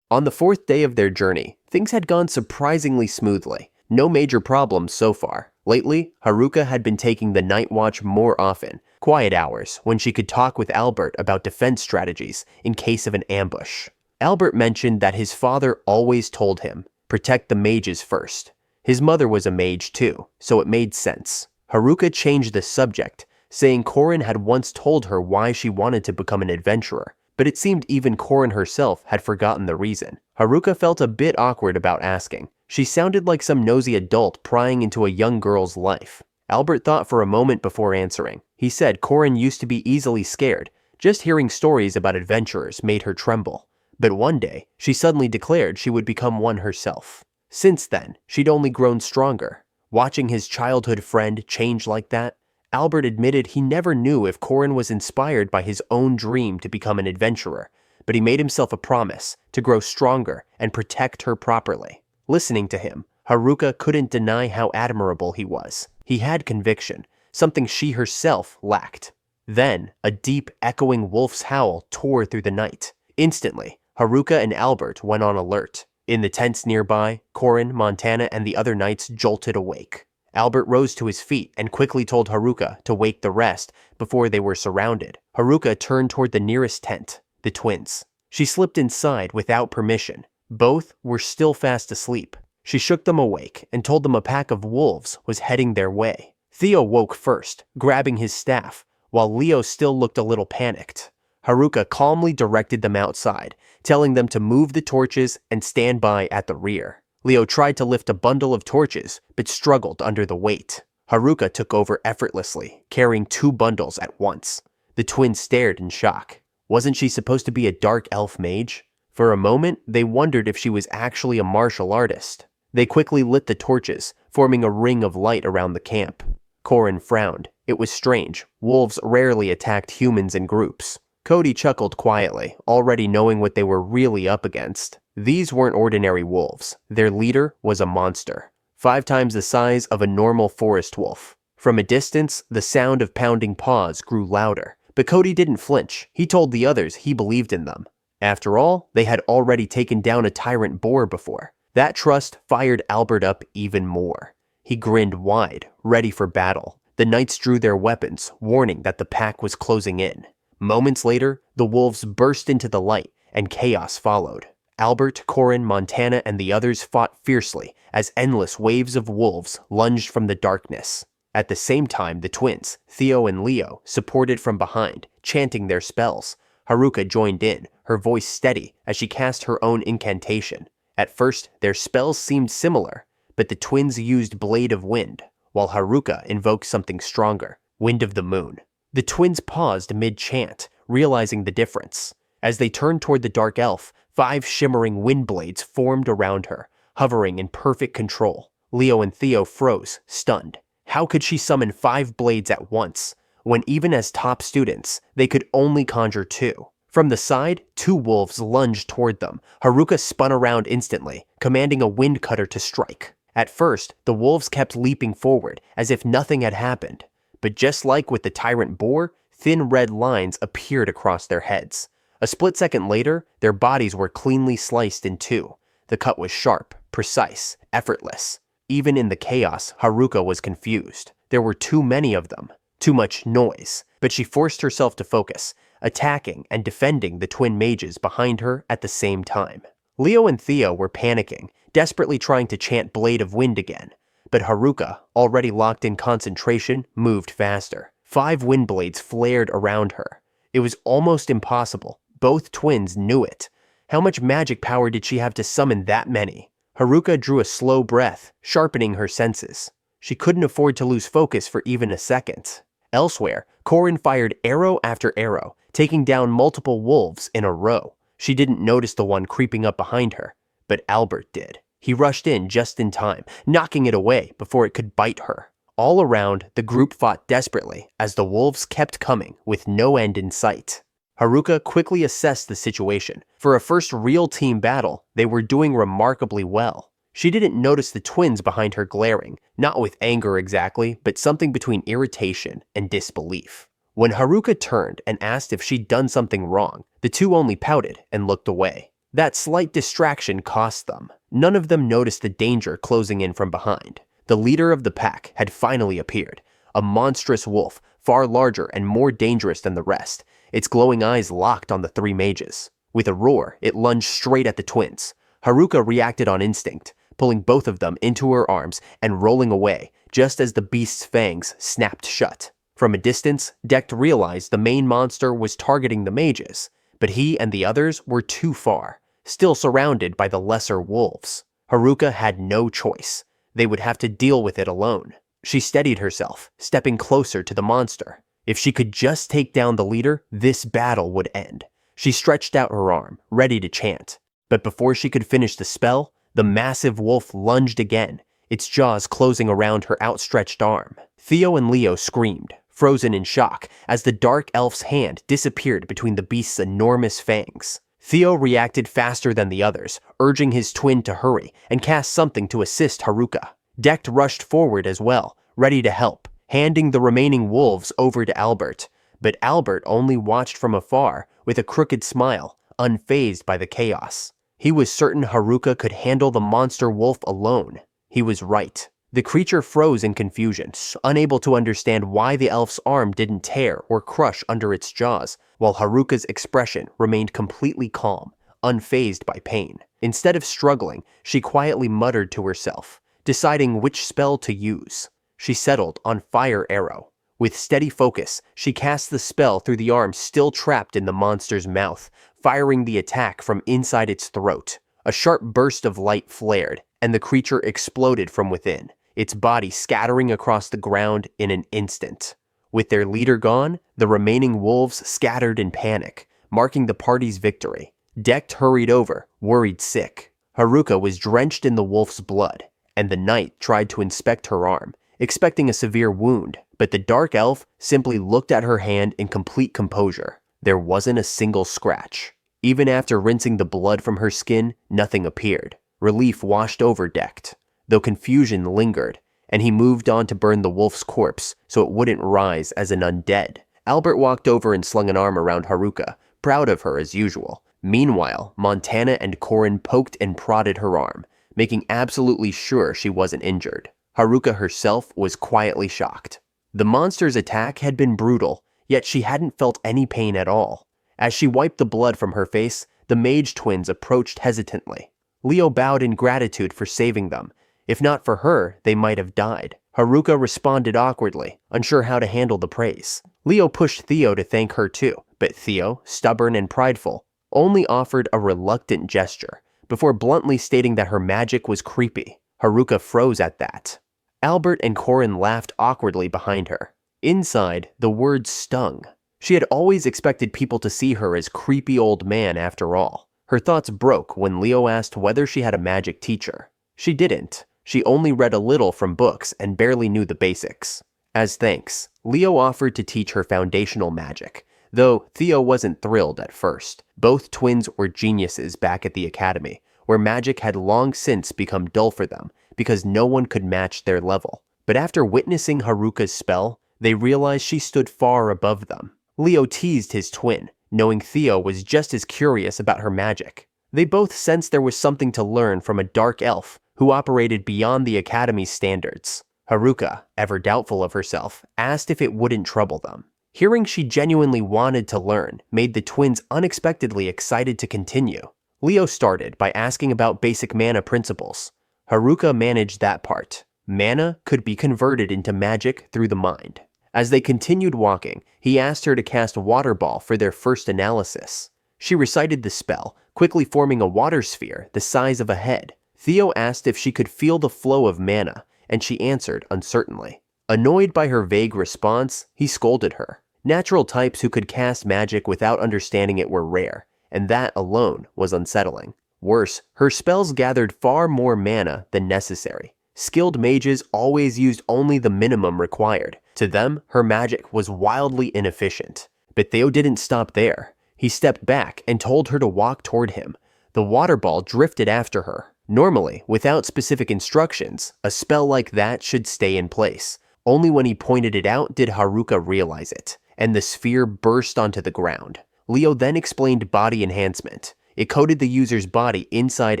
On the 4th day of their journey, things had gone surprisingly smoothly. No major problems so far. Lately, Haruka had been taking the night watch more often, quiet hours when she could talk with Albert about defense strategies in case of an ambush. Albert mentioned that his father always told him, protect the mages first. His mother was a mage too, so it made sense. Haruka changed the subject, saying Korin had once told her why she wanted to become an adventurer, but it seemed even Korin herself had forgotten the reason. Haruka felt a bit awkward about asking. She sounded like some nosy adult prying into a young girl's life. Albert thought for a moment before answering. He said Korin used to be easily scared. Just hearing stories about adventurers made her tremble. But one day, she suddenly declared she would become one herself. Since then, she'd only grown stronger. Watching his childhood friend change like that, Albert admitted he never knew if Korin was inspired by his own dream to become an adventurer, but he made himself a promise to grow stronger and protect her properly. Listening to him, Haruka couldn't deny how admirable he was. He had conviction, something she herself lacked. Then, a deep, echoing wolf's howl tore through the night. Instantly, Haruka and Albert went on alert. In the tents nearby, Korin, Montana, and the other knights jolted awake. Albert rose to his feet and quickly told Haruka to wake the rest before they were surrounded. Haruka turned toward the nearest tent, the twins. She slipped inside without permission. Both were still fast asleep. She shook them awake and told them a pack of wolves was heading their way. Theo woke first, grabbing his staff, while Leo still looked a little panicked. Haruka calmly directed them outside, telling them to move the torches and stand by at the rear. Leo tried to lift a bundle of torches, but struggled under the weight. Haruka took over effortlessly, carrying 2 bundles at once. The twins stared in shock. Wasn't she supposed to be a dark elf mage? For a moment, they wondered if she was actually a martial artist. They quickly lit the torches, forming a ring of light around the camp. Korin frowned. It was strange. Wolves rarely attacked humans in groups. Cody chuckled quietly, already knowing what they were really up against. These weren't ordinary wolves. Their leader was a monster, 5 times the size of a normal forest wolf. From a distance, the sound of pounding paws grew louder, but Cody didn't flinch. He told the others he believed in them. After all, they had already taken down a tyrant boar before. That trust fired Albert up even more. He grinned wide, ready for battle. The knights drew their weapons, warning that the pack was closing in. Moments later, the wolves burst into the light, and chaos followed. Albert, Korin, Montana, and the others fought fiercely as endless waves of wolves lunged from the darkness. At the same time, the twins, Theo and Leo, supported from behind, chanting their spells. Haruka joined in, her voice steady as she cast her own incantation. At first, their spells seemed similar, but the twins used Blade of Wind, while Haruka invoked something stronger, Wind of the Moon. The twins paused mid-chant, realizing the difference. As they turned toward the dark elf, 5 shimmering wind blades formed around her, hovering in perfect control. Leo and Theo froze, stunned. How could she summon 5 blades at once, when even as top students, they could only conjure 2? From the side, 2 wolves lunged toward them. Haruka spun around instantly, commanding a wind cutter to strike. At first, the wolves kept leaping forward, as if nothing had happened. But just like with the tyrant boar, thin red lines appeared across their heads. A split second later, their bodies were cleanly sliced in 2. The cut was sharp, precise, effortless. Even in the chaos, Haruka was confused. There were too many of them, too much noise, but she forced herself to focus, attacking and defending the twin mages behind her at the same time. Leo and Theo were panicking, desperately trying to chant Blade of Wind again. But Haruka, already locked in concentration, moved faster. 5 wind blades flared around her. It was almost impossible. Both twins knew it. How much magic power did she have to summon that many? Haruka drew a slow breath, sharpening her senses. She couldn't afford to lose focus for even a second. Elsewhere, Korin fired arrow after arrow, taking down multiple wolves in a row. She didn't notice the one creeping up behind her, but Albert did. He rushed in just in time, knocking it away before it could bite her. All around, the group fought desperately as the wolves kept coming with no end in sight. Haruka quickly assessed the situation. For a first real team battle, they were doing remarkably well. She didn't notice the twins behind her glaring, not with anger exactly, but something between irritation and disbelief. When Haruka turned and asked if she'd done something wrong, the two only pouted and looked away. That slight distraction cost them. None of them noticed the danger closing in from behind. The leader of the pack had finally appeared, a monstrous wolf, far larger and more dangerous than the rest, its glowing eyes locked on the three mages. With a roar, it lunged straight at the twins. Haruka reacted on instinct, pulling both of them into her arms and rolling away, just as the beast's fangs snapped shut. From a distance, Dekt realized the main monster was targeting the mages, but he and the others were too far, still surrounded by the lesser wolves. Haruka had no choice. They would have to deal with it alone. She steadied herself, stepping closer to the monster. If she could just take down the leader, this battle would end. She stretched out her arm, ready to chant. But before she could finish the spell, the massive wolf lunged again, its jaws closing around her outstretched arm. Theo and Leo screamed, frozen in shock, as the dark elf's hand disappeared between the beast's enormous fangs. Theo reacted faster than the others, urging his twin to hurry and cast something to assist Haruka. Dekt rushed forward as well, ready to help, handing the remaining wolves over to Albert. But Albert only watched from afar with a crooked smile, unfazed by the chaos. He was certain Haruka could handle the monster wolf alone. He was right. The creature froze in confusion, unable to understand why the elf's arm didn't tear or crush under its jaws, while Haruka's expression remained completely calm, unfazed by pain. Instead of struggling, she quietly muttered to herself, deciding which spell to use. She settled on Fire Arrow. With steady focus, she cast the spell through the arm still trapped in the monster's mouth, firing the attack from inside its throat. A sharp burst of light flared, and the creature exploded from within, its body scattering across the ground in an instant. With their leader gone, the remaining wolves scattered in panic, marking the party's victory. Dekt hurried over, worried sick. Haruka was drenched in the wolf's blood, and the knight tried to inspect her arm, expecting a severe wound, but the dark elf simply looked at her hand in complete composure. There wasn't a single scratch. Even after rinsing the blood from her skin, nothing appeared. Relief washed over Dekt, though confusion lingered, and he moved on to burn the wolf's corpse so it wouldn't rise as an undead. Albert walked over and slung an arm around Haruka, proud of her as usual. Meanwhile, Montana and Korin poked and prodded her arm, making absolutely sure she wasn't injured. Haruka herself was quietly shocked. The monster's attack had been brutal, yet she hadn't felt any pain at all. As she wiped the blood from her face, the mage twins approached hesitantly. Leo bowed in gratitude for saving them. If not for her, they might have died. Haruka responded awkwardly, unsure how to handle the praise. Leo pushed Theo to thank her too, but Theo, stubborn and prideful, only offered a reluctant gesture, before bluntly stating that her magic was creepy. Haruka froze at that. Albert and Korin laughed awkwardly behind her. Inside, the words stung. She had always expected people to see her as creepy old man after all. Her thoughts broke when Leo asked whether she had a magic teacher. She didn't. She only read a little from books and barely knew the basics. As thanks, Leo offered to teach her foundational magic, though Theo wasn't thrilled at first. Both twins were geniuses back at the academy, where magic had long since become dull for them because no one could match their level. But after witnessing Haruka's spell, they realized she stood far above them. Leo teased his twin, knowing Theo was just as curious about her magic. They both sensed there was something to learn from a dark elf who operated beyond the academy's standards. Haruka, ever doubtful of herself, asked if it wouldn't trouble them. Hearing she genuinely wanted to learn made the twins unexpectedly excited to continue. Leo started by asking about basic mana principles. Haruka managed that part. Mana could be converted into magic through the mind. As they continued walking, he asked her to cast Water Ball for their first analysis. She recited the spell, quickly forming a water sphere the size of a head. Theo asked if she could feel the flow of mana, and she answered uncertainly. Annoyed by her vague response, he scolded her. Natural types who could cast magic without understanding it were rare, and that alone was unsettling. Worse, her spells gathered far more mana than necessary. Skilled mages always used only the minimum required. To them, her magic was wildly inefficient. But Theo didn't stop there. He stepped back and told her to walk toward him. The water ball drifted after her. Normally, without specific instructions, a spell like that should stay in place. Only when he pointed it out did Haruka realize it, and the sphere burst onto the ground. Leo then explained body enhancement. It coated the user's body inside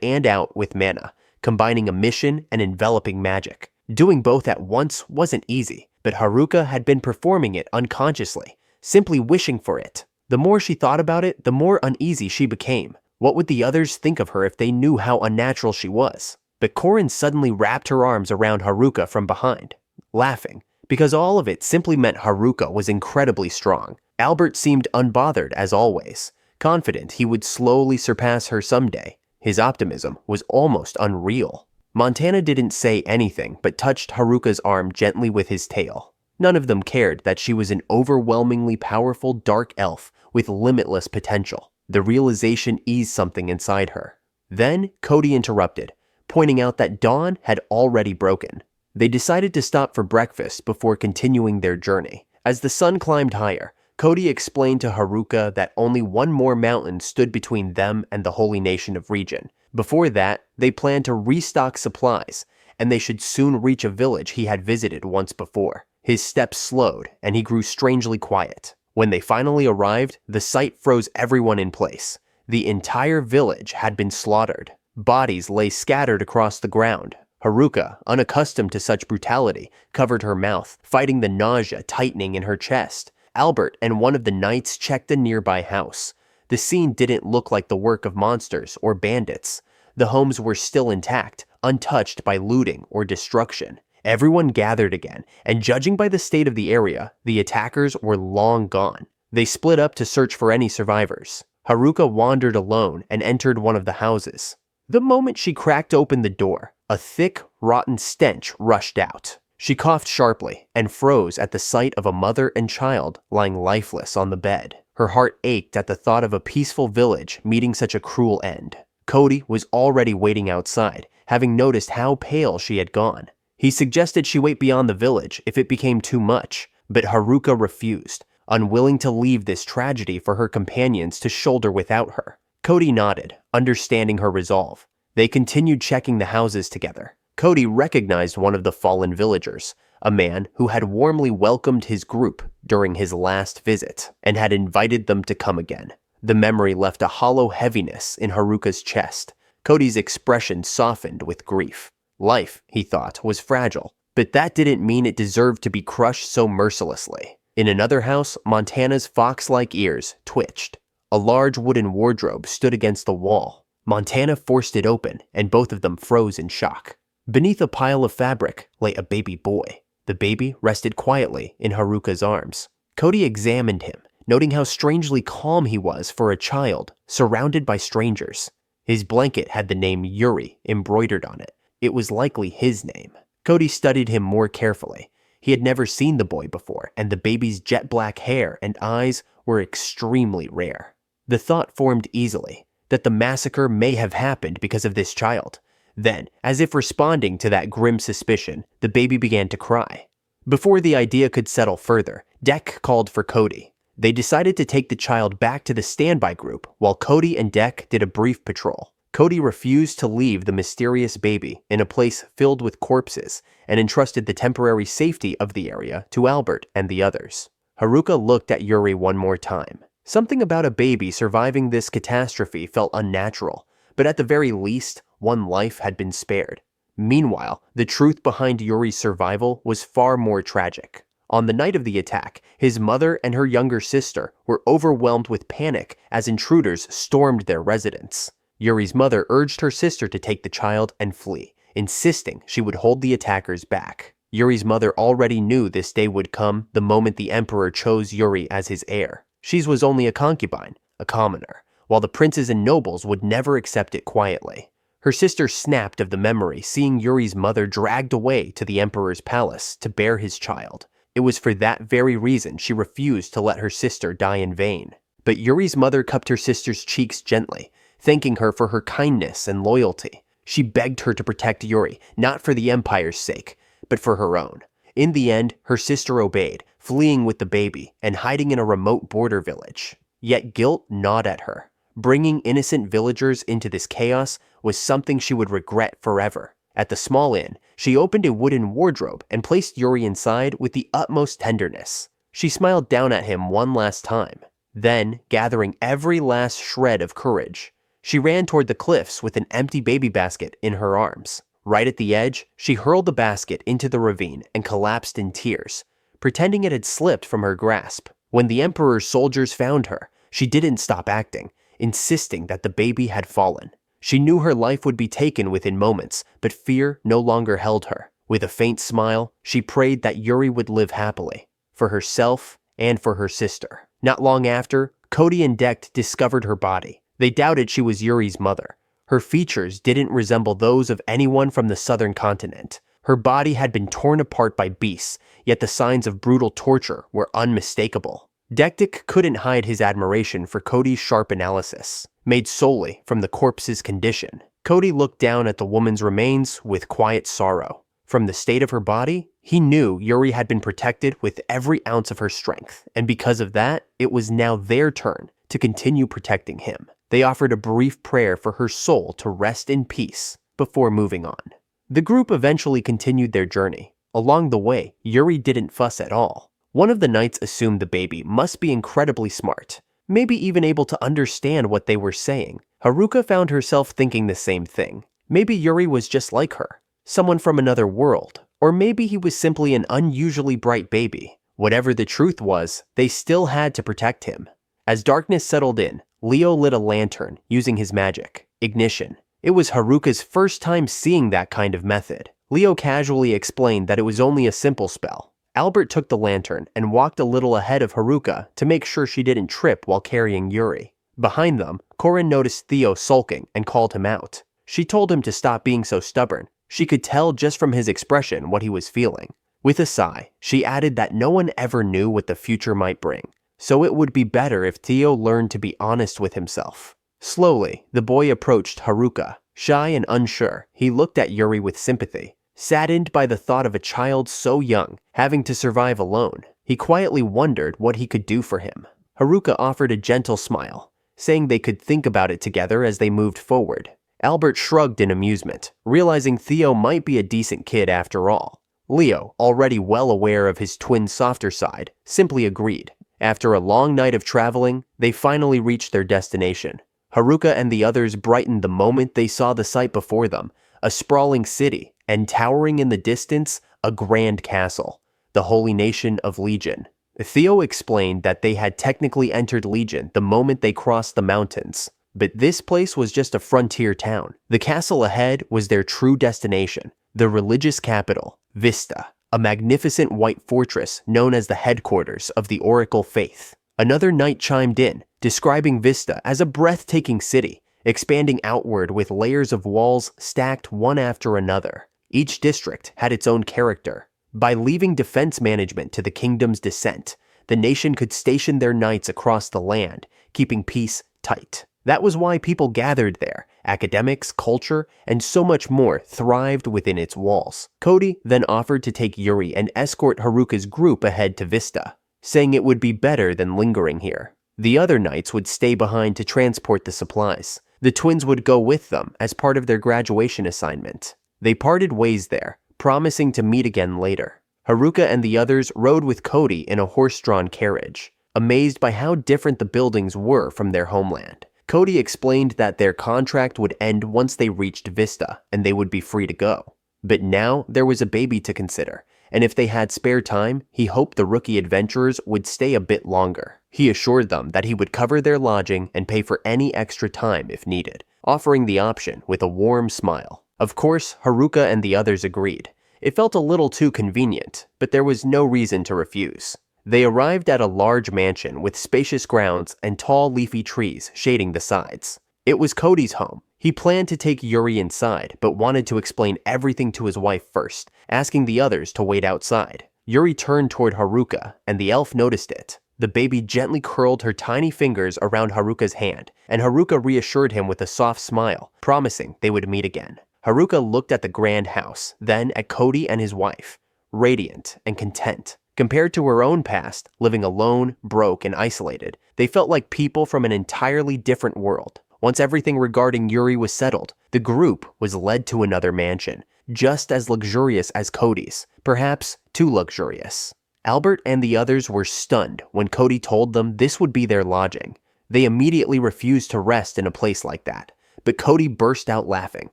and out with mana, combining emission and enveloping magic. Doing both at once wasn't easy, but Haruka had been performing it unconsciously, simply wishing for it. The more she thought about it, the more uneasy she became. What would the others think of her if they knew how unnatural she was? But Korin suddenly wrapped her arms around Haruka from behind, laughing, because all of it simply meant Haruka was incredibly strong. Albert seemed unbothered as always, confident he would slowly surpass her someday. His optimism was almost unreal. Montana didn't say anything but touched Haruka's arm gently with his tail. None of them cared that she was an overwhelmingly powerful dark elf with limitless potential. The realization eased something inside her. Then Cody interrupted, pointing out that dawn had already broken. They decided to stop for breakfast before continuing their journey. As the sun climbed higher, Cody explained to Haruka that only one more mountain stood between them and the holy nation of Region. Before that, they planned to restock supplies, and they should soon reach a village he had visited once before. His steps slowed, and he grew strangely quiet. When they finally arrived, the sight froze everyone in place. The entire village had been slaughtered. Bodies lay scattered across the ground. Haruka, unaccustomed to such brutality, covered her mouth, fighting the nausea tightening in her chest. Albert and one of the knights checked a nearby house. The scene didn't look like the work of monsters or bandits. The homes were still intact, untouched by looting or destruction. Everyone gathered again, and judging by the state of the area, the attackers were long gone. They split up to search for any survivors. Haruka wandered alone and entered one of the houses. The moment she cracked open the door, a thick, rotten stench rushed out. She coughed sharply and froze at the sight of a mother and child lying lifeless on the bed. Her heart ached at the thought of a peaceful village meeting such a cruel end. Cody was already waiting outside, having noticed how pale she had gone. He suggested she wait beyond the village if it became too much, but Haruka refused, unwilling to leave this tragedy for her companions to shoulder without her. Cody nodded, understanding her resolve. They continued checking the houses together. Cody recognized one of the fallen villagers, a man who had warmly welcomed his group during his last visit and had invited them to come again. The memory left a hollow heaviness in Haruka's chest. Cody's expression softened with grief. Life, he thought, was fragile, but that didn't mean it deserved to be crushed so mercilessly. In another house, Montana's fox-like ears twitched. A large wooden wardrobe stood against the wall. Montana forced it open, and both of them froze in shock. Beneath a pile of fabric lay a baby boy. The baby rested quietly in Haruka's arms. Cody examined him, noting how strangely calm he was for a child, surrounded by strangers. His blanket had the name Yuri embroidered on it. It was likely his name. Cody studied him more carefully. He had never seen the boy before, and the baby's jet black hair and eyes were extremely rare. The thought formed easily that the massacre may have happened because of this child. Then, as if responding to that grim suspicion, the baby began to cry. Before the idea could settle further, Dek called for Cody. They decided to take the child back to the standby group while Cody and Dek did a brief patrol. Cody refused to leave the mysterious baby in a place filled with corpses and entrusted the temporary safety of the area to Albert and the others. Haruka looked at Yuri one more time. Something about a baby surviving this catastrophe felt unnatural, but at the very least, one life had been spared. Meanwhile, the truth behind Yuri's survival was far more tragic. On the night of the attack, his mother and her younger sister were overwhelmed with panic as intruders stormed their residence. Yuri's mother urged her sister to take the child and flee, insisting she would hold the attackers back. Yuri's mother already knew this day would come the moment the emperor chose Yuri as his heir. She was only a concubine, a commoner, while the princes and nobles would never accept it quietly. Her sister snapped of the memory, seeing Yuri's mother dragged away to the emperor's palace to bear his child. It was for that very reason she refused to let her sister die in vain. But Yuri's mother cupped her sister's cheeks gently, thanking her for her kindness and loyalty. She begged her to protect Yuri, not for the empire's sake, but for her own. In the end, her sister obeyed, fleeing with the baby and hiding in a remote border village. Yet guilt gnawed at her. Bringing innocent villagers into this chaos was something she would regret forever. At the small inn, she opened a wooden wardrobe and placed Yuri inside with the utmost tenderness. She smiled down at him one last time. Then, gathering every last shred of courage, she ran toward the cliffs with an empty baby basket in her arms. Right at the edge, she hurled the basket into the ravine and collapsed in tears, pretending it had slipped from her grasp. When the emperor's soldiers found her, she didn't stop acting, insisting that the baby had fallen. She knew her life would be taken within moments, but fear no longer held her. With a faint smile, she prayed that Yuri would live happily, for herself and for her sister. Not long after, Cody and Decht discovered her body. They doubted she was Yuri's mother. Her features didn't resemble those of anyone from the southern continent. Her body had been torn apart by beasts, yet the signs of brutal torture were unmistakable. Dektik couldn't hide his admiration for Cody's sharp analysis, made solely from the corpse's condition. Cody looked down at the woman's remains with quiet sorrow. From the state of her body, he knew Yuri had been protected with every ounce of her strength, and because of that, it was now their turn to continue protecting him. They offered a brief prayer for her soul to rest in peace before moving on. The group eventually continued their journey. Along the way, Yuri didn't fuss at all. One of the knights assumed the baby must be incredibly smart, maybe even able to understand what they were saying. Haruka found herself thinking the same thing. Maybe Yuri was just like her, someone from another world, or maybe he was simply an unusually bright baby. Whatever the truth was, they still had to protect him. As darkness settled in, Leo lit a lantern using his magic, ignition. It was Haruka's first time seeing that kind of method. Leo casually explained that it was only a simple spell. Albert took the lantern and walked a little ahead of Haruka to make sure she didn't trip while carrying Yuri. Behind them, Corin noticed Theo sulking and called him out. She told him to stop being so stubborn. She could tell just from his expression what he was feeling. With a sigh, she added that no one ever knew what the future might bring, so it would be better if Theo learned to be honest with himself. Slowly, the boy approached Haruka. Shy and unsure, he looked at Yuri with sympathy. Saddened by the thought of a child so young having to survive alone, he quietly wondered what he could do for him. Haruka offered a gentle smile, saying they could think about it together as they moved forward. Albert shrugged in amusement, realizing Theo might be a decent kid after all. Leo, already well aware of his twin's softer side, simply agreed. After a long night of traveling, they finally reached their destination. Haruka and the others brightened the moment they saw the sight before them, a sprawling city, and towering in the distance, a grand castle, the holy nation of Legion. Theo explained that they had technically entered Legion the moment they crossed the mountains, but this place was just a frontier town. The castle ahead was their true destination, the religious capital, Vista, a magnificent white fortress known as the headquarters of the Oracle Faith. Another knight chimed in, describing Vista as a breathtaking city, expanding outward with layers of walls stacked one after another. Each district had its own character. By leaving defense management to the kingdom's descent, the nation could station their knights across the land, keeping peace tight. That was why people gathered there. Academics, culture, and so much more thrived within its walls. Cody then offered to take Yuri and escort Haruka's group ahead to Vista, saying it would be better than lingering here. The other knights would stay behind to transport the supplies. The twins would go with them as part of their graduation assignment. They parted ways there, promising to meet again later. Haruka and the others rode with Cody in a horse-drawn carriage, amazed by how different the buildings were from their homeland. Cody explained that their contract would end once they reached Vista, and they would be free to go. But now there was a baby to consider, and if they had spare time, he hoped the rookie adventurers would stay a bit longer. He assured them that he would cover their lodging and pay for any extra time if needed, offering the option with a warm smile. Of course, Haruka and the others agreed. It felt a little too convenient, but there was no reason to refuse. They arrived at a large mansion with spacious grounds and tall leafy trees shading the sides. It was Cody's home. He planned to take Yuri inside, but wanted to explain everything to his wife first, asking the others to wait outside. Yuri turned toward Haruka, and the elf noticed it. The baby gently curled her tiny fingers around Haruka's hand, and Haruka reassured him with a soft smile, promising they would meet again. Haruka looked at the grand house, then at Cody and his wife, radiant and content. Compared to her own past, living alone, broke, and isolated, they felt like people from an entirely different world. Once everything regarding Yuri was settled, the group was led to another mansion, just as luxurious as Cody's, perhaps too luxurious. Albert and the others were stunned when Cody told them this would be their lodging. They immediately refused to rest in a place like that, but Cody burst out laughing,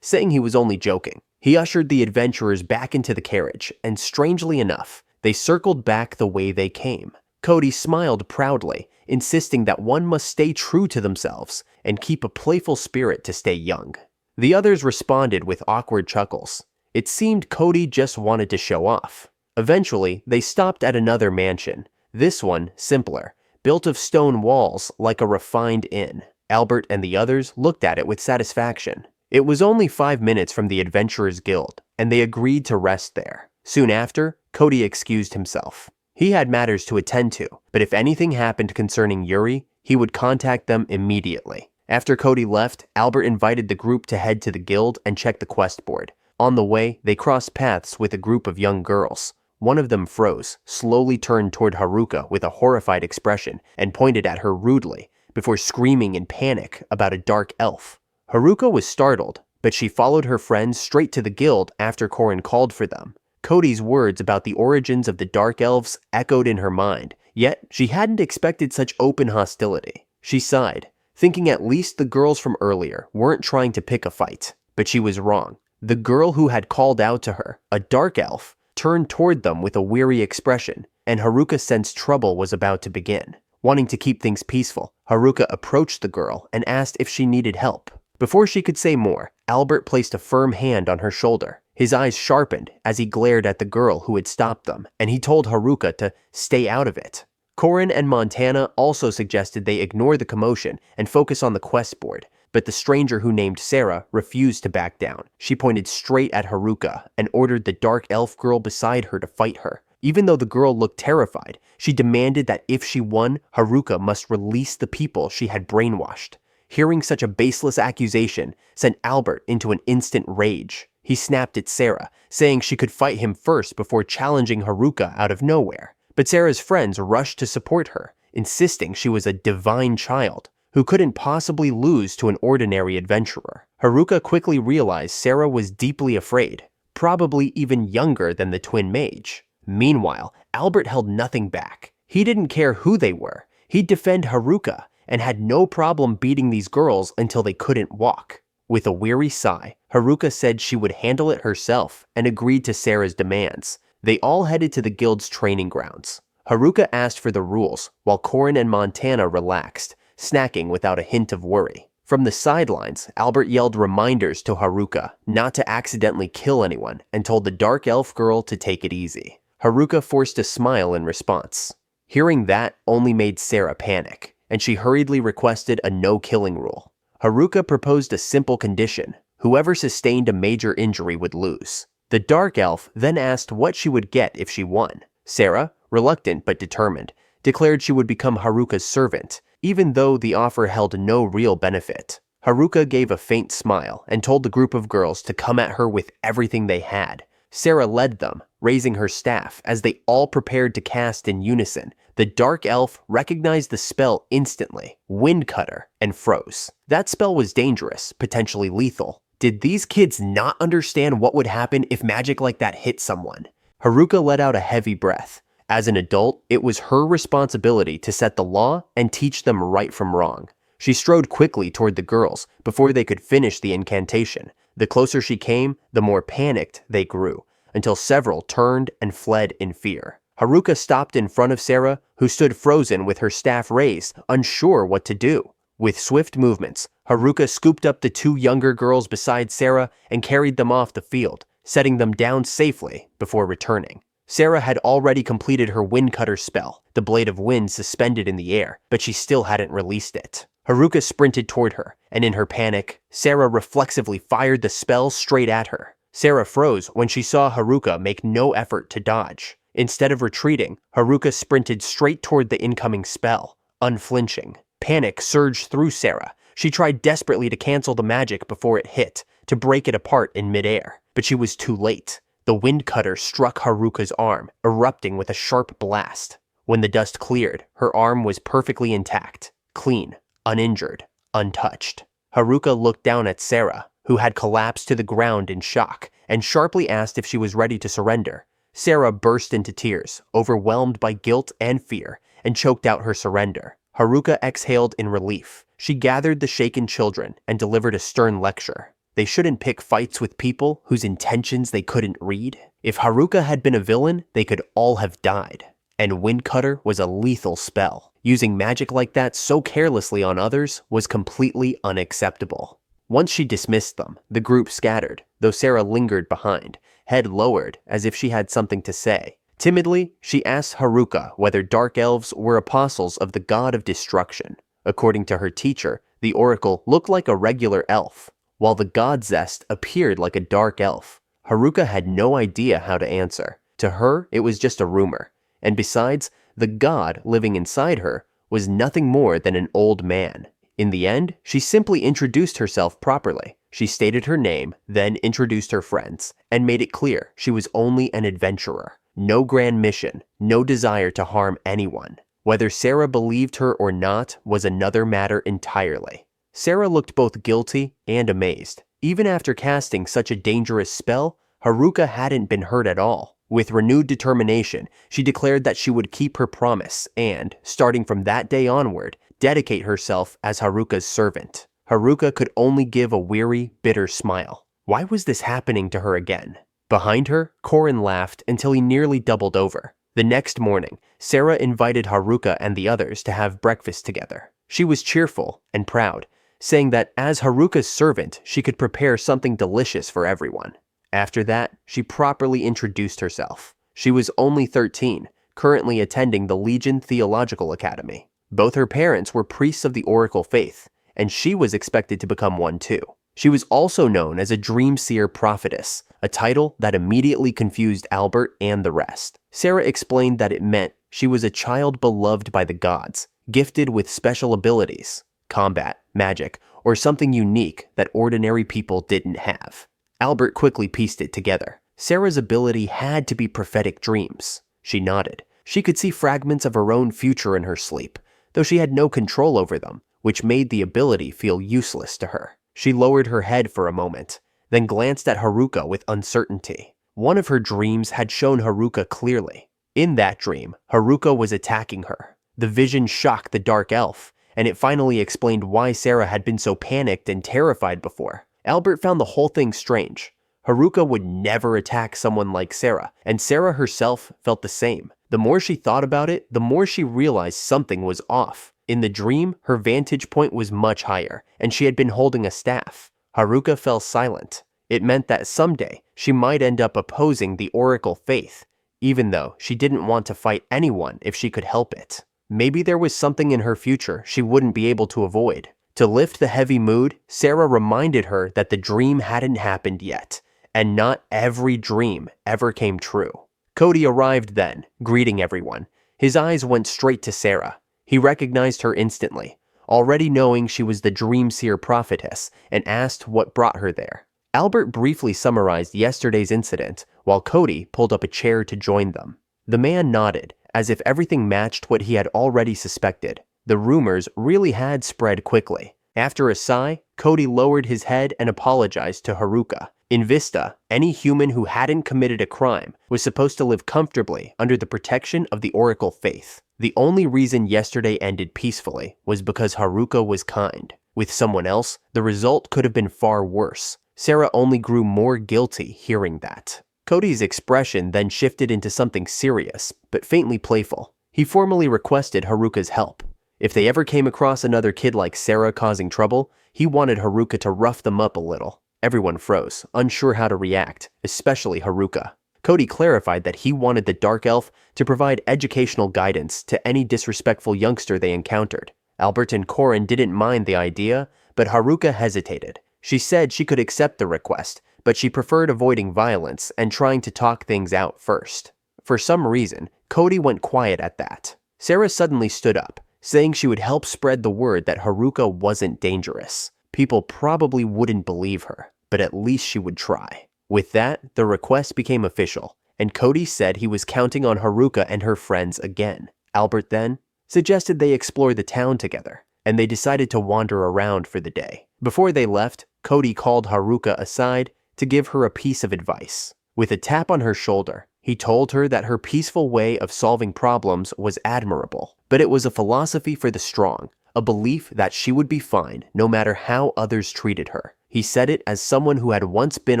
saying he was only joking. He ushered the adventurers back into the carriage, and strangely enough, they circled back the way they came. Cody smiled proudly, insisting that one must stay true to themselves and keep a playful spirit to stay young. The others responded with awkward chuckles. It seemed Cody just wanted to show off. Eventually, they stopped at another mansion, this one simpler, built of stone walls like a refined inn. Albert and the others looked at it with satisfaction. It was only 5 minutes from the Adventurers Guild, and they agreed to rest there. Soon after, Cody excused himself. He had matters to attend to, but if anything happened concerning Yuri, he would contact them immediately. After Cody left, Albert invited the group to head to the guild and check the quest board. On the way, they crossed paths with a group of young girls. One of them froze, slowly turned toward Haruka with a horrified expression, and pointed at her rudely, before screaming in panic about a dark elf. Haruka was startled, but she followed her friends straight to the guild after Korin called for them. Cody's words about the origins of the dark elves echoed in her mind, yet she hadn't expected such open hostility. She sighed, thinking at least the girls from earlier weren't trying to pick a fight. But she was wrong. The girl who had called out to her, a dark elf, turned toward them with a weary expression, and Haruka sensed trouble was about to begin. Wanting to keep things peaceful, Haruka approached the girl and asked if she needed help. Before she could say more, Albert placed a firm hand on her shoulder. His eyes sharpened as he glared at the girl who had stopped them, and he told Haruka to stay out of it. Korin and Montana also suggested they ignore the commotion and focus on the quest board, but the stranger who named Sarah refused to back down. She pointed straight at Haruka and ordered the dark elf girl beside her to fight her. Even though the girl looked terrified, she demanded that if she won, Haruka must release the people she had brainwashed. Hearing such a baseless accusation sent Albert into an instant rage. He snapped at Sarah, saying she could fight him first before challenging Haruka out of nowhere. But Sarah's friends rushed to support her, insisting she was a divine child who couldn't possibly lose to an ordinary adventurer. Haruka quickly realized Sarah was deeply afraid, probably even younger than the twin mage. Meanwhile, Albert held nothing back. He didn't care who they were. He'd defend Haruka and had no problem beating these girls until they couldn't walk. With a weary sigh, Haruka said she would handle it herself and agreed to Sarah's demands. They all headed to the guild's training grounds. Haruka asked for the rules, while Korin and Montana relaxed, snacking without a hint of worry. From the sidelines, Albert yelled reminders to Haruka not to accidentally kill anyone and told the dark elf girl to take it easy. Haruka forced a smile in response. Hearing that only made Sarah panic, and she hurriedly requested a no-killing rule. Haruka proposed a simple condition: whoever sustained a major injury would lose. The dark elf then asked what she would get if she won. Sarah, reluctant but determined, declared she would become Haruka's servant, even though the offer held no real benefit. Haruka gave a faint smile and told the group of girls to come at her with everything they had. Sarah led them, raising her staff as they all prepared to cast in unison. The dark elf recognized the spell instantly, Wind Cutter, and froze. That spell was dangerous, potentially lethal. Did these kids not understand what would happen if magic like that hit someone? Haruka let out a heavy breath. As an adult, it was her responsibility to set the law and teach them right from wrong. She strode quickly toward the girls before they could finish the incantation. The closer she came, the more panicked they grew, until several turned and fled in fear. Haruka stopped in front of Sarah, who stood frozen with her staff raised, unsure what to do. With swift movements, Haruka scooped up the two younger girls beside Sarah and carried them off the field, setting them down safely before returning. Sarah had already completed her Wind Cutter spell, the blade of wind suspended in the air, but she still hadn't released it. Haruka sprinted toward her, and in her panic, Sarah reflexively fired the spell straight at her. Sarah froze when she saw Haruka make no effort to dodge. Instead of retreating, Haruka sprinted straight toward the incoming spell, unflinching. Panic surged through Sarah. She tried desperately to cancel the magic before it hit, to break it apart in midair, but she was too late. The wind cutter struck Haruka's arm, erupting with a sharp blast. When the dust cleared, her arm was perfectly intact, clean, uninjured, untouched. Haruka looked down at Sarah, who had collapsed to the ground in shock, and sharply asked if she was ready to surrender. Sarah burst into tears, overwhelmed by guilt and fear, and choked out her surrender. Haruka exhaled in relief. She gathered the shaken children and delivered a stern lecture. They shouldn't pick fights with people whose intentions they couldn't read. If Haruka had been a villain, they could all have died. And Windcutter was a lethal spell. Using magic like that so carelessly on others was completely unacceptable. Once she dismissed them, the group scattered, though Sarah lingered behind, head lowered as if she had something to say. Timidly, she asked Haruka whether dark elves were apostles of the god of destruction. According to her teacher, the oracle looked like a regular elf, while the god Zest appeared like a dark elf. Haruka had no idea how to answer. To her, it was just a rumor. And besides, the god living inside her was nothing more than an old man. In the end, she simply introduced herself properly. She stated her name, then introduced her friends, and made it clear she was only an adventurer. No grand mission, no desire to harm anyone. Whether Sarah believed her or not was another matter entirely. Sarah looked both guilty and amazed. Even after casting such a dangerous spell, Haruka hadn't been hurt at all. With renewed determination, she declared that she would keep her promise and, starting from that day onward, dedicate herself as Haruka's servant. Haruka could only give a weary, bitter smile. Why was this happening to her again? Behind her, Korin laughed until he nearly doubled over. The next morning, Sarah invited Haruka and the others to have breakfast together. She was cheerful and proud, saying that as Haruka's servant, she could prepare something delicious for everyone. After that, she properly introduced herself. She was only 13, currently attending the Legion Theological Academy. Both her parents were priests of the Oracle faith, and she was expected to become one too. She was also known as a Dream Seer Prophetess, a title that immediately confused Albert and the rest. Sarah explained that it meant she was a child beloved by the gods, gifted with special abilities, combat, magic, or something unique that ordinary people didn't have. Albert quickly pieced it together. Sarah's ability had to be prophetic dreams. She nodded. She could see fragments of her own future in her sleep, though she had no control over them, which made the ability feel useless to her. She lowered her head for a moment, then glanced at Haruka with uncertainty. One of her dreams had shown Haruka clearly. In that dream, Haruka was attacking her. The vision shocked the dark elf, and it finally explained why Sarah had been so panicked and terrified before. Albert found the whole thing strange. Haruka would never attack someone like Sarah, and Sarah herself felt the same. The more she thought about it, the more she realized something was off. In the dream, her vantage point was much higher, and she had been holding a staff. Haruka fell silent. It meant that someday she might end up opposing the Oracle faith, even though she didn't want to fight anyone if she could help it. Maybe there was something in her future she wouldn't be able to avoid. To lift the heavy mood, Sarah reminded her that the dream hadn't happened yet, and not every dream ever came true. Cody arrived then, greeting everyone. His eyes went straight to Sarah. He recognized her instantly, already knowing she was the Dream Seer Prophetess, and asked what brought her there. Albert briefly summarized yesterday's incident, while Cody pulled up a chair to join them. The man nodded, as if everything matched what he had already suspected. The rumors really had spread quickly. After a sigh, Cody lowered his head and apologized to Haruka. In Vista, any human who hadn't committed a crime was supposed to live comfortably under the protection of the Oracle faith. The only reason yesterday ended peacefully was because Haruka was kind. With someone else, the result could have been far worse. Sarah only grew more guilty hearing that. Cody's expression then shifted into something serious, but faintly playful. He formally requested Haruka's help. If they ever came across another kid like Sarah causing trouble, he wanted Haruka to rough them up a little. Everyone froze, unsure how to react, especially Haruka. Cody clarified that he wanted the Dark Elf to provide educational guidance to any disrespectful youngster they encountered. Albert and Corin didn't mind the idea, but Haruka hesitated. She said she could accept the request, but she preferred avoiding violence and trying to talk things out first. For some reason, Cody went quiet at that. Sarah suddenly stood up, saying she would help spread the word that Haruka wasn't dangerous. People probably wouldn't believe her, but at least she would try. With that, the request became official, and Cody said he was counting on Haruka and her friends again. Albert then suggested they explore the town together, and they decided to wander around for the day. Before they left, Cody called Haruka aside to give her a piece of advice. With a tap on her shoulder, he told her that her peaceful way of solving problems was admirable, but it was a philosophy for the strong, a belief that she would be fine no matter how others treated her. He said it as someone who had once been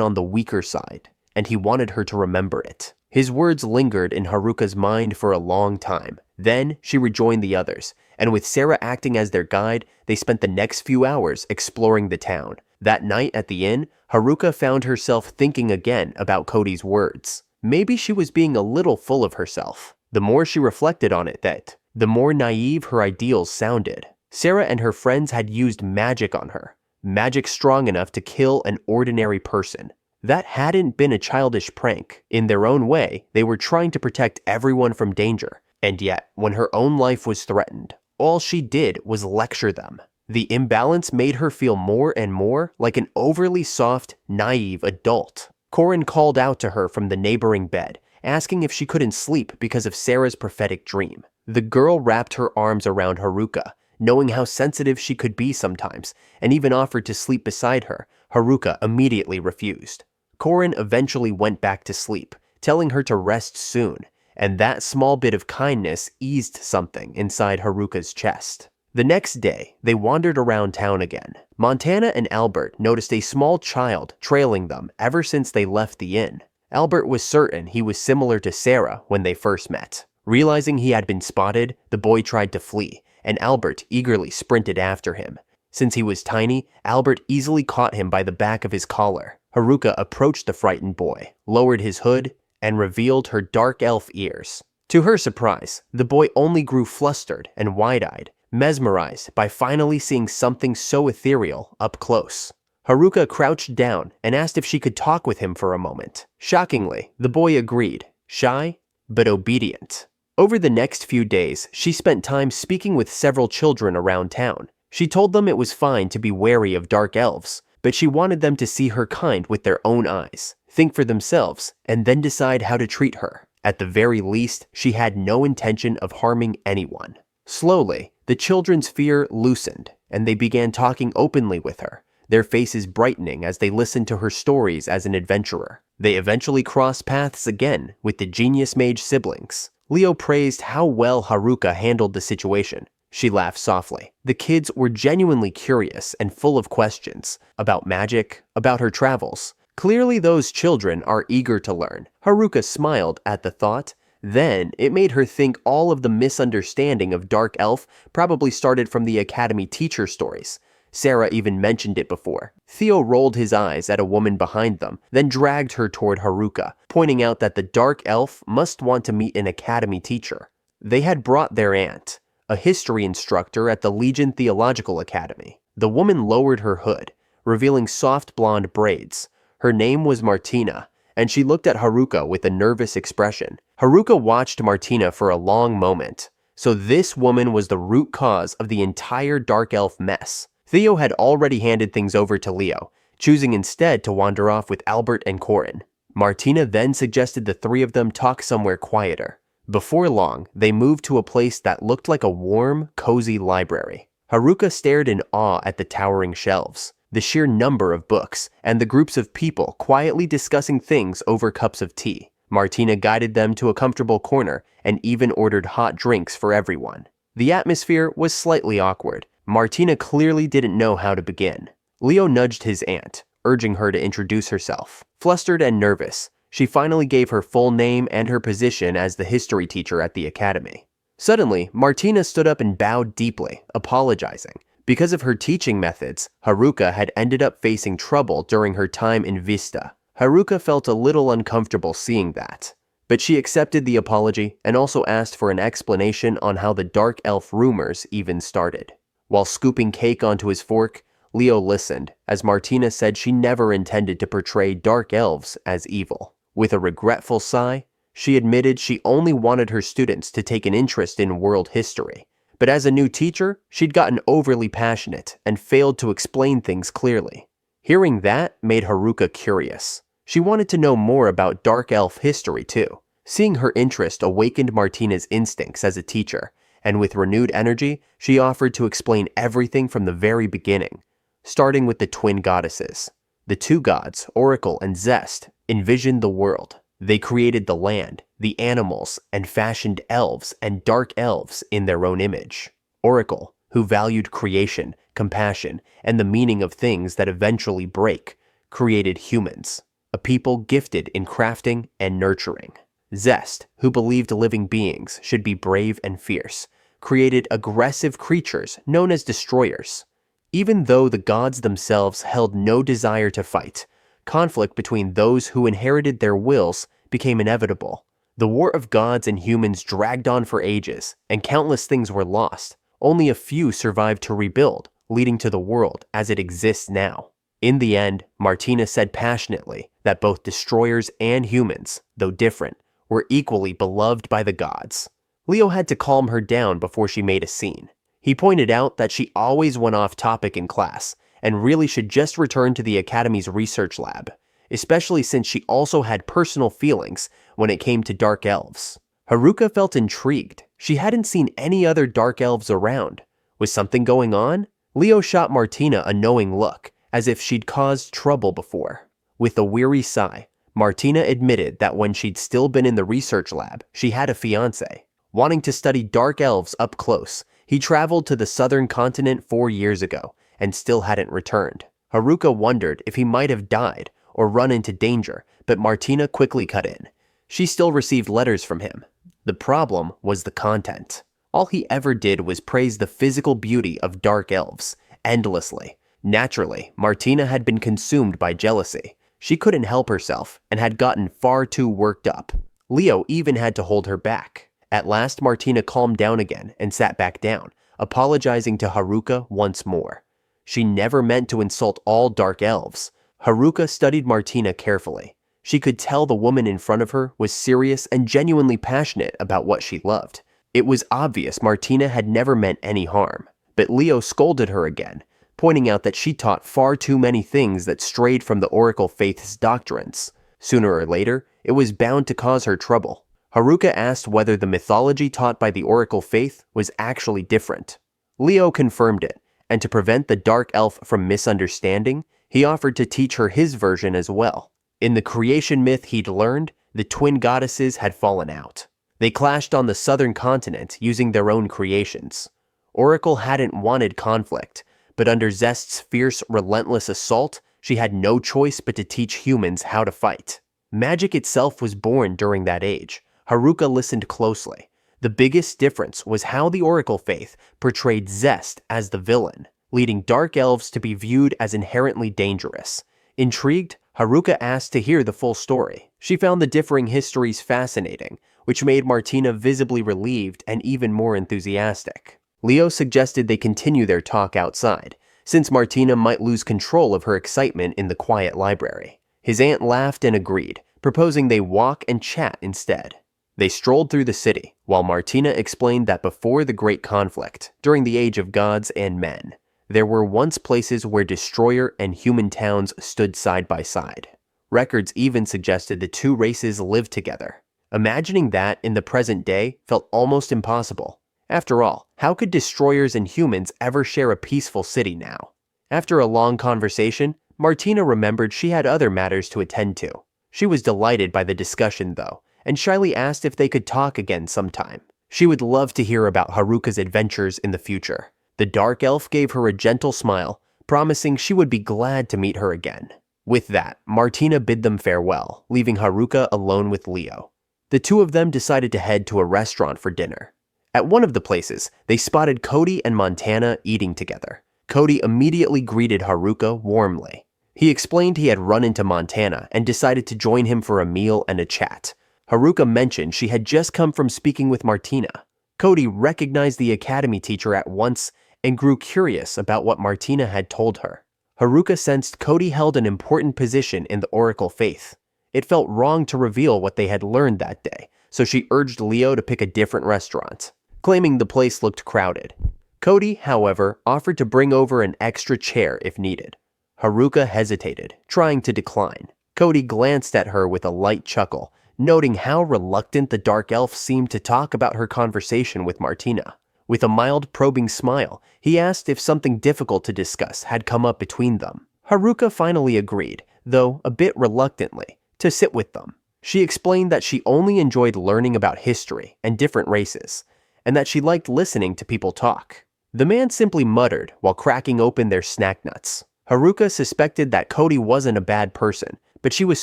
on the weaker side, and he wanted her to remember it. His words lingered in Haruka's mind for a long time. Then she rejoined the others, and with Sarah acting as their guide, they spent the next few hours exploring the town. That night at the inn, Haruka found herself thinking again about Cody's words. Maybe she was being a little full of herself. The more she reflected on it, the more naive her ideals sounded. Sarah and her friends had used magic on her, magic strong enough to kill an ordinary person. That hadn't been a childish prank. In their own way, they were trying to protect everyone from danger. And yet, when her own life was threatened, all she did was lecture them. The imbalance made her feel more and more like an overly soft, naive adult. Corin called out to her from the neighboring bed, asking if she couldn't sleep because of Sarah's prophetic dream. The girl wrapped her arms around Haruka, knowing how sensitive she could be sometimes, and even offered to sleep beside her. Haruka immediately refused. Corin eventually went back to sleep, telling her to rest soon, and that small bit of kindness eased something inside Haruka's chest. The next day, they wandered around town again. Montana and Albert noticed a small child trailing them ever since they left the inn. Albert was certain he was similar to Sarah when they first met. Realizing he had been spotted, the boy tried to flee, and Albert eagerly sprinted after him. Since he was tiny, Albert easily caught him by the back of his collar. Haruka approached the frightened boy, lowered his hood, and revealed her dark elf ears. To her surprise, the boy only grew flustered and wide-eyed, mesmerized by finally seeing something so ethereal up close. Haruka crouched down and asked if she could talk with him for a moment. Shockingly, the boy agreed, shy but obedient. Over the next few days, she spent time speaking with several children around town. She told them it was fine to be wary of dark elves, but she wanted them to see her kind with their own eyes, think for themselves, and then decide how to treat her. At the very least, she had no intention of harming anyone. Slowly, the children's fear loosened, and they began talking openly with her, their faces brightening as they listened to her stories as an adventurer. They eventually crossed paths again with the genius mage siblings. Leo praised how well Haruka handled the situation. She laughed softly. The kids were genuinely curious and full of questions about magic, about her travels. Clearly those children are eager to learn. Haruka smiled at the thought. Then, it made her think all of the misunderstanding of Dark Elf probably started from the Academy teacher stories. Sarah even mentioned it before. Theo rolled his eyes at a woman behind them, then dragged her toward Haruka, pointing out that the Dark Elf must want to meet an Academy teacher. They had brought their aunt, a history instructor at the Legion Theological Academy. The woman lowered her hood, revealing soft blonde braids. Her name was Martina, and she looked at Haruka with a nervous expression. Haruka watched Martina for a long moment. So this woman was the root cause of the entire Dark Elf mess. Theo had already handed things over to Leo, choosing instead to wander off with Albert and Corin. Martina then suggested the three of them talk somewhere quieter. Before long, they moved to a place that looked like a warm, cozy library. Haruka stared in awe at the towering shelves, the sheer number of books, and the groups of people quietly discussing things over cups of tea. Martina guided them to a comfortable corner and even ordered hot drinks for everyone. The atmosphere was slightly awkward. Martina clearly didn't know how to begin. Leo nudged his aunt, urging her to introduce herself. Flustered and nervous, she finally gave her full name and her position as the history teacher at the academy. Suddenly, Martina stood up and bowed deeply, apologizing. Because of her teaching methods, Haruka had ended up facing trouble during her time in Vista. Haruka felt a little uncomfortable seeing that, but she accepted the apology and also asked for an explanation on how the Dark Elf rumors even started. While scooping cake onto his fork, Leo listened as Martina said she never intended to portray dark elves as evil. With a regretful sigh, she admitted she only wanted her students to take an interest in world history. But as a new teacher, she'd gotten overly passionate and failed to explain things clearly. Hearing that made Haruka curious. She wanted to know more about dark elf history too. Seeing her interest awakened Martina's instincts as a teacher, and with renewed energy, she offered to explain everything from the very beginning, starting with the twin goddesses. The two gods, Oracle and Zest, envisioned the world. They created the land, the animals, and fashioned elves and dark elves in their own image. Oracle, who valued creation, compassion, and the meaning of things that eventually break, created humans, a people gifted in crafting and nurturing. Zest, who believed living beings should be brave and fierce, created aggressive creatures known as destroyers. Even though the gods themselves held no desire to fight, conflict between those who inherited their wills became inevitable. The war of gods and humans dragged on for ages, and countless things were lost. Only a few survived to rebuild, leading to the world as it exists now. In the end, Martina said passionately that both destroyers and humans, though different, were equally beloved by the gods. Leo had to calm her down before she made a scene. He pointed out that she always went off topic in class and really should just return to the Academy's research lab, especially since she also had personal feelings when it came to dark elves. Haruka felt intrigued. She hadn't seen any other dark elves around. Was something going on? Leo shot Martina a knowing look, as if she'd caused trouble before. With a weary sigh, Martina admitted that when she'd still been in the research lab, she had a fiancé. Wanting to study dark elves up close, he traveled to the southern continent 4 years ago and still hadn't returned. Haruka wondered if he might have died or run into danger, but Martina quickly cut in. She still received letters from him. The problem was the content. All he ever did was praise the physical beauty of dark elves, endlessly. Naturally, Martina had been consumed by jealousy. She couldn't help herself and had gotten far too worked up. Leo even had to hold her back. At last, Martina calmed down again and sat back down, apologizing to Haruka once more. She never meant to insult all dark elves. Haruka studied Martina carefully. She could tell the woman in front of her was serious and genuinely passionate about what she loved. It was obvious Martina had never meant any harm, but Leo scolded her again, pointing out that she taught far too many things that strayed from the Oracle faith's doctrines. Sooner or later, it was bound to cause her trouble. Haruka asked whether the mythology taught by the Oracle faith was actually different. Leo confirmed it, and to prevent the dark elf from misunderstanding, he offered to teach her his version as well. In the creation myth he'd learned, the twin goddesses had fallen out. They clashed on the southern continent using their own creations. Oracle hadn't wanted conflict, but under Zest's fierce, relentless assault, she had no choice but to teach humans how to fight. Magic itself was born during that age. Haruka listened closely. The biggest difference was how the Oracle faith portrayed Zest as the villain, leading dark elves to be viewed as inherently dangerous. Intrigued, Haruka asked to hear the full story. She found the differing histories fascinating, which made Martina visibly relieved and even more enthusiastic. Leo suggested they continue their talk outside, since Martina might lose control of her excitement in the quiet library. His aunt laughed and agreed, proposing they walk and chat instead. They strolled through the city, while Martina explained that before the Great Conflict, during the Age of Gods and Men, there were once places where destroyer and human towns stood side by side. Records even suggested the two races lived together. Imagining that in the present day felt almost impossible. After all, how could destroyers and humans ever share a peaceful city now? After a long conversation, Martina remembered she had other matters to attend to. She was delighted by the discussion, though, and shyly asked if they could talk again sometime. She would love to hear about Haruka's adventures in the future. The dark elf gave her a gentle smile, promising she would be glad to meet her again. With that, Martina bid them farewell, leaving Haruka alone with Leo. The two of them decided to head to a restaurant for dinner. At one of the places, they spotted Cody and Montana eating together. Cody immediately greeted Haruka warmly. He explained he had run into Montana and decided to join him for a meal and a chat. Haruka mentioned she had just come from speaking with Martina. Cody recognized the academy teacher at once and grew curious about what Martina had told her. Haruka sensed Cody held an important position in the Oracle faith. It felt wrong to reveal what they had learned that day, so she urged Leo to pick a different restaurant, claiming the place looked crowded. Cody, however, offered to bring over an extra chair if needed. Haruka hesitated, trying to decline. Cody glanced at her with a light chuckle, noting how reluctant the dark elf seemed to talk about her conversation with Martina. With a mild, probing smile, he asked if something difficult to discuss had come up between them. Haruka finally agreed, though a bit reluctantly, to sit with them. She explained that she only enjoyed learning about history and different races, and that she liked listening to people talk. The man simply muttered while cracking open their snack nuts. Haruka suspected that Cody wasn't a bad person, but she was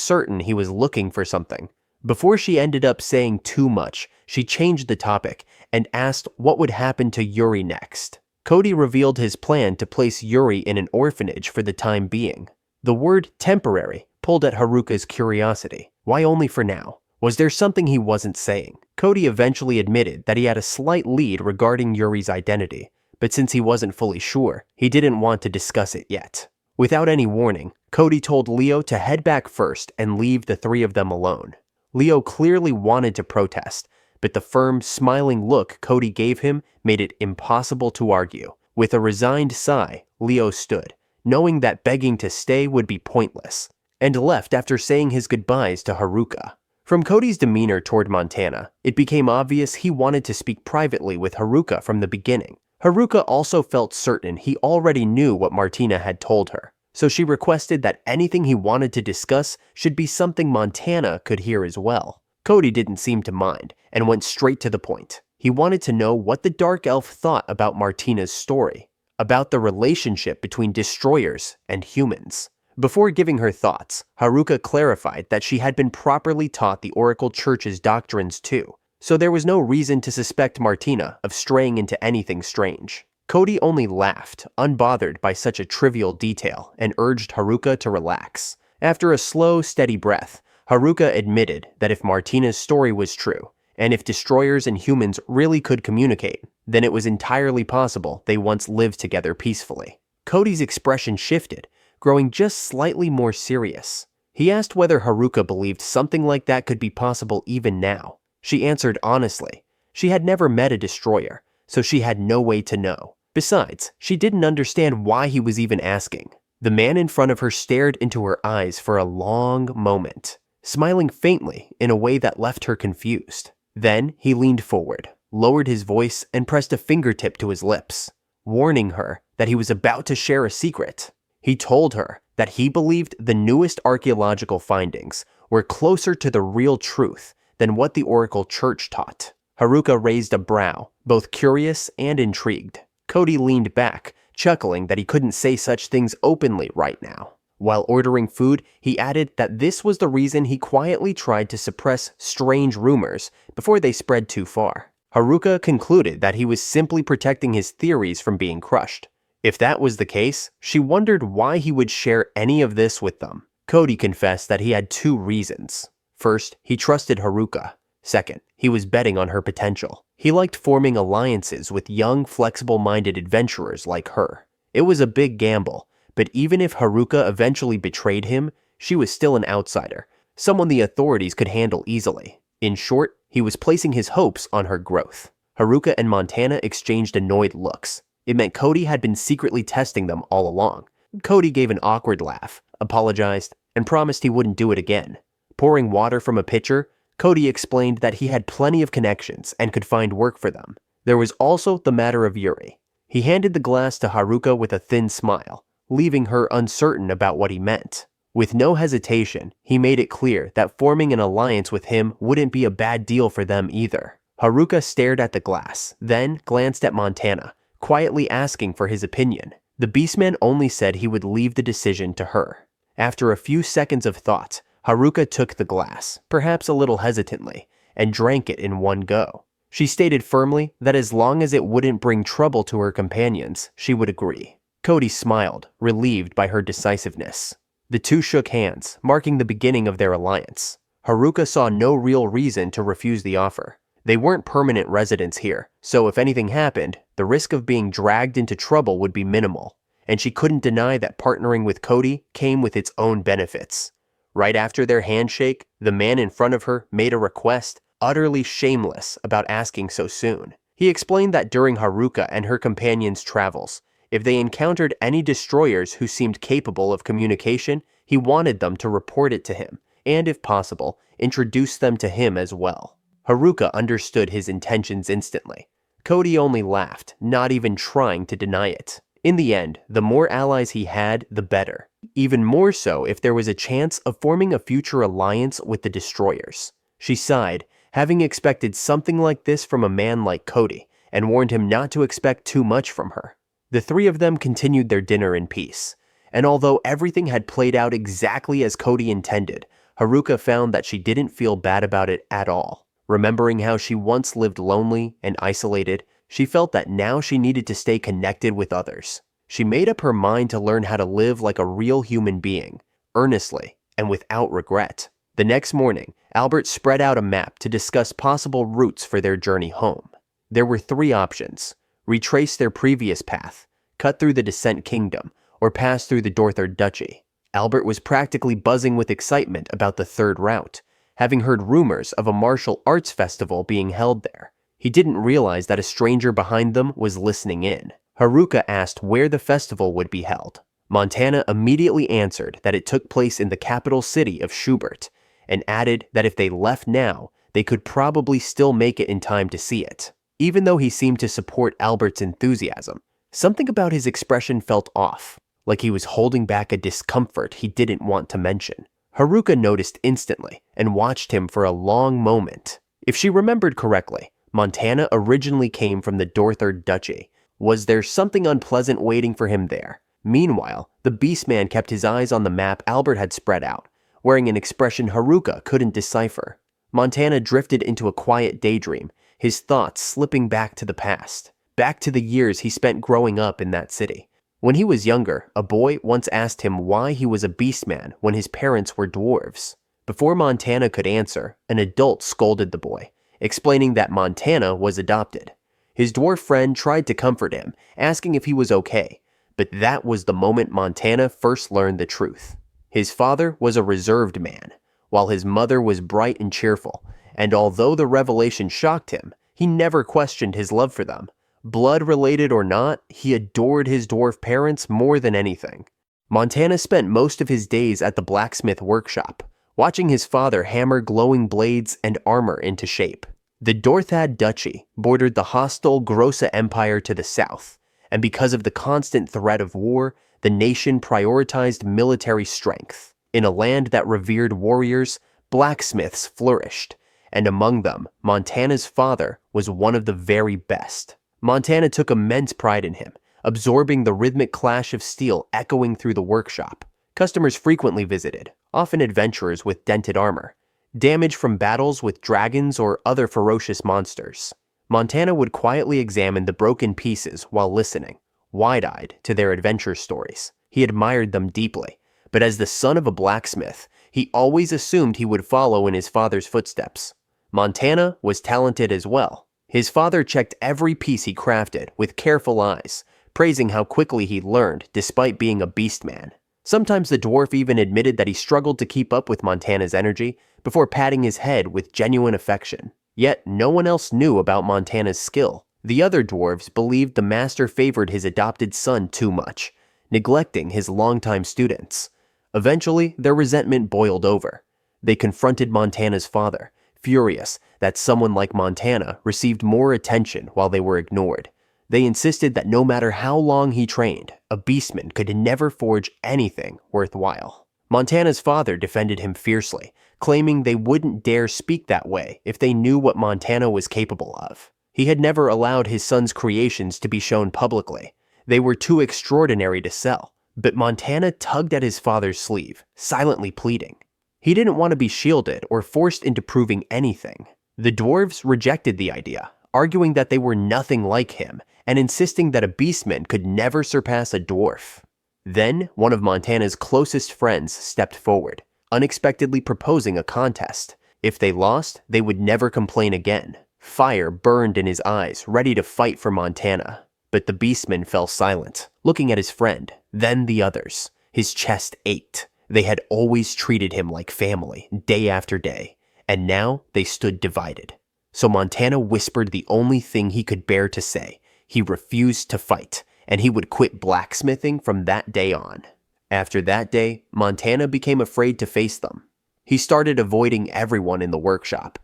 certain he was looking for something. Before she ended up saying too much, she changed the topic and asked what would happen to Yuri next. Cody revealed his plan to place Yuri in an orphanage for the time being. The word temporary pulled at Haruka's curiosity. Why only for now? Was there something he wasn't saying? Cody eventually admitted that he had a slight lead regarding Yuri's identity, but since he wasn't fully sure, he didn't want to discuss it yet. Without any warning, Cody told Leo to head back first and leave the three of them alone. Leo clearly wanted to protest, but the firm, smiling look Cody gave him made it impossible to argue. With a resigned sigh, Leo stood, knowing that begging to stay would be pointless, and left after saying his goodbyes to Haruka. From Cody's demeanor toward Montana, it became obvious he wanted to speak privately with Haruka from the beginning. Haruka also felt certain he already knew what Martina had told her, so she requested that anything he wanted to discuss should be something Montana could hear as well. Cody didn't seem to mind, and went straight to the point. He wanted to know what the Dark Elf thought about Martina's story, about the relationship between destroyers and humans. Before giving her thoughts, Haruka clarified that she had been properly taught the Oracle Church's doctrines too, so there was no reason to suspect Martina of straying into anything strange. Cody only laughed, unbothered by such a trivial detail, and urged Haruka to relax. After a slow, steady breath, Haruka admitted that if Martina's story was true, and if destroyers and humans really could communicate, then it was entirely possible they once lived together peacefully. Cody's expression shifted, growing just slightly more serious. He asked whether Haruka believed something like that could be possible even now. She answered honestly. She had never met a destroyer, so she had no way to know. Besides, she didn't understand why he was even asking. The man in front of her stared into her eyes for a long moment, smiling faintly in a way that left her confused. Then he leaned forward, lowered his voice, and pressed a fingertip to his lips, warning her that he was about to share a secret. He told her that he believed the newest archaeological findings were closer to the real truth than what the Oracle Church taught. Haruka raised a brow, both curious and intrigued. Cody leaned back, chuckling that he couldn't say such things openly right now. While ordering food, he added that this was the reason he quietly tried to suppress strange rumors before they spread too far. Haruka concluded that he was simply protecting his theories from being crushed. If that was the case, she wondered why he would share any of this with them. Cody confessed that he had two reasons. First, he trusted Haruka. Second, he was betting on her potential. He liked forming alliances with young, flexible-minded adventurers like her. It was a big gamble, but even if Haruka eventually betrayed him, she was still an outsider, someone the authorities could handle easily. In short, he was placing his hopes on her growth. Haruka and Montana exchanged annoyed looks. It meant Cody had been secretly testing them all along. Cody gave an awkward laugh, apologized, and promised he wouldn't do it again. Pouring water from a pitcher, Cody explained that he had plenty of connections and could find work for them. There was also the matter of Yuri. He handed the glass to Haruka with a thin smile, leaving her uncertain about what he meant. With no hesitation, he made it clear that forming an alliance with him wouldn't be a bad deal for them either. Haruka stared at the glass, then glanced at Montana, quietly asking for his opinion. The beastman only said he would leave the decision to her. After a few seconds of thought, Haruka took the glass, perhaps a little hesitantly, and drank it in one go. She stated firmly that as long as it wouldn't bring trouble to her companions, she would agree. Cody smiled, relieved by her decisiveness. The two shook hands, marking the beginning of their alliance. Haruka saw no real reason to refuse the offer. They weren't permanent residents here, so if anything happened, the risk of being dragged into trouble would be minimal, and she couldn't deny that partnering with Cody came with its own benefits. Right after their handshake, the man in front of her made a request, utterly shameless about asking so soon. He explained that during Haruka and her companion's travels, if they encountered any destroyers who seemed capable of communication, he wanted them to report it to him, and if possible, introduce them to him as well. Haruka understood his intentions instantly. Cody only laughed, not even trying to deny it. In the end, the more allies he had, the better. Even more so if there was a chance of forming a future alliance with the destroyers. She sighed, having expected something like this from a man like Cody, and warned him not to expect too much from her. The three of them continued their dinner in peace, and although everything had played out exactly as Cody intended, Haruka found that she didn't feel bad about it at all. Remembering how she once lived lonely and isolated, she felt that now she needed to stay connected with others. She made up her mind to learn how to live like a real human being, earnestly and without regret. The next morning, Albert spread out a map to discuss possible routes for their journey home. There were three options: retrace their previous path, cut through the Descent Kingdom, or pass through the Dorthard Duchy. Albert was practically buzzing with excitement about the third route, having heard rumors of a martial arts festival being held there. He didn't realize that a stranger behind them was listening in. Haruka asked where the festival would be held. Montana immediately answered that it took place in the capital city of Schubert, and added that if they left now, they could probably still make it in time to see it. Even though he seemed to support Albert's enthusiasm, something about his expression felt off, like he was holding back a discomfort he didn't want to mention. Haruka noticed instantly and watched him for a long moment. If she remembered correctly, Montana originally came from the Dorthard Duchy. Was there something unpleasant waiting for him there? Meanwhile, the Beastman kept his eyes on the map Albert had spread out, wearing an expression Haruka couldn't decipher. Montana drifted into a quiet daydream, his thoughts slipping back to the past, back to the years he spent growing up in that city. When he was younger, a boy once asked him why he was a beastman when his parents were dwarves. Before Montana could answer, an adult scolded the boy, explaining that Montana was adopted. His dwarf friend tried to comfort him, asking if he was okay, but that was the moment Montana first learned the truth. His father was a reserved man, while his mother was bright and cheerful, and although the revelation shocked him, he never questioned his love for them. Blood-related or not, he adored his dwarf parents more than anything. Montana spent most of his days at the blacksmith workshop, watching his father hammer glowing blades and armor into shape. The Dorthard Duchy bordered the hostile Grossa Empire to the south, and because of the constant threat of war, the nation prioritized military strength. In a land that revered warriors, blacksmiths flourished, and among them, Montana's father was one of the very best. Montana took immense pride in him, absorbing the rhythmic clash of steel echoing through the workshop. Customers frequently visited, often adventurers with dented armor, damage from battles with dragons or other ferocious monsters. Montana would quietly examine the broken pieces while listening, wide-eyed to their adventure stories. He admired them deeply, but as the son of a blacksmith, he always assumed he would follow in his father's footsteps. Montana was talented as well. His father checked every piece he crafted with careful eyes, praising how quickly he learned despite being a beastman. Sometimes the dwarf even admitted that he struggled to keep up with Montana's energy before patting his head with genuine affection. Yet no one else knew about Montana's skill. The other dwarves believed the master favored his adopted son too much, neglecting his longtime students. Eventually, their resentment boiled over. They confronted Montana's father, furious that someone like Montana received more attention while they were ignored. They insisted that no matter how long he trained, a beastman could never forge anything worthwhile. Montana's father defended him fiercely, claiming they wouldn't dare speak that way if they knew what Montana was capable of. He had never allowed his son's creations to be shown publicly. They were too extraordinary to sell. But Montana tugged at his father's sleeve, silently pleading. He didn't want to be shielded or forced into proving anything. The dwarves rejected the idea, arguing that they were nothing like him and insisting that a beastman could never surpass a dwarf. Then, one of Montana's closest friends stepped forward, unexpectedly proposing a contest. If they lost, they would never complain again. Fire burned in his eyes, ready to fight for Montana. But the beastman fell silent, looking at his friend, then the others. His chest ached. They had always treated him like family, day after day, and now they stood divided. So Montana whispered the only thing he could bear to say. He refused to fight, and he would quit blacksmithing from that day on. After that day, Montana became afraid to face them. He started avoiding everyone in the workshop.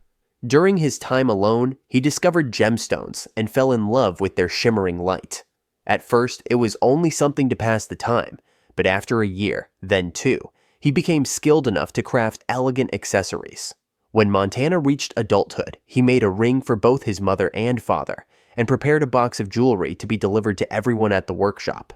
During his time alone, he discovered gemstones and fell in love with their shimmering light. At first, it was only something to pass the time, but after a year, then 2, he became skilled enough to craft elegant accessories. When Montana reached adulthood, he made a ring for both his mother and father, and prepared a box of jewelry to be delivered to everyone at the workshop.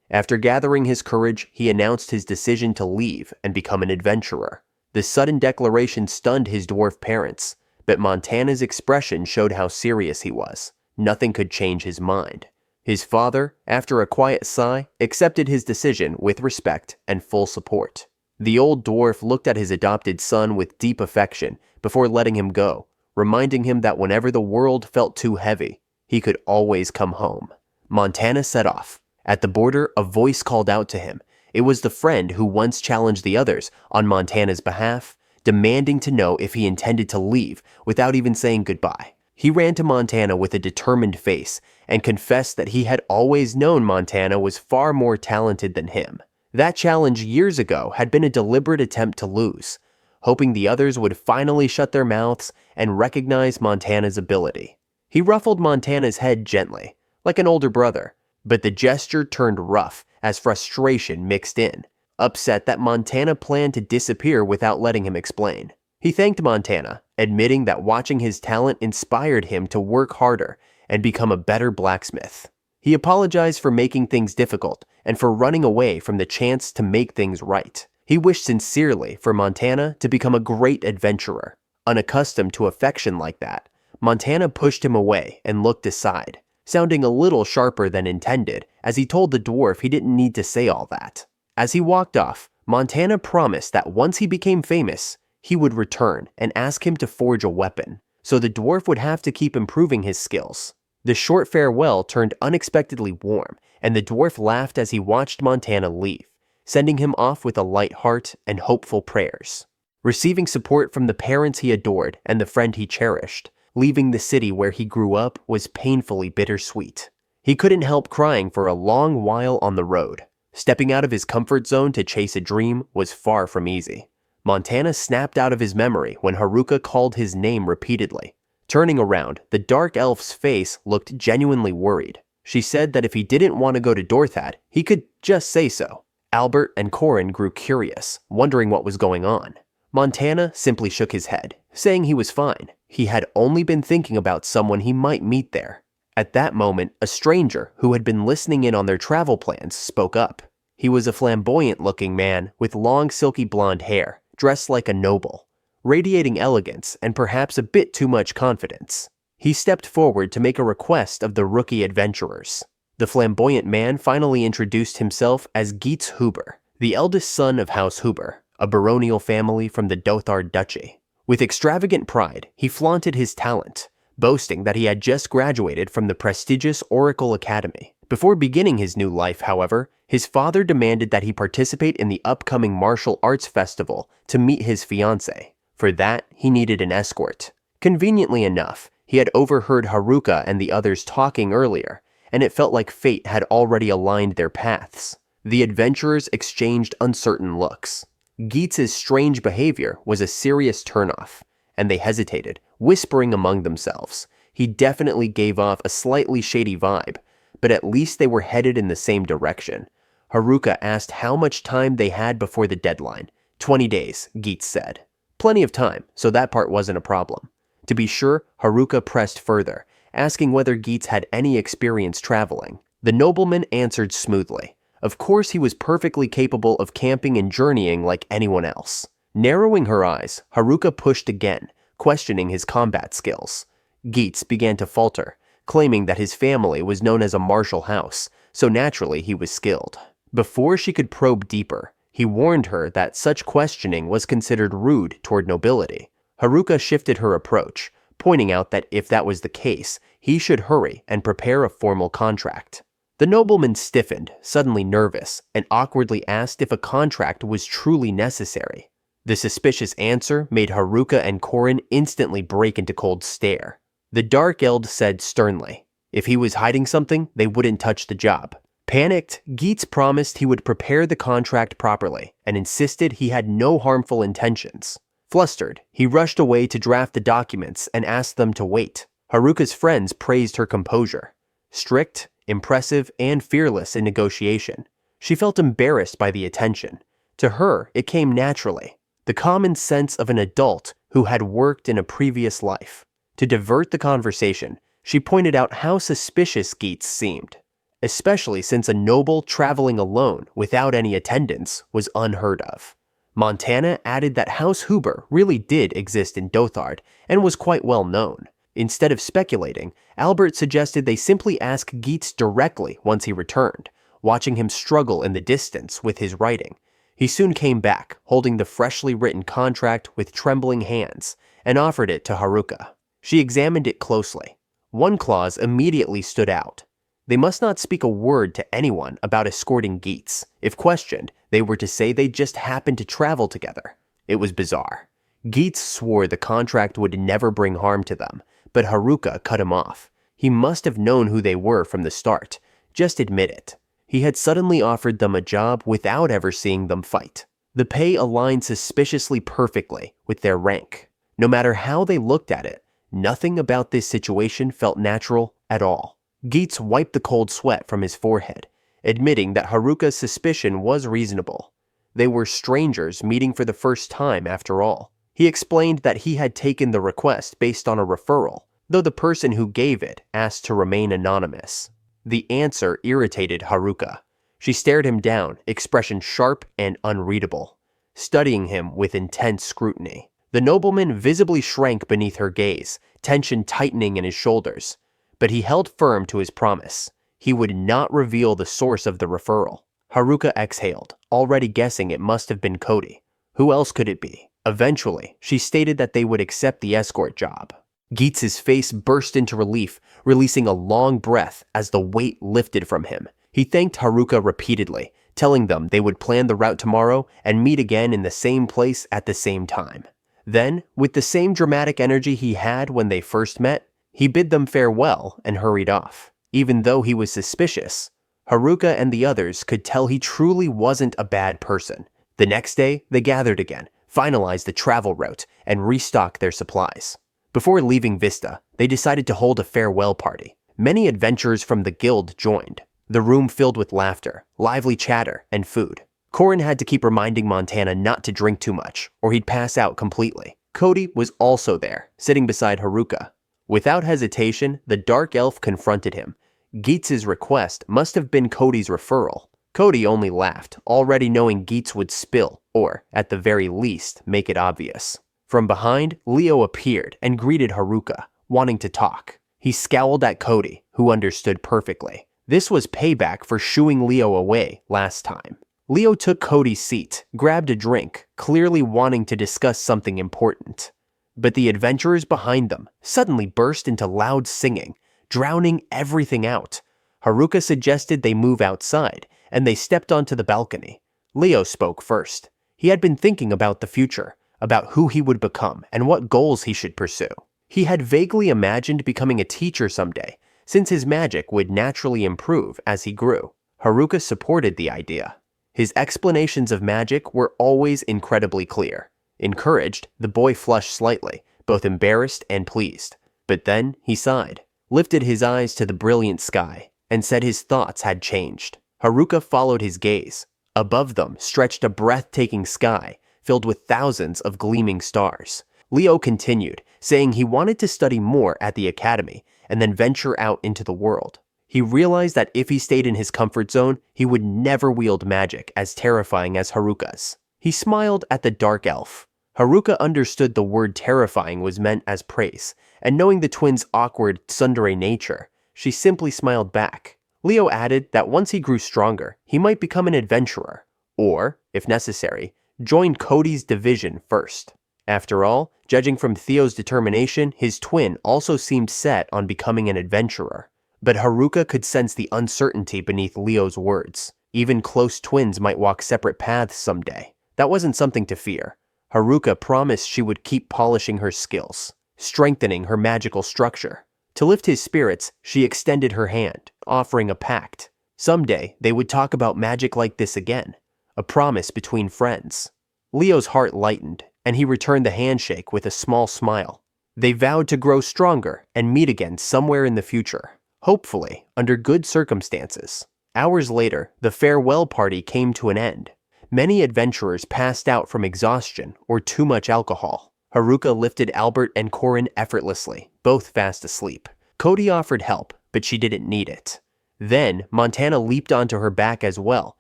After gathering his courage, he announced his decision to leave and become an adventurer. The sudden declaration stunned his dwarf parents, but Montana's expression showed how serious he was. Nothing could change his mind. His father, after a quiet sigh, accepted his decision with respect and full support. The old dwarf looked at his adopted son with deep affection before letting him go, reminding him that whenever the world felt too heavy, he could always come home. Montana set off. At the border, a voice called out to him. It was the friend who once challenged the others on Montana's behalf, demanding to know if he intended to leave without even saying goodbye. He ran to Montana with a determined face and confessed that he had always known Montana was far more talented than him. That challenge years ago had been a deliberate attempt to lose, hoping the others would finally shut their mouths and recognize Montana's ability. He ruffled Montana's head gently, like an older brother, but the gesture turned rough as frustration mixed in, upset that Montana planned to disappear without letting him explain. He thanked Montana, admitting that watching his talent inspired him to work harder and become a better blacksmith. He apologized for making things difficult and for running away from the chance to make things right. He wished sincerely for Montana to become a great adventurer. Unaccustomed to affection like that, Montana pushed him away and looked aside, sounding a little sharper than intended as he told the dwarf he didn't need to say all that. As he walked off, Montana promised that once he became famous, he would return and ask him to forge a weapon, so the dwarf would have to keep improving his skills. The short farewell turned unexpectedly warm, and the dwarf laughed as he watched Montana leave, sending him off with a light heart and hopeful prayers. Receiving support from the parents he adored and the friend he cherished, leaving the city where he grew up was painfully bittersweet. He couldn't help crying for a long while on the road. Stepping out of his comfort zone to chase a dream was far from easy. Montana snapped out of his memory when Haruka called his name repeatedly. Turning around, the dark elf's face looked genuinely worried. She said that if he didn't want to go to Dorthad, he could just say so. Albert and Corin grew curious, wondering what was going on. Montana simply shook his head, saying he was fine. He had only been thinking about someone he might meet there. At that moment, a stranger who had been listening in on their travel plans spoke up. He was a flamboyant-looking man with long silky blonde hair, dressed like a noble, radiating elegance and perhaps a bit too much confidence. He stepped forward to make a request of the rookie adventurers. The flamboyant man finally introduced himself as Geets Huber, the eldest son of House Huber, a baronial family from the Dothard Duchy. With extravagant pride, he flaunted his talent, boasting that he had just graduated from the prestigious Oracle Academy. Before beginning his new life, however, his father demanded that he participate in the upcoming martial arts festival to meet his fiancée. For that, he needed an escort. Conveniently enough, he had overheard Haruka and the others talking earlier, and it felt like fate had already aligned their paths. The adventurers exchanged uncertain looks. Geets's strange behavior was a serious turnoff, and they hesitated, whispering among themselves. He definitely gave off a slightly shady vibe, but at least they were headed in the same direction. Haruka asked how much time they had before the deadline. 20 days, Geets said. Plenty of time, so that part wasn't a problem. To be sure, Haruka pressed further, asking whether Geets had any experience traveling. The nobleman answered smoothly. Of course he was perfectly capable of camping and journeying like anyone else. Narrowing her eyes, Haruka pushed again, questioning his combat skills. Geets began to falter, claiming that his family was known as a martial house, so naturally he was skilled. Before she could probe deeper, he warned her that such questioning was considered rude toward nobility. Haruka shifted her approach, pointing out that if that was the case, he should hurry and prepare a formal contract. The nobleman stiffened, suddenly nervous, and awkwardly asked if a contract was truly necessary. The suspicious answer made Haruka and Korin instantly break into cold stare. The Dark Eld said sternly, if he was hiding something, they wouldn't touch the job. Panicked, Geats promised he would prepare the contract properly and insisted he had no harmful intentions. Flustered, he rushed away to draft the documents and asked them to wait. Haruka's friends praised her composure. Strict, impressive, and fearless in negotiation. She felt embarrassed by the attention. To her, it came naturally. The common sense of an adult who had worked in a previous life. To divert the conversation, she pointed out how suspicious Geats seemed, especially since a noble traveling alone without any attendants was unheard of. Montana added that House Huber really did exist in Dothard and was quite well known. Instead of speculating, Albert suggested they simply ask Geats directly once he returned, watching him struggle in the distance with his writing. He soon came back, holding the freshly written contract with trembling hands, and offered it to Haruka. She examined it closely. One clause immediately stood out. They must not speak a word to anyone about escorting Geats. If questioned, they were to say they just happened to travel together. It was bizarre. Geats swore the contract would never bring harm to them, but Haruka cut him off. He must have known who they were from the start. Just admit it. He had suddenly offered them a job without ever seeing them fight. The pay aligned suspiciously perfectly with their rank. No matter how they looked at it, nothing about this situation felt natural at all. Geats wiped the cold sweat from his forehead, admitting that Haruka's suspicion was reasonable. They were strangers meeting for the first time after all. He explained that he had taken the request based on a referral, though the person who gave it asked to remain anonymous. The answer irritated Haruka. She stared him down, expression sharp and unreadable, studying him with intense scrutiny. The nobleman visibly shrank beneath her gaze, tension tightening in his shoulders. But he held firm to his promise. He would not reveal the source of the referral. Haruka exhaled, already guessing it must have been Cody. Who else could it be? Eventually, she stated that they would accept the escort job. Geats' face burst into relief, releasing a long breath as the weight lifted from him. He thanked Haruka repeatedly, telling them they would plan the route tomorrow and meet again in the same place at the same time. Then, with the same dramatic energy he had when they first met, he bid them farewell and hurried off. Even though he was suspicious, Haruka and the others could tell he truly wasn't a bad person. The next day, they gathered again, finalized the travel route, and restocked their supplies. Before leaving Vista, they decided to hold a farewell party. Many adventurers from the guild joined. The room filled with laughter, lively chatter, and food. Korin had to keep reminding Montana not to drink too much, or he'd pass out completely. Cody was also there, sitting beside Haruka. Without hesitation, the Dark Elf confronted him. Geats' request must have been Cody's referral. Cody only laughed, already knowing Geats would spill, or, at the very least, make it obvious. From behind, Leo appeared and greeted Haruka, wanting to talk. He scowled at Cody, who understood perfectly. This was payback for shooing Leo away last time. Leo took Cody's seat, grabbed a drink, clearly wanting to discuss something important. But the adventurers behind them suddenly burst into loud singing, drowning everything out. Haruka suggested they move outside, and they stepped onto the balcony. Leo spoke first. He had been thinking about the future, about who he would become and what goals he should pursue. He had vaguely imagined becoming a teacher someday, since his magic would naturally improve as he grew. Haruka supported the idea. His explanations of magic were always incredibly clear. Encouraged, the boy flushed slightly, both embarrassed and pleased. But then he sighed, lifted his eyes to the brilliant sky, and said his thoughts had changed. Haruka followed his gaze. Above them stretched a breathtaking sky, filled with thousands of gleaming stars. Leo continued, saying he wanted to study more at the academy, and then venture out into the world. He realized that if he stayed in his comfort zone, he would never wield magic as terrifying as Haruka's. He smiled at the Dark Elf. Haruka understood the word terrifying was meant as praise, and knowing the twins' awkward tsundere nature, she simply smiled back. Leo added that once he grew stronger, he might become an adventurer, or, if necessary, join Cody's division first. After all, judging from Theo's determination, his twin also seemed set on becoming an adventurer. But Haruka could sense the uncertainty beneath Leo's words. Even close twins might walk separate paths someday. That wasn't something to fear. Haruka promised she would keep polishing her skills, strengthening her magical structure. To lift his spirits, she extended her hand, offering a pact. Someday, they would talk about magic like this again, a promise between friends. Leo's heart lightened, and he returned the handshake with a small smile. They vowed to grow stronger and meet again somewhere in the future, hopefully under good circumstances. Hours later, the farewell party came to an end. Many adventurers passed out from exhaustion or too much alcohol. Haruka lifted Albert and Corin effortlessly, both fast asleep. Cody offered help, but she didn't need it. Then, Montana leaped onto her back as well,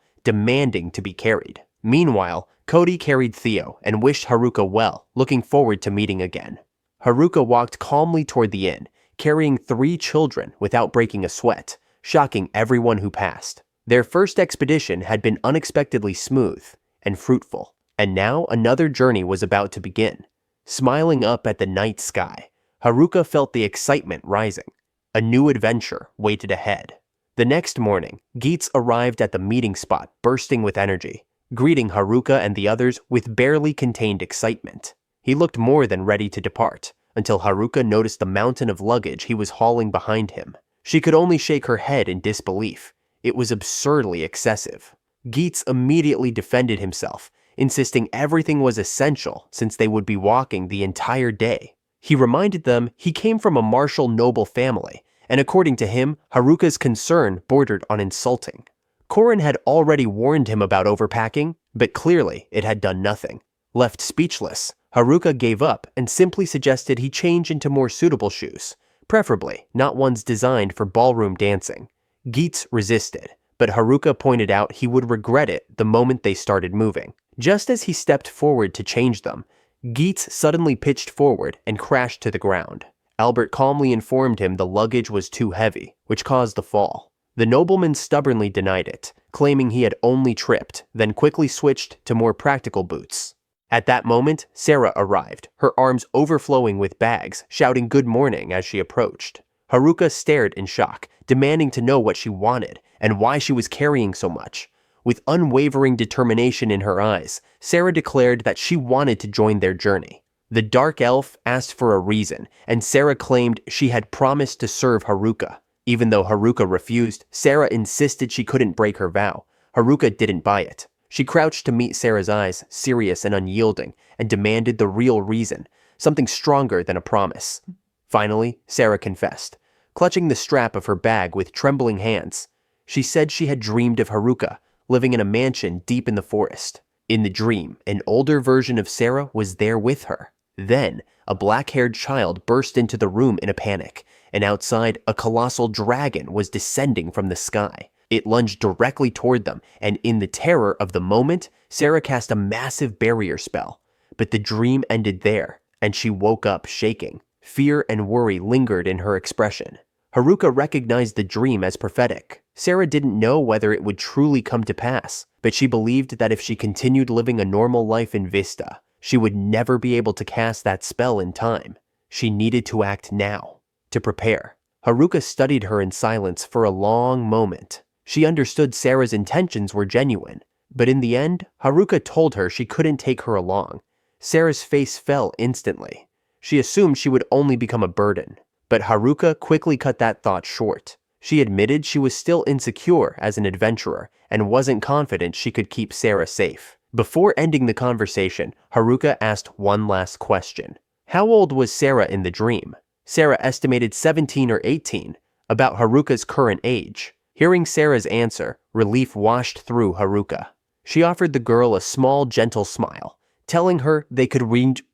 demanding to be carried. Meanwhile, Cody carried Theo and wished Haruka well, looking forward to meeting again. Haruka walked calmly toward the inn, carrying 3 children without breaking a sweat, shocking everyone who passed. Their first expedition had been unexpectedly smooth and fruitful, and now another journey was about to begin. Smiling up at the night sky, Haruka felt the excitement rising. A new adventure waited ahead. The next morning, Geets arrived at the meeting spot bursting with energy, greeting Haruka and the others with barely contained excitement. He looked more than ready to depart, until Haruka noticed the mountain of luggage he was hauling behind him. She could only shake her head in disbelief. It was absurdly excessive. Geets immediately defended himself, insisting everything was essential since they would be walking the entire day. He reminded them he came from a martial noble family, and according to him, Haruka's concern bordered on insulting. Corin had already warned him about overpacking, but clearly it had done nothing. Left speechless, Haruka gave up and simply suggested he change into more suitable shoes, preferably not ones designed for ballroom dancing. Geets resisted, but Haruka pointed out he would regret it the moment they started moving. Just as he stepped forward to change them, Geets suddenly pitched forward and crashed to the ground. Albert calmly informed him the luggage was too heavy, which caused the fall. The nobleman stubbornly denied it, claiming he had only tripped, then quickly switched to more practical boots. At that moment, Sarah arrived, her arms overflowing with bags, shouting good morning as she approached. Haruka stared in shock, demanding to know what she wanted and why she was carrying so much. With unwavering determination in her eyes, Sarah declared that she wanted to join their journey. The dark elf asked for a reason, and Sarah claimed she had promised to serve Haruka. Even though Haruka refused, Sarah insisted she couldn't break her vow. Haruka didn't buy it. She crouched to meet Sarah's eyes, serious and unyielding, and demanded the real reason, something stronger than a promise. Finally, Sarah confessed, clutching the strap of her bag with trembling hands. She said she had dreamed of Haruka, living in a mansion deep in the forest. In the dream, an older version of Sarah was there with her. Then, a black-haired child burst into the room in a panic, and outside, a colossal dragon was descending from the sky. It lunged directly toward them, and in the terror of the moment, Sarah cast a massive barrier spell. But the dream ended there, and she woke up shaking. Fear and worry lingered in her expression. Haruka recognized the dream as prophetic. Sarah didn't know whether it would truly come to pass, but she believed that if she continued living a normal life in Vista, she would never be able to cast that spell in time. She needed to act now, to prepare. Haruka studied her in silence for a long moment. She understood Sarah's intentions were genuine, but in the end, Haruka told her she couldn't take her along. Sarah's face fell instantly. She assumed she would only become a burden, but Haruka quickly cut that thought short. She admitted she was still insecure as an adventurer and wasn't confident she could keep Sarah safe. Before ending the conversation, Haruka asked one last question. How old was Sarah in the dream? Sarah estimated 17 or 18, about Haruka's current age. Hearing Sarah's answer, relief washed through Haruka. She offered the girl a small, gentle smile, telling her they could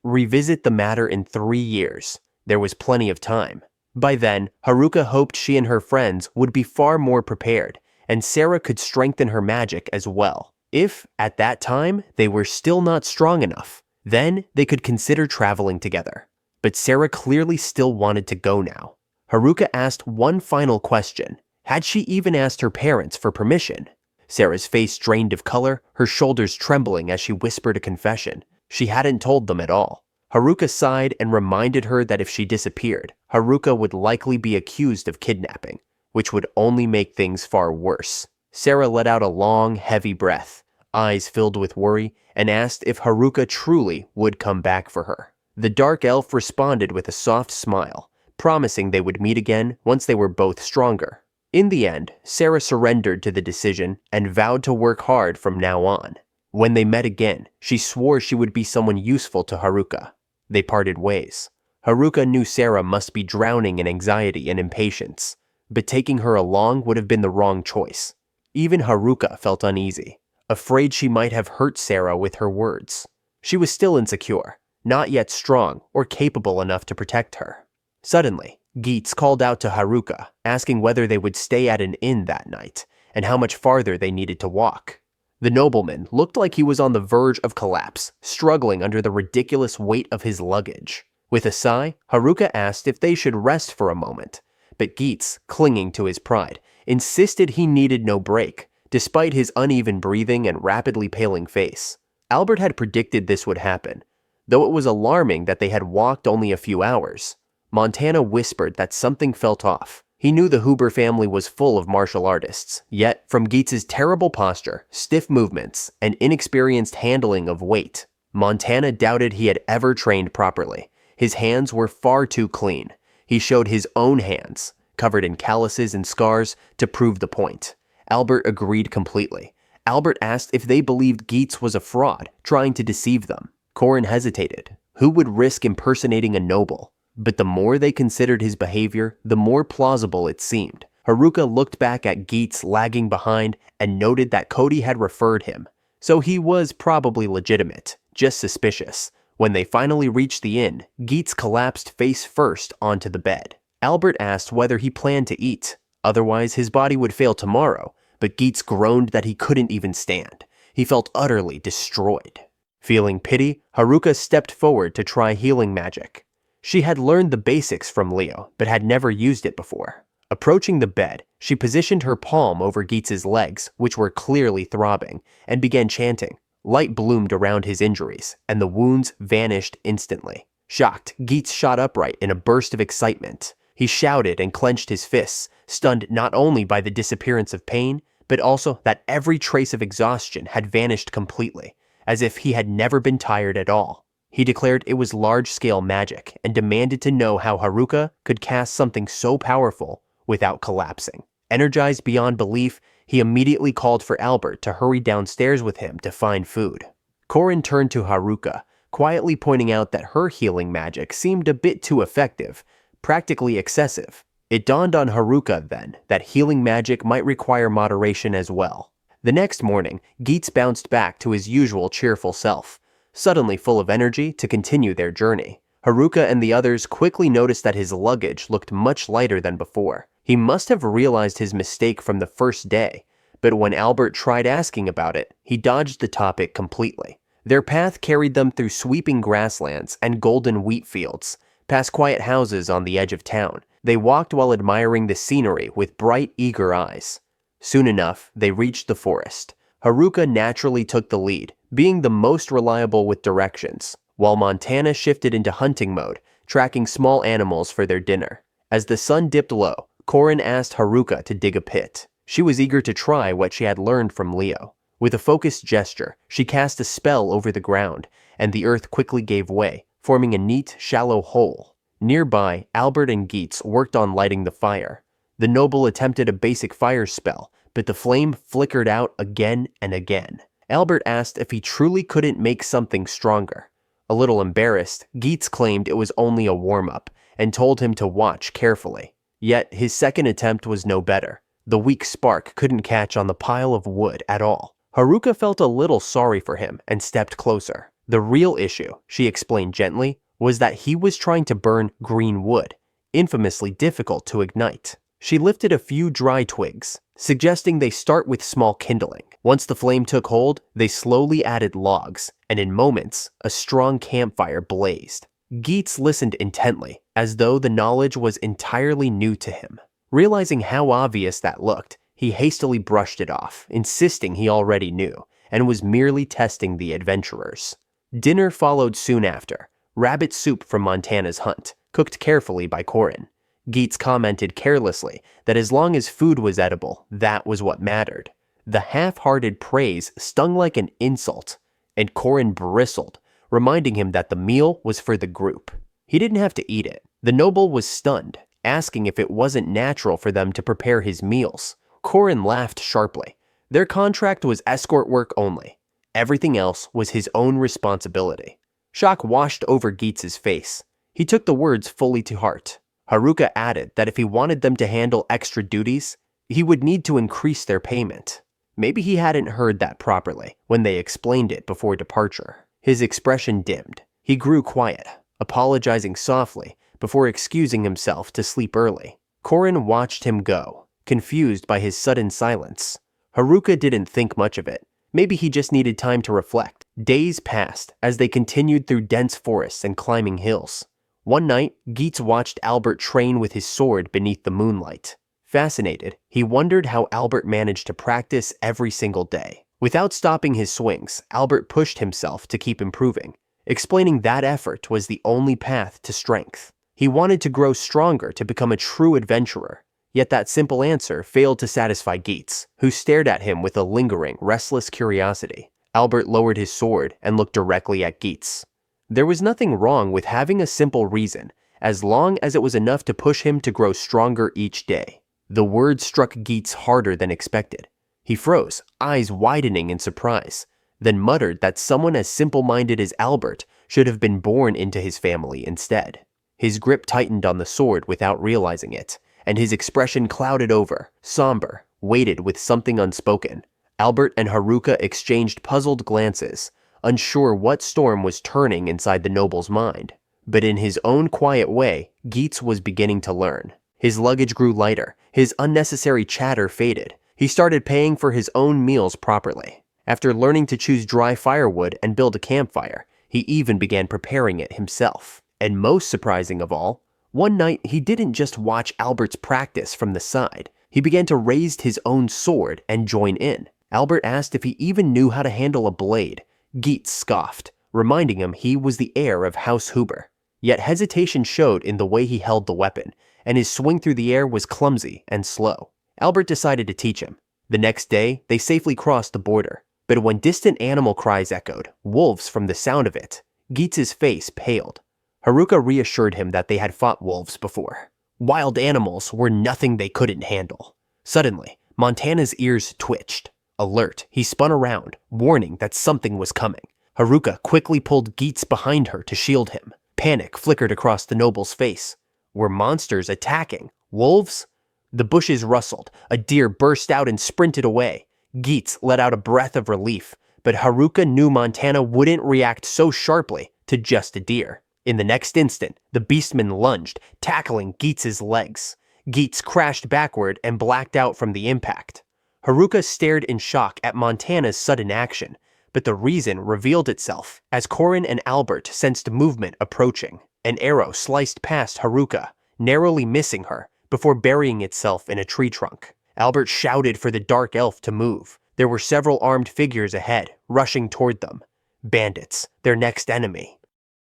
revisit the matter in 3 years. There was plenty of time. By then, Haruka hoped she and her friends would be far more prepared, and Sarah could strengthen her magic as well. If, at that time, they were still not strong enough, then they could consider traveling together. But Sarah clearly still wanted to go now. Haruka asked one final question. Had she even asked her parents for permission? Sarah's face drained of color, her shoulders trembling as she whispered a confession. She hadn't told them at all. Haruka sighed and reminded her that if she disappeared, Haruka would likely be accused of kidnapping, which would only make things far worse. Sarah let out a long, heavy breath, eyes filled with worry, and asked if Haruka truly would come back for her. The dark elf responded with a soft smile, promising they would meet again once they were both stronger. In the end, Sarah surrendered to the decision and vowed to work hard from now on. When they met again, she swore she would be someone useful to Haruka. They parted ways. Haruka knew Sarah must be drowning in anxiety and impatience, but taking her along would have been the wrong choice. Even Haruka felt uneasy, afraid she might have hurt Sarah with her words. She was still insecure, not yet strong or capable enough to protect her. Suddenly, Geets called out to Haruka, asking whether they would stay at an inn that night, and how much farther they needed to walk. The nobleman looked like he was on the verge of collapse, struggling under the ridiculous weight of his luggage. With a sigh, Haruka asked if they should rest for a moment, but Geets, clinging to his pride, insisted he needed no break, despite his uneven breathing and rapidly paling face. Albert had predicted this would happen, though it was alarming that they had walked only a few hours. Montana whispered that something felt off. He knew the Huber family was full of martial artists, yet from Geets's terrible posture, stiff movements, and inexperienced handling of weight, Montana doubted he had ever trained properly. His hands were far too clean. He showed his own hands, covered in calluses and scars, to prove the point. Albert agreed completely. Albert asked if they believed Geets was a fraud, trying to deceive them. Corin hesitated. Who would risk impersonating a noble? But the more they considered his behavior, the more plausible it seemed. Haruka looked back at Geets lagging behind and noted that Cody had referred him, so he was probably legitimate, just suspicious. When they finally reached the inn, Geets collapsed face first onto the bed. Albert asked whether he planned to eat, otherwise his body would fail tomorrow, but Geets groaned that he couldn't even stand. He felt utterly destroyed. Feeling pity, Haruka stepped forward to try healing magic. She had learned the basics from Leo, but had never used it before. Approaching the bed, she positioned her palm over Geets's legs, which were clearly throbbing, and began chanting. Light bloomed around his injuries, and the wounds vanished instantly. Shocked, Geets shot upright in a burst of excitement. He shouted and clenched his fists, stunned not only by the disappearance of pain, but also that every trace of exhaustion had vanished completely, as if he had never been tired at all. He declared it was large-scale magic and demanded to know how Haruka could cast something so powerful without collapsing. Energized beyond belief, he immediately called for Albert to hurry downstairs with him to find food. Corin turned to Haruka, quietly pointing out that her healing magic seemed a bit too effective, practically excessive. It dawned on Haruka then that healing magic might require moderation as well. The next morning, Geets bounced back to his usual cheerful self, suddenly full of energy to continue their journey. Haruka and the others quickly noticed that his luggage looked much lighter than before. He must have realized his mistake from the first day, but when Albert tried asking about it, he dodged the topic completely. Their path carried them through sweeping grasslands and golden wheat fields, past quiet houses on the edge of town. They walked while admiring the scenery with bright, eager eyes. Soon enough, they reached the forest. Haruka naturally took the lead, being the most reliable with directions, while Montana shifted into hunting mode, tracking small animals for their dinner. As the sun dipped low, Corin asked Haruka to dig a pit. She was eager to try what she had learned from Leo. With a focused gesture, she cast a spell over the ground, and the earth quickly gave way, forming a neat, shallow hole. Nearby, Albert and Geets worked on lighting the fire. The noble attempted a basic fire spell, but the flame flickered out again and again. Albert asked if he truly couldn't make something stronger. A little embarrassed, Geets claimed it was only a warm-up, and told him to watch carefully. Yet his second attempt was no better. The weak spark couldn't catch on the pile of wood at all. Haruka felt a little sorry for him and stepped closer. The real issue, she explained gently, was that he was trying to burn green wood, infamously difficult to ignite. She lifted a few dry twigs, suggesting they start with small kindling. Once the flame took hold, they slowly added logs, and in moments, a strong campfire blazed. Geets listened intently, as though the knowledge was entirely new to him. Realizing how obvious that looked, he hastily brushed it off, insisting he already knew, and was merely testing the adventurers. Dinner followed soon after. rabbit soup from Montana's hunt, cooked carefully by Korin. Geets commented carelessly that as long as food was edible, that was what mattered. The half-hearted praise stung like an insult, and Korin bristled, reminding him that the meal was for the group. He didn't have to eat it. The noble was stunned, asking if it wasn't natural for them to prepare his meals. Korin laughed sharply. Their contract was escort work only. Everything else was his own responsibility. Shock washed over Geets's face. He took the words fully to heart. Haruka added that if he wanted them to handle extra duties, he would need to increase their payment. Maybe he hadn't heard that properly when they explained it before departure. His expression dimmed. He grew quiet, apologizing softly before excusing himself to sleep early. Korin watched him go, confused by his sudden silence. Haruka didn't think much of it. Maybe he just needed time to reflect. Days passed as they continued through dense forests and climbing hills. One night, Geets watched Albert train with his sword beneath the moonlight. Fascinated, he wondered how Albert managed to practice every single day. Without stopping his swings, Albert pushed himself to keep improving, explaining that effort was the only path to strength. He wanted to grow stronger to become a true adventurer. Yet that simple answer failed to satisfy Geets, who stared at him with a lingering, restless curiosity. Albert lowered his sword and looked directly at Geets. There was nothing wrong with having a simple reason, as long as it was enough to push him to grow stronger each day. The word struck Geets harder than expected. He froze, eyes widening in surprise, then muttered that someone as simple-minded as Albert should have been born into his family instead. His grip tightened on the sword without realizing it, and his expression clouded over, somber, weighted with something unspoken. Albert and Haruka exchanged puzzled glances, unsure what storm was turning inside the noble's mind. But in his own quiet way, Geets was beginning to learn. His luggage grew lighter, his unnecessary chatter faded. He started paying for his own meals properly. After learning to choose dry firewood and build a campfire, he even began preparing it himself. And most surprising of all, one night he didn't just watch Albert's practice from the side. He began to raise his own sword and join in. Albert asked if he even knew how to handle a blade. Geets scoffed, reminding him he was the heir of House Huber. Yet hesitation showed in the way he held the weapon, and his swing through the air was clumsy and slow. Albert decided to teach him. The next day, they safely crossed the border. But when distant animal cries echoed, wolves from the sound of it, Geets's face paled. Haruka reassured him that they had fought wolves before. Wild animals were nothing they couldn't handle. Suddenly, Montana's ears twitched. Alert, he spun around, warning that something was coming. Haruka quickly pulled Geets behind her to shield him. Panic flickered across the noble's face. Were monsters attacking? Wolves? The bushes rustled. A deer burst out and sprinted away. Geets let out a breath of relief, but Haruka knew Montana wouldn't react so sharply to just a deer. In the next instant, the beastman lunged, tackling Geets's legs. Geets crashed backward and blacked out from the impact. Haruka stared in shock at Montana's sudden action, but the reason revealed itself as Korin and Albert sensed movement approaching. An arrow sliced past Haruka, narrowly missing her, before burying itself in a tree trunk. Albert shouted for the dark elf to move. There were several armed figures ahead, rushing toward them. Bandits, their next enemy.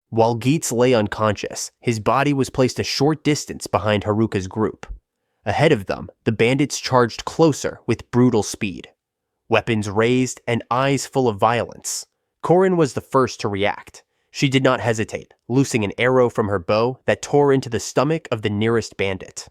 While Geets lay unconscious, his body was placed a short distance behind Haruka's group. Ahead of them, the bandits charged closer with brutal speed. Weapons raised and eyes full of violence. Korin was the first to react. She did not hesitate, loosing an arrow from her bow that tore into the stomach of the nearest bandit.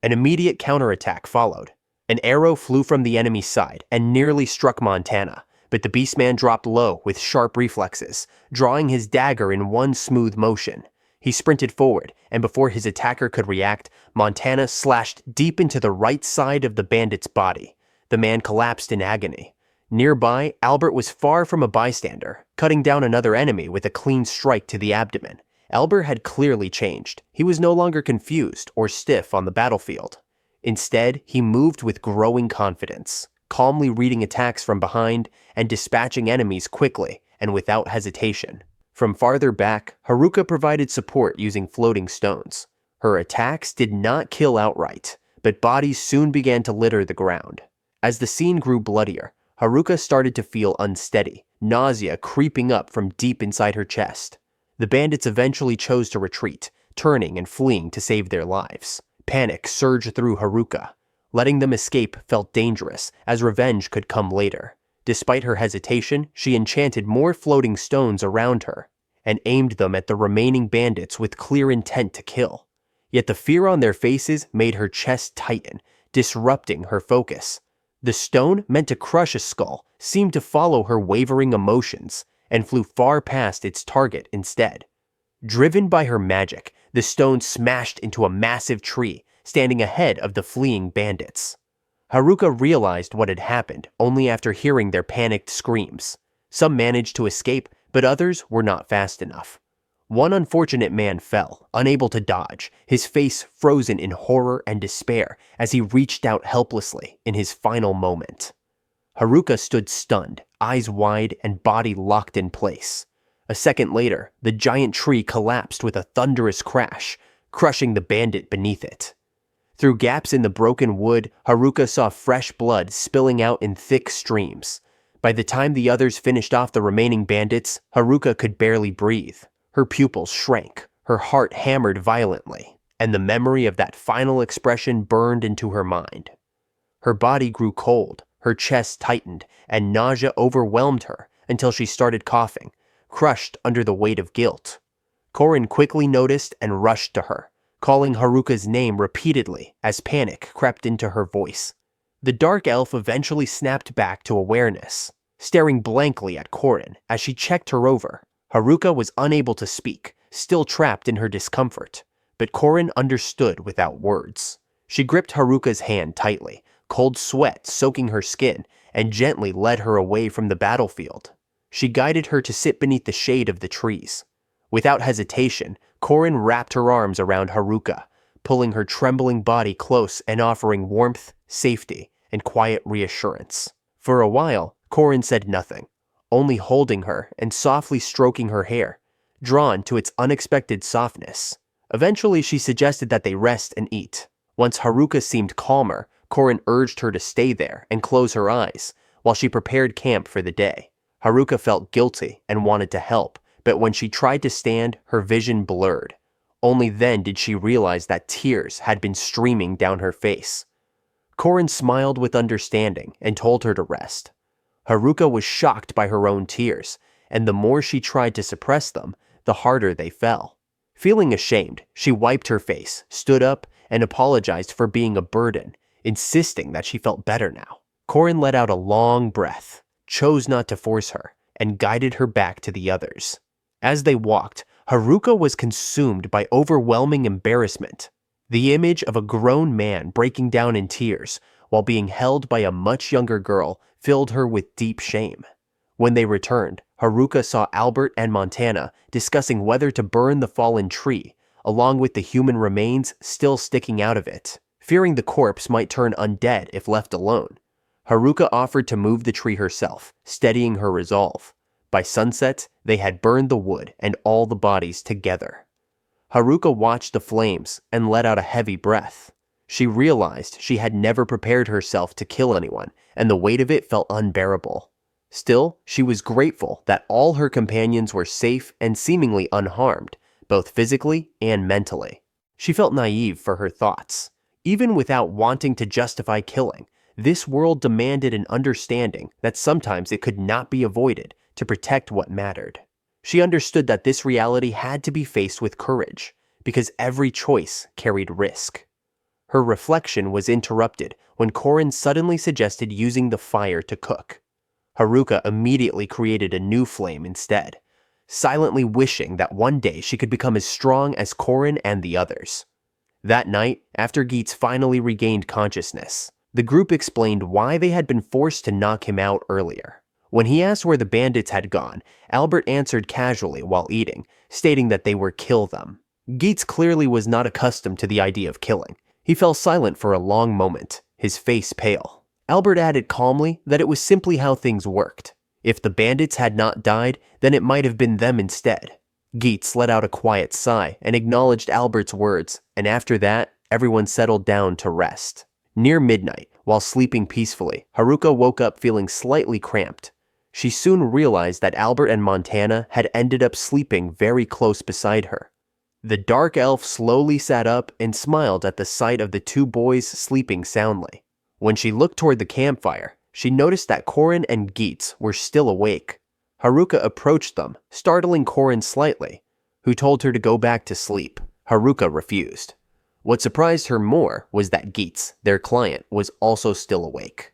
An immediate counterattack followed. An arrow flew from the enemy's side and nearly struck Montana, but the beastman dropped low with sharp reflexes, drawing his dagger in one smooth motion. He sprinted forward, and before his attacker could react, Montana slashed deep into the right side of the bandit's body. The man collapsed in agony. Nearby, Albert was far from a bystander, cutting down another enemy with a clean strike to the abdomen. Albert had clearly changed. He was no longer confused or stiff on the battlefield. Instead, he moved with growing confidence, calmly reading attacks from behind and dispatching enemies quickly and without hesitation. From farther back, Haruka provided support using floating stones. Her attacks did not kill outright, but bodies soon began to litter the ground. As the scene grew bloodier, Haruka started to feel unsteady, nausea creeping up from deep inside her chest. The bandits eventually chose to retreat, turning and fleeing to save their lives. Panic surged through Haruka. Letting them escape felt dangerous, as revenge could come later. Despite her hesitation, she enchanted more floating stones around her and aimed them at the remaining bandits with clear intent to kill. Yet the fear on their faces made her chest tighten, disrupting her focus. The stone, meant to crush a skull, seemed to follow her wavering emotions and flew far past its target instead. Driven by her magic, the stone smashed into a massive tree, standing ahead of the fleeing bandits. Haruka realized what had happened only after hearing their panicked screams. Some managed to escape, but others were not fast enough. One unfortunate man fell, unable to dodge, his face frozen in horror and despair as he reached out helplessly in his final moment. Haruka stood stunned, eyes wide and body locked in place. A second later, the giant tree collapsed with a thunderous crash, crushing the bandit beneath it. Through gaps in the broken wood, Haruka saw fresh blood spilling out in thick streams. By the time the others finished off the remaining bandits, Haruka could barely breathe. Her pupils shrank, her heart hammered violently, and the memory of that final expression burned into her mind. Her body grew cold, her chest tightened, and nausea overwhelmed her until she started coughing, crushed under the weight of guilt. Korin quickly noticed and rushed to her, calling Haruka's name repeatedly as panic crept into her voice. The dark elf eventually snapped back to awareness, staring blankly at Korin as she checked her over. Haruka was unable to speak, still trapped in her discomfort, but Korin understood without words. She gripped Haruka's hand tightly, cold sweat soaking her skin, and gently led her away from the battlefield. She guided her to sit beneath the shade of the trees. Without hesitation, Korin wrapped her arms around Haruka, pulling her trembling body close and offering warmth, safety, and quiet reassurance. For a while, Korin said nothing, only holding her and softly stroking her hair, drawn to its unexpected softness. Eventually, she suggested that they rest and eat. Once Haruka seemed calmer, Korin urged her to stay there and close her eyes while she prepared camp for the day. Haruka felt guilty and wanted to help, but when she tried to stand, her vision blurred. Only then did she realize that tears had been streaming down her face. Korin smiled with understanding and told her to rest. Haruka was shocked by her own tears, and the more she tried to suppress them, the harder they fell. Feeling ashamed, she wiped her face, stood up, and apologized for being a burden, insisting that she felt better now. Korin let out a long breath, chose not to force her, and guided her back to the others. As they walked, Haruka was consumed by overwhelming embarrassment. The image of a grown man breaking down in tears while being held by a much younger girl filled her with deep shame. When they returned, Haruka saw Albert and Montana discussing whether to burn the fallen tree, along with the human remains still sticking out of it, fearing the corpse might turn undead if left alone. Haruka offered to move the tree herself, steadying her resolve. By sunset, they had burned the wood and all the bodies together. Haruka watched the flames and let out a heavy breath. She realized she had never prepared herself to kill anyone, and the weight of it felt unbearable. Still, she was grateful that all her companions were safe and seemingly unharmed, both physically and mentally. She felt naive for her thoughts. Even without wanting to justify killing, this world demanded an understanding that sometimes it could not be avoided to protect what mattered. She understood that this reality had to be faced with courage, because every choice carried risk. Her reflection was interrupted when Korin suddenly suggested using the fire to cook. Haruka immediately created a new flame instead, silently wishing that one day she could become as strong as Korin and the others. That night, after Geets finally regained consciousness, the group explained why they had been forced to knock him out earlier. When he asked where the bandits had gone, Albert answered casually while eating, stating that they were kill them. Geets clearly was not accustomed to the idea of killing. He fell silent for a long moment, his face pale. Albert added calmly that it was simply how things worked. If the bandits had not died, then it might have been them instead. Geets let out a quiet sigh and acknowledged Albert's words, and after that, everyone settled down to rest. Near midnight, while sleeping peacefully, Haruka woke up feeling slightly cramped. she soon realized that Albert and Montana had ended up sleeping very close beside her. The dark elf slowly sat up and smiled at the sight of the two boys sleeping soundly. When she looked toward the campfire, she noticed that Korin and Geets were still awake. Haruka approached them, startling Korin slightly, who told her to go back to sleep. Haruka refused. What surprised her more was that Geets, their client, was also still awake.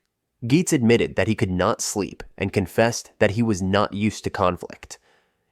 Geets admitted that he could not sleep and confessed that he was not used to conflict.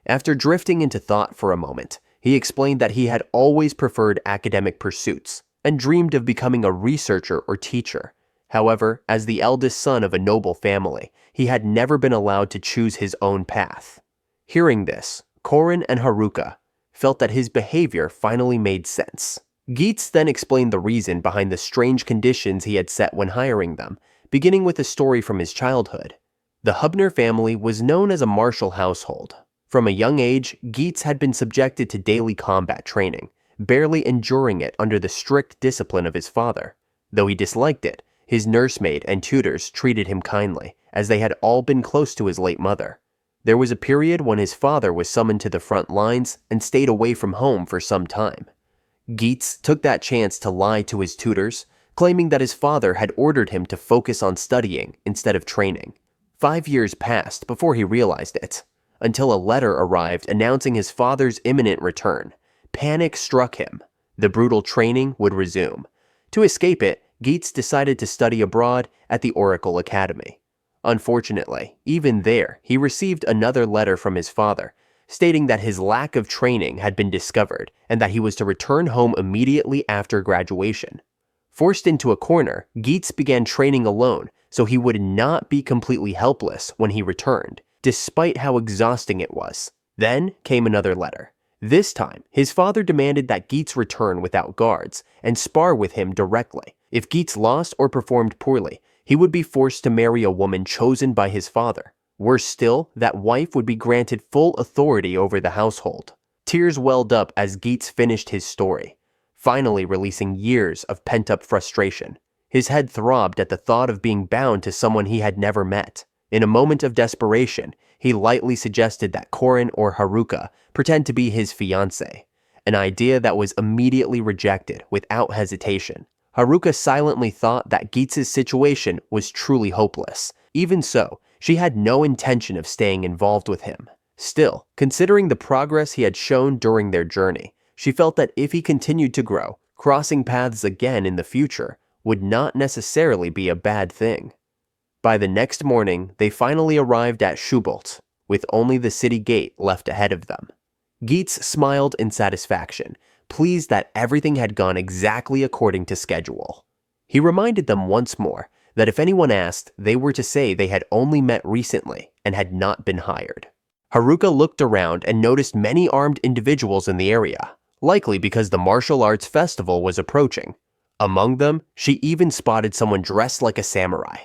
After drifting into thought for a moment, he explained that he had always preferred academic pursuits and dreamed of becoming a researcher or teacher. However, as the eldest son of a noble family, he had never been allowed to choose his own path. Hearing this, Korin and Haruka felt that his behavior finally made sense. Geets then explained the reason behind the strange conditions he had set when hiring them, beginning with a story from his childhood. The Hubner family was known as a martial household. From a young age, Geets had been subjected to daily combat training, barely enduring it under the strict discipline of his father. Though he disliked it, his nursemaid and tutors treated him kindly, as they had all been close to his late mother. There was a period when his father was summoned to the front lines and stayed away from home for some time. Geets took that chance to lie to his tutors, claiming that his father had ordered him to focus on studying instead of training. 5 years passed before he realized it, until a letter arrived announcing his father's imminent return. Panic struck him. The brutal training would resume. To escape it, Geets decided to study abroad at the Oracle Academy. Unfortunately, even there, he received another letter from his father, stating that his lack of training had been discovered and that he was to return home immediately after graduation. Forced into a corner, Geets began training alone so he would not be completely helpless when he returned, despite how exhausting it was. Then came another letter. This time, his father demanded that Geets return without guards and spar with him directly. If Geets lost or performed poorly, he would be forced to marry a woman chosen by his father. Worse still, that wife would be granted full authority over the household. Tears welled up as Geets finished his story, finally releasing years of pent-up frustration. His head throbbed at the thought of being bound to someone he had never met. In a moment of desperation, he lightly suggested that Korin or Haruka pretend to be his fiancée, an idea that was immediately rejected without hesitation. Haruka silently thought that Geets' situation was truly hopeless. Even so, she had no intention of staying involved with him. Still, considering the progress he had shown during their journey, she felt that if he continued to grow, crossing paths again in the future would not necessarily be a bad thing. By the next morning, they finally arrived at Schubalt, with only the city gate left ahead of them. Geets smiled in satisfaction, pleased that everything had gone exactly according to schedule. He reminded them once more that if anyone asked, they were to say they had only met recently and had not been hired. Haruka looked around and noticed many armed individuals in the area, likely because the martial arts festival was approaching. Among them, she even spotted someone dressed like a samurai.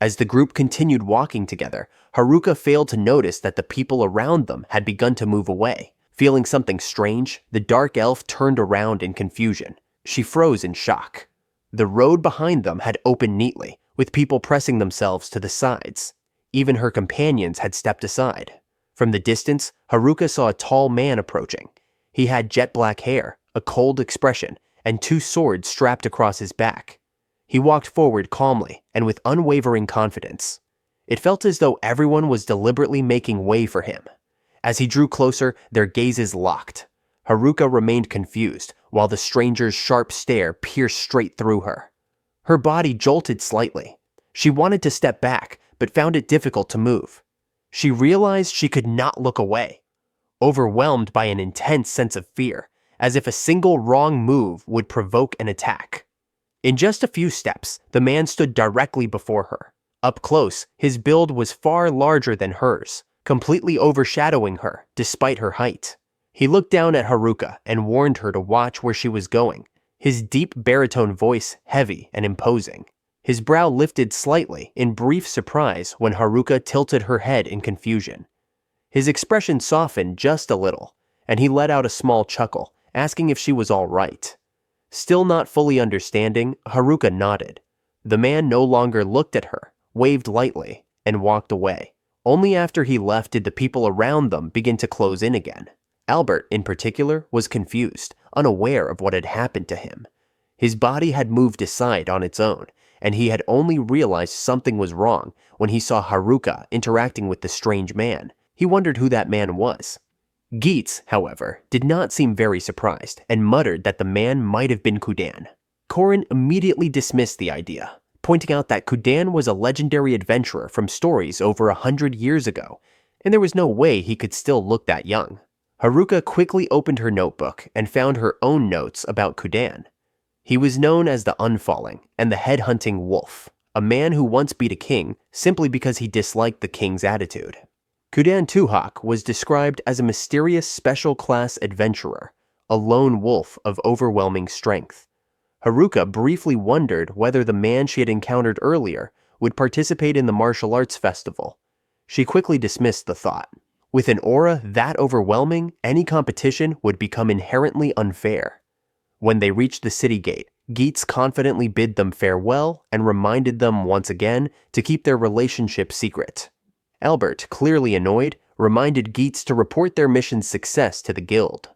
As the group continued walking together, Haruka failed to notice that the people around them had begun to move away. Feeling something strange, the dark elf turned around in confusion. She froze in shock. The road behind them had opened neatly, with people pressing themselves to the sides. Even her companions had stepped aside. From the distance, Haruka saw a tall man approaching. He had jet black hair, a cold expression, and 2 swords strapped across his back. He walked forward calmly and with unwavering confidence. It felt as though everyone was deliberately making way for him. As he drew closer, their gazes locked. Haruka remained confused, while the stranger's sharp stare pierced straight through her. Her body jolted slightly. She wanted to step back, but found it difficult to move. She realized she could not look away, overwhelmed by an intense sense of fear, as if a single wrong move would provoke an attack. In just a few steps, the man stood directly before her. Up close, his build was far larger than hers, completely overshadowing her despite her height. He looked down at Haruka and warned her to watch where she was going, his deep baritone voice heavy and imposing. His brow lifted slightly in brief surprise when Haruka tilted her head in confusion. His expression softened just a little, and he let out a small chuckle, asking if she was all right. Still not fully understanding, Haruka nodded. The man no longer looked at her, waved lightly, and walked away. Only after he left did the people around them begin to close in again. Albert, in particular, was confused, unaware of what had happened to him. His body had moved aside on its own, and he had only realized something was wrong when he saw Haruka interacting with the strange man. He wondered who that man was. Geets, however, did not seem very surprised and muttered that the man might have been Kudan. Korin immediately dismissed the idea, pointing out that Kudan was a legendary adventurer from stories over 100 years ago, and there was no way he could still look that young. Haruka quickly opened her notebook and found her own notes about Kudan. He was known as the Unfalling and the Headhunting Wolf, a man who once beat a king simply because he disliked the king's attitude. Kudan Tuhak was described as a mysterious special-class adventurer, a lone wolf of overwhelming strength. Haruka briefly wondered whether the man she had encountered earlier would participate in the martial arts festival. She quickly dismissed the thought. With an aura that overwhelming, any competition would become inherently unfair. When they reached the city gate, Geets confidently bid them farewell and reminded them once again to keep their relationship secret. Albert, clearly annoyed, reminded Geets to report their mission's success to the guild.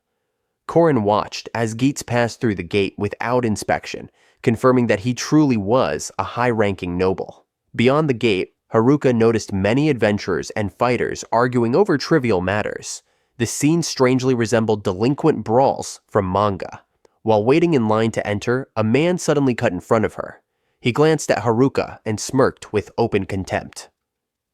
Korin watched as Geets passed through the gate without inspection, confirming that he truly was a high-ranking noble. Beyond the gate, Haruka noticed many adventurers and fighters arguing over trivial matters. The scene strangely resembled delinquent brawls from manga. While waiting in line to enter, a man suddenly cut in front of her. He glanced at Haruka and smirked with open contempt.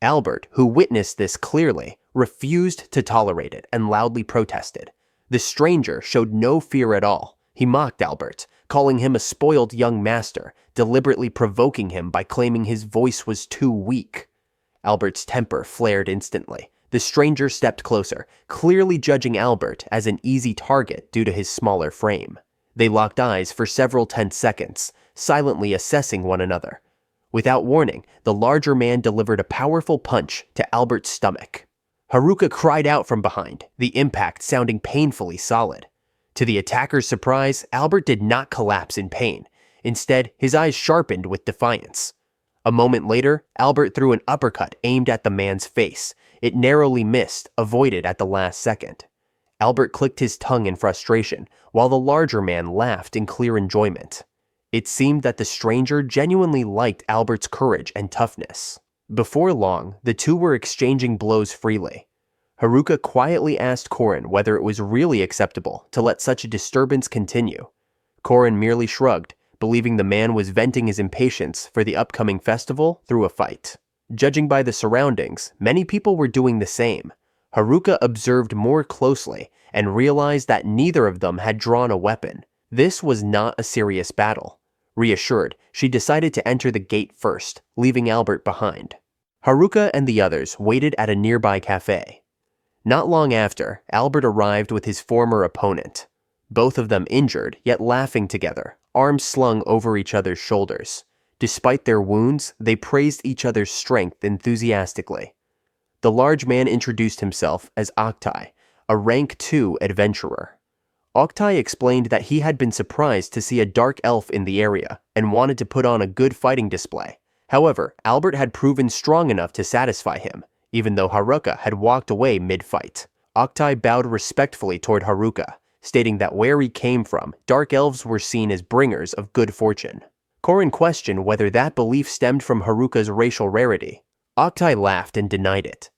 Albert, who witnessed this clearly, refused to tolerate it and loudly protested. The stranger showed no fear at all. He mocked Albert, calling him a spoiled young master, deliberately provoking him by claiming his voice was too weak. Albert's temper flared instantly. The stranger stepped closer, clearly judging Albert as an easy target due to his smaller frame. They locked eyes for several tense seconds, silently assessing one another. Without warning, the larger man delivered a powerful punch to Albert's stomach. Haruka cried out from behind, the impact sounding painfully solid. To the attacker's surprise, Albert did not collapse in pain. Instead, his eyes sharpened with defiance. A moment later, Albert threw an uppercut aimed at the man's face. It narrowly missed, avoided at the last second. Albert clicked his tongue in frustration, while the larger man laughed in clear enjoyment. It seemed that the stranger genuinely liked Albert's courage and toughness. Before long, the two were exchanging blows freely. Haruka quietly asked Korin whether it was really acceptable to let such a disturbance continue. Korin merely shrugged, believing the man was venting his impatience for the upcoming festival through a fight. Judging by the surroundings, many people were doing the same. Haruka observed more closely and realized that neither of them had drawn a weapon. This was not a serious battle. Reassured, she decided to enter the gate first, leaving Albert behind. Haruka and the others waited at a nearby cafe. Not long after, Albert arrived with his former opponent. Both of them injured, yet laughing together, arms slung over each other's shoulders. Despite their wounds, they praised each other's strength enthusiastically. The large man introduced himself as Oktai, a rank 2 adventurer. Oktai explained that he had been surprised to see a dark elf in the area and wanted to put on a good fighting display. However, Albert had proven strong enough to satisfy him, even though Haruka had walked away mid-fight. Oktai bowed respectfully toward Haruka, stating that where he came from, dark elves were seen as bringers of good fortune. Korin questioned whether that belief stemmed from Haruka's racial rarity. Oktai laughed and denied it.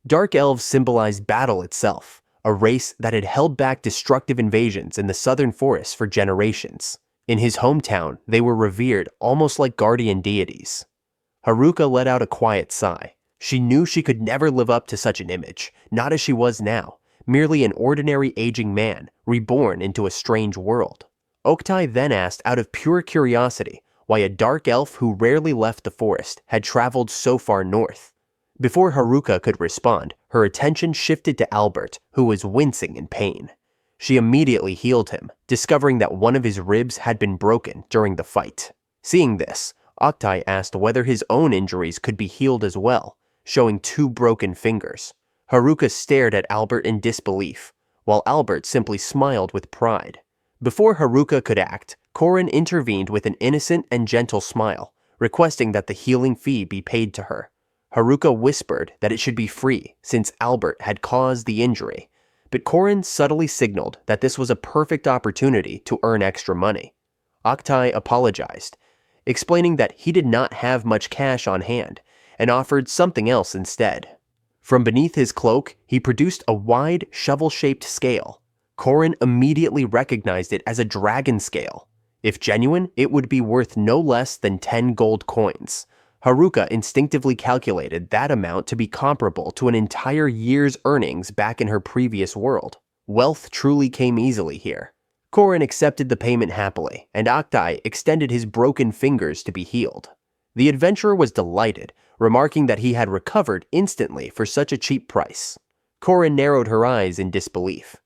Dark elves symbolized battle itself, a race that had held back destructive invasions in the southern forests for generations. In his hometown, they were revered almost like guardian deities. Haruka let out a quiet sigh. She knew she could never live up to such an image, not as she was now, merely an ordinary aging man, reborn into a strange world. Oktai then asked out of pure curiosity why a dark elf who rarely left the forest had traveled so far north. Before Haruka could respond, her attention shifted to Albert, who was wincing in pain. She immediately healed him, discovering that one of his ribs had been broken during the fight. Seeing this, Oktai asked whether his own injuries could be healed as well, showing 2 broken fingers. Haruka stared at Albert in disbelief, while Albert simply smiled with pride. Before Haruka could act, Korin intervened with an innocent and gentle smile, requesting that the healing fee be paid to her. Haruka whispered that it should be free since Albert had caused the injury, but Korin subtly signaled that this was a perfect opportunity to earn extra money. Octai apologized, explaining that he did not have much cash on hand and offered something else instead. From beneath his cloak, he produced a wide, shovel-shaped scale. Korin immediately recognized it as a dragon scale. If genuine, it would be worth no less than 10 gold coins. Haruka instinctively calculated that amount to be comparable to an entire year's earnings back in her previous world. Wealth truly came easily here. Korin accepted the payment happily, and Octai extended his broken fingers to be healed. The adventurer was delighted, remarking that he had recovered instantly for such a cheap price. Korin narrowed her eyes in disbelief.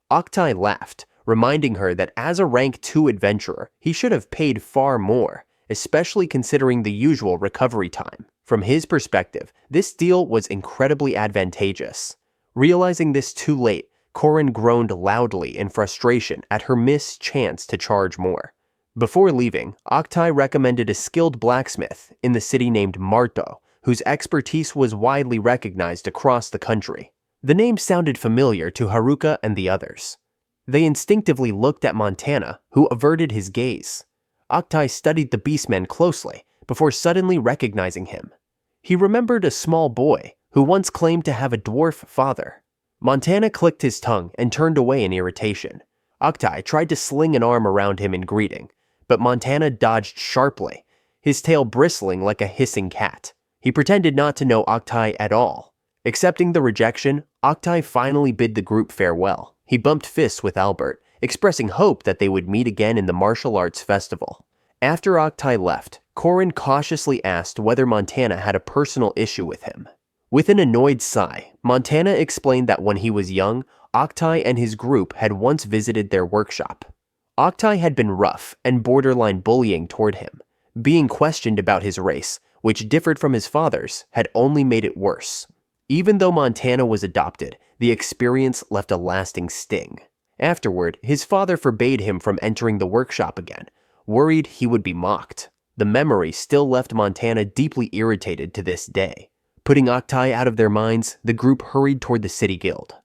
Octai laughed, reminding her that as a rank 2 adventurer, he should have paid far more, especially considering the usual recovery time. From his perspective, this deal was incredibly advantageous. Realizing this too late, Korin groaned loudly in frustration at her missed chance to charge more. Before leaving, Octai recommended a skilled blacksmith in the city named Marto, whose expertise was widely recognized across the country. The name sounded familiar to Haruka and the others. They instinctively looked at Montana, who averted his gaze. Octai studied the beastman closely before suddenly recognizing him. He remembered a small boy who once claimed to have a dwarf father. Montana clicked his tongue and turned away in irritation. Octai tried to sling an arm around him in greeting, but Montana dodged sharply, his tail bristling like a hissing cat. He pretended not to know Octai at all. Accepting the rejection, Octai finally bid the group farewell. He bumped fists with Albert, expressing hope that they would meet again in the martial arts festival. After Octai left, Korin cautiously asked whether Montana had a personal issue with him. With an annoyed sigh, Montana explained that when he was young, Octai and his group had once visited their workshop. Octai had been rough and borderline bullying toward him. Being questioned about his race, which differed from his father's, had only made it worse. Even though Montana was adopted, the experience left a lasting sting. Afterward, his father forbade him from entering the workshop again, worried he would be mocked. The memory still left Montana deeply irritated to this day. Putting Octai out of their minds, the group hurried toward the city guild.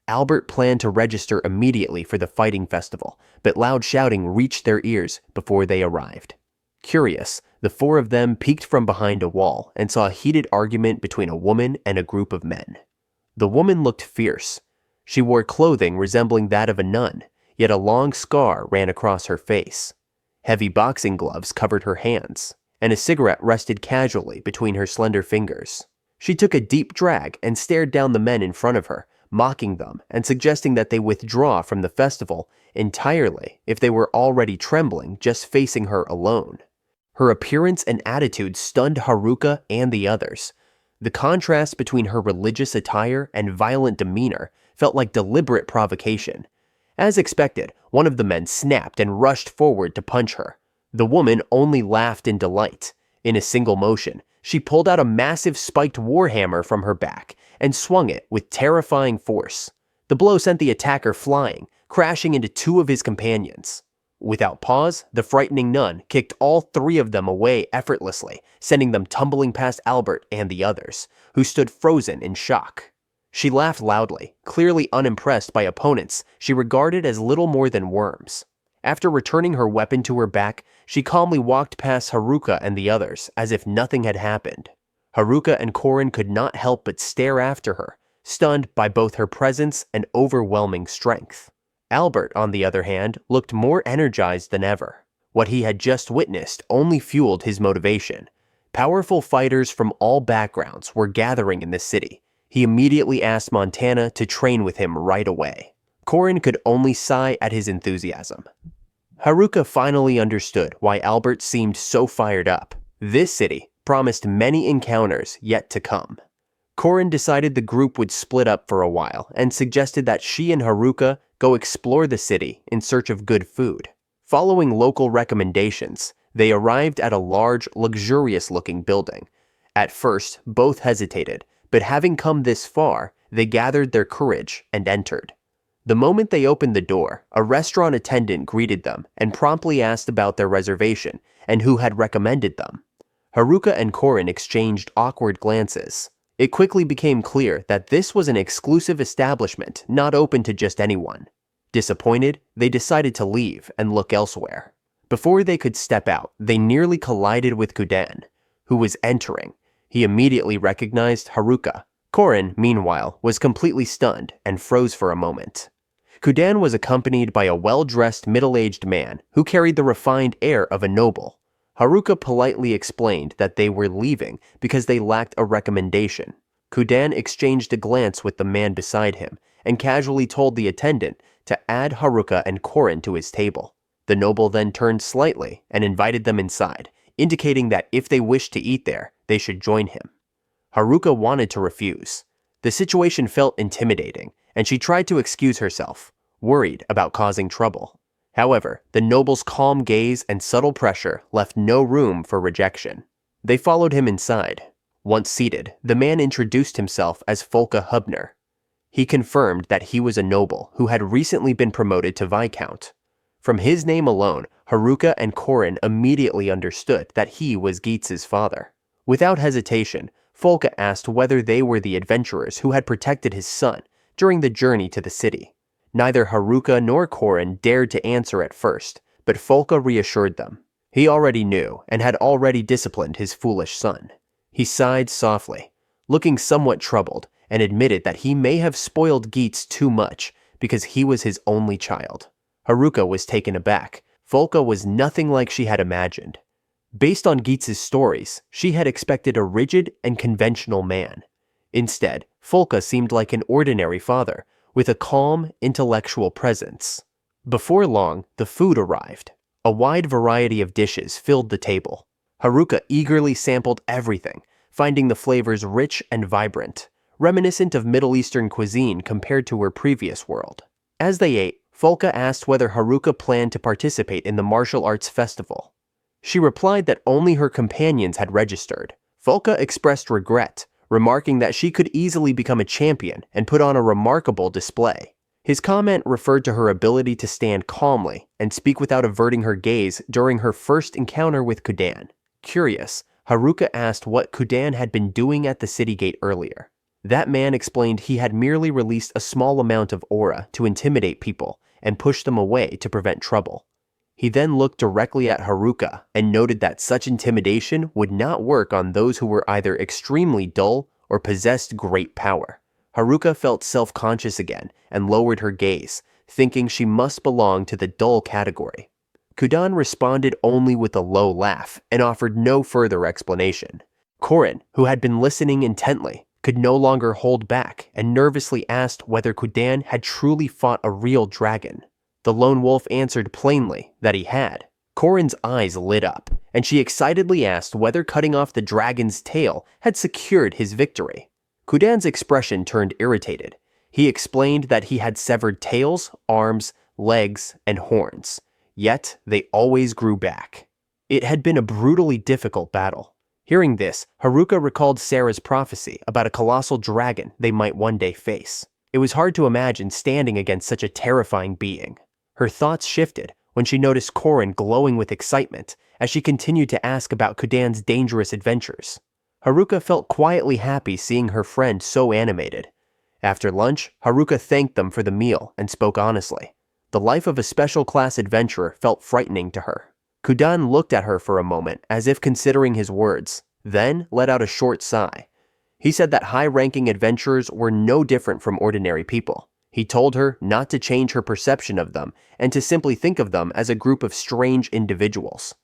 Albert planned to register immediately for the fighting festival, but loud shouting reached their ears before they arrived. Curious, the 4 of them peeked from behind a wall and saw a heated argument between a woman and a group of men. The woman looked fierce. She wore clothing resembling that of a nun, yet a long scar ran across her face. Heavy boxing gloves covered her hands, and a cigarette rested casually between her slender fingers. She took a deep drag and stared down the men in front of her, mocking them and suggesting that they withdraw from the festival entirely if they were already trembling just facing her alone. Her appearance and attitude stunned Haruka and the others. The contrast between her religious attire and violent demeanor felt like deliberate provocation. As expected, one of the men snapped and rushed forward to punch her. The woman only laughed in delight. In a single motion, she pulled out a massive spiked warhammer from her back and swung it with terrifying force. The blow sent the attacker flying, crashing into 2 of his companions. Without pause, the frightening nun kicked all 3 of them away effortlessly, sending them tumbling past Albert and the others, who stood frozen in shock. She laughed loudly, clearly unimpressed by opponents she regarded as little more than worms. After returning her weapon to her back, she calmly walked past Haruka and the others as if nothing had happened. Haruka and Korin could not help but stare after her, stunned by both her presence and overwhelming strength. Albert, on the other hand, looked more energized than ever. What he had just witnessed only fueled his motivation. Powerful fighters from all backgrounds were gathering in the city. He immediately asked Montana to train with him right away. Korin could only sigh at his enthusiasm. Haruka finally understood why Albert seemed so fired up. This city promised many encounters yet to come. Korin decided the group would split up for a while and suggested that she and Haruka go explore the city in search of good food. Following local recommendations, they arrived at a large, luxurious-looking building. At first, both hesitated, but having come this far, they gathered their courage and entered. The moment they opened the door, a restaurant attendant greeted them and promptly asked about their reservation and who had recommended them. Haruka and Korin exchanged awkward glances. It quickly became clear that this was an exclusive establishment not open to just anyone. Disappointed, they decided to leave and look elsewhere. Before they could step out, they nearly collided with Kudan, who was entering. He immediately recognized Haruka. Korin, meanwhile, was completely stunned and froze for a moment. Kudan was accompanied by a well-dressed middle-aged man who carried the refined air of a noble. Haruka politely explained that they were leaving because they lacked a recommendation. Kudan exchanged a glance with the man beside him and casually told the attendant to add Haruka and Korin to his table. The noble then turned slightly and invited them inside, indicating that if they wished to eat there, they should join him. Haruka wanted to refuse. The situation felt intimidating, and she tried to excuse herself, worried about causing trouble. However, the noble's calm gaze and subtle pressure left no room for rejection. They followed him inside. Once seated, the man introduced himself as Folke Hubner. He confirmed that he was a noble who had recently been promoted to Viscount. From his name alone, Haruka and Korin immediately understood that he was Geetz's father. Without hesitation, Folke asked whether they were the adventurers who had protected his son during the journey to the city. Neither Haruka nor Korin dared to answer at first, but Folke reassured them. He already knew and had already disciplined his foolish son. He sighed softly, looking somewhat troubled, and admitted that he may have spoiled Geetz too much because he was his only child. Haruka was taken aback. Folke was nothing like she had imagined. Based on Geetz's stories, she had expected a rigid and conventional man. Instead, Folke seemed like an ordinary father, with a calm, intellectual presence. Before long, the food arrived. A wide variety of dishes filled the table. Haruka eagerly sampled everything, finding the flavors rich and vibrant, reminiscent of Middle Eastern cuisine compared to her previous world. As they ate, Folke asked whether Haruka planned to participate in the martial arts festival. She replied that only her companions had registered. Folke expressed regret, remarking that she could easily become a champion and put on a remarkable display. His comment referred to her ability to stand calmly and speak without averting her gaze during her first encounter with Kudan. Curious, Haruka asked what Kudan had been doing at the city gate earlier. That man explained he had merely released a small amount of aura to intimidate people and push them away to prevent trouble. He then looked directly at Haruka and noted that such intimidation would not work on those who were either extremely dull or possessed great power. Haruka felt self-conscious again and lowered her gaze, thinking she must belong to the dull category. Kudan responded only with a low laugh and offered no further explanation. Korin, who had been listening intently, could no longer hold back and nervously asked whether Kudan had truly fought a real dragon. The lone wolf answered plainly that he had. Korin's eyes lit up, and she excitedly asked whether cutting off the dragon's tail had secured his victory. Kudan's expression turned irritated. He explained that he had severed tails, arms, legs, and horns, yet they always grew back. It had been a brutally difficult battle. Hearing this, Haruka recalled Sarah's prophecy about a colossal dragon they might one day face. It was hard to imagine standing against such a terrifying being. Her thoughts shifted when she noticed Korin glowing with excitement as she continued to ask about Kudan's dangerous adventures. Haruka felt quietly happy seeing her friend so animated. After lunch, Haruka thanked them for the meal and spoke honestly. The life of a special class adventurer felt frightening to her. Kudan looked at her for a moment as if considering his words, then let out a short sigh. He said that high-ranking adventurers were no different from ordinary people. He told her not to change her perception of them and to simply think of them as a group of strange individuals.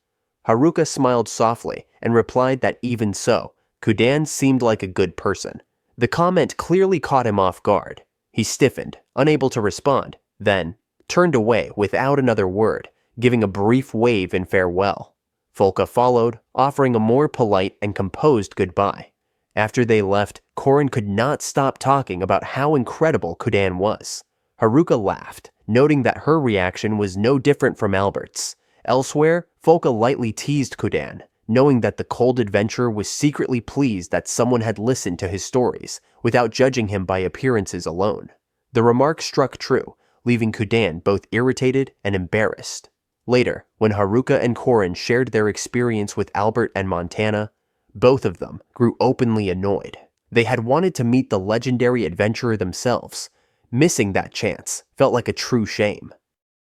Haruka smiled softly and replied that even so, Kudan seemed like a good person. The comment clearly caught him off guard. He stiffened, unable to respond, then turned away without another word, giving a brief wave in farewell. Folke followed, offering a more polite and composed goodbye. After they left, Korin could not stop talking about how incredible Kudan was. Haruka laughed, noting that her reaction was no different from Albert's. Elsewhere, Folke lightly teased Kudan, knowing that the cold adventurer was secretly pleased that someone had listened to his stories, without judging him by appearances alone. The remark struck true, leaving Kudan both irritated and embarrassed. Later, when Haruka and Korin shared their experience with Albert and Montana, Both of them grew openly annoyed. They had wanted to meet the legendary adventurer themselves. Missing that chance felt like a true shame.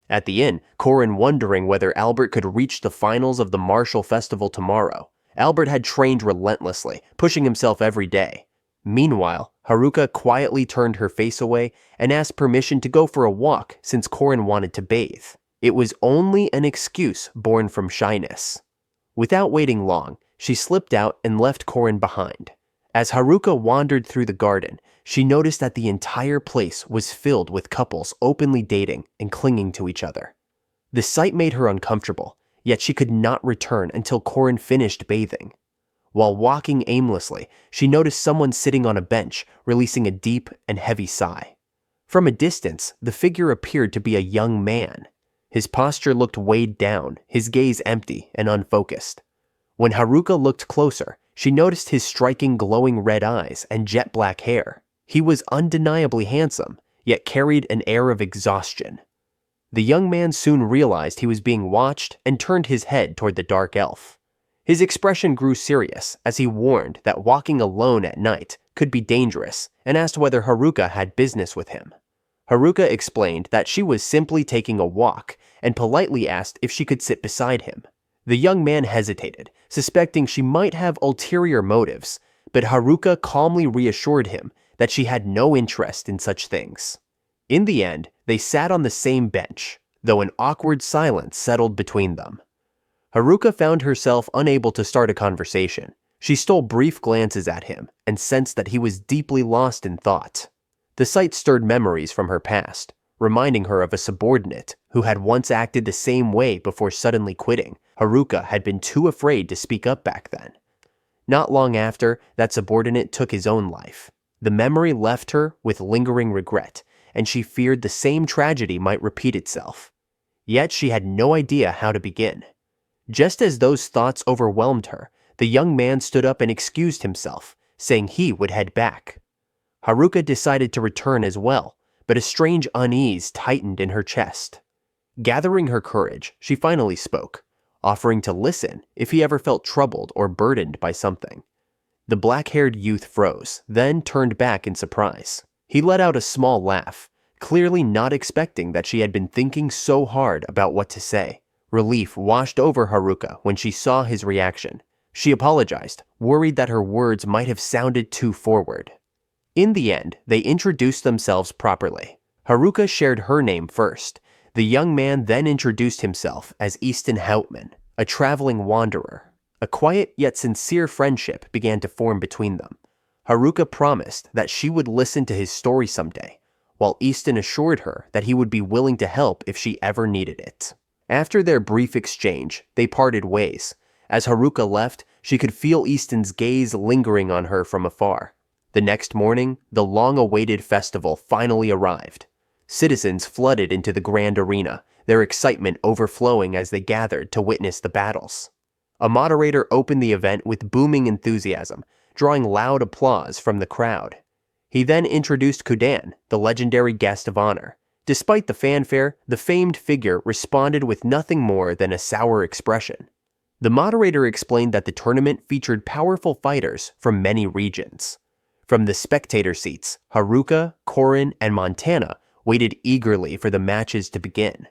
At the inn, Corin wondering whether Albert could reach the finals of the martial festival tomorrow. Albert had trained relentlessly, pushing himself every day. Meanwhile, Haruka quietly turned her face away and asked permission to go for a walk since Corin wanted to bathe. It was only an excuse born from shyness. Without waiting long, she slipped out and left Corin behind. As Haruka wandered through the garden, she noticed that the entire place was filled with couples openly dating and clinging to each other. The sight made her uncomfortable, yet she could not return until Corin finished bathing. While walking aimlessly, she noticed someone sitting on a bench, releasing a deep and heavy sigh. From a distance, the figure appeared to be a young man. His posture looked weighed down, his gaze empty and unfocused. When Haruka looked closer, she noticed his striking glowing red eyes and jet black hair. He was undeniably handsome, yet carried an air of exhaustion. The young man soon realized he was being watched and turned his head toward the dark elf. His expression grew serious as he warned that walking alone at night could be dangerous and asked whether Haruka had business with him. Haruka explained that she was simply taking a walk and politely asked if she could sit beside him. The young man hesitated, suspecting she might have ulterior motives, but Haruka calmly reassured him that she had no interest in such things. In the end, they sat on the same bench, though an awkward silence settled between them. Haruka found herself unable to start a conversation. She stole brief glances at him and sensed that he was deeply lost in thought. The sight stirred memories from her past, reminding her of a subordinate who had once acted the same way before suddenly quitting. Haruka had been too afraid to speak up back then. Not long after, that subordinate took his own life. The memory left her with lingering regret, and she feared the same tragedy might repeat itself. Yet she had no idea how to begin. Just as those thoughts overwhelmed her, the young man stood up and excused himself, saying he would head back. Haruka decided to return as well, but a strange unease tightened in her chest. Gathering her courage, she finally spoke, offering to listen if he ever felt troubled or burdened by something. The black-haired youth froze, then turned back in surprise. He let out a small laugh, clearly not expecting that she had been thinking so hard about what to say. Relief washed over Haruka when she saw his reaction. She apologized, worried that her words might have sounded too forward. In the end, they introduced themselves properly. Haruka shared her name first. The young man then introduced himself as Easton Houtman, a traveling wanderer. A quiet yet sincere friendship began to form between them. Haruka promised that she would listen to his story someday, while Easton assured her that he would be willing to help if she ever needed it. After their brief exchange, they parted ways. As Haruka left, she could feel Easton's gaze lingering on her from afar. The next morning, the long-awaited festival finally arrived. Citizens flooded into the grand arena, their excitement overflowing as they gathered to witness the battles. A moderator opened the event with booming enthusiasm, drawing loud applause from the crowd. He then introduced Kudan, the legendary guest of honor. Despite the fanfare, the famed figure responded with nothing more than a sour expression. The moderator explained that the tournament featured powerful fighters from many regions. From the spectator seats, Haruka, Corin, and Montana waited eagerly for the matches to begin.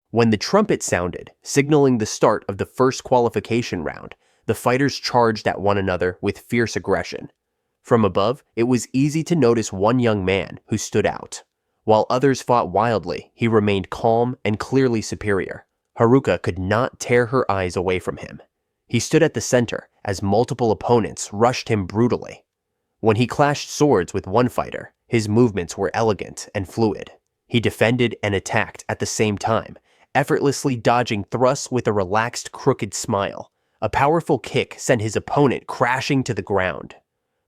When the trumpet sounded, signaling the start of the first qualification round, the fighters charged at one another with fierce aggression. From above, it was easy to notice one young man who stood out. While others fought wildly, he remained calm and clearly superior. Haruka could not tear her eyes away from him. He stood at the center as multiple opponents rushed him brutally. When he clashed swords with one fighter, his movements were elegant and fluid. He defended and attacked at the same time, effortlessly dodging thrusts with a relaxed, crooked smile. A powerful kick sent his opponent crashing to the ground.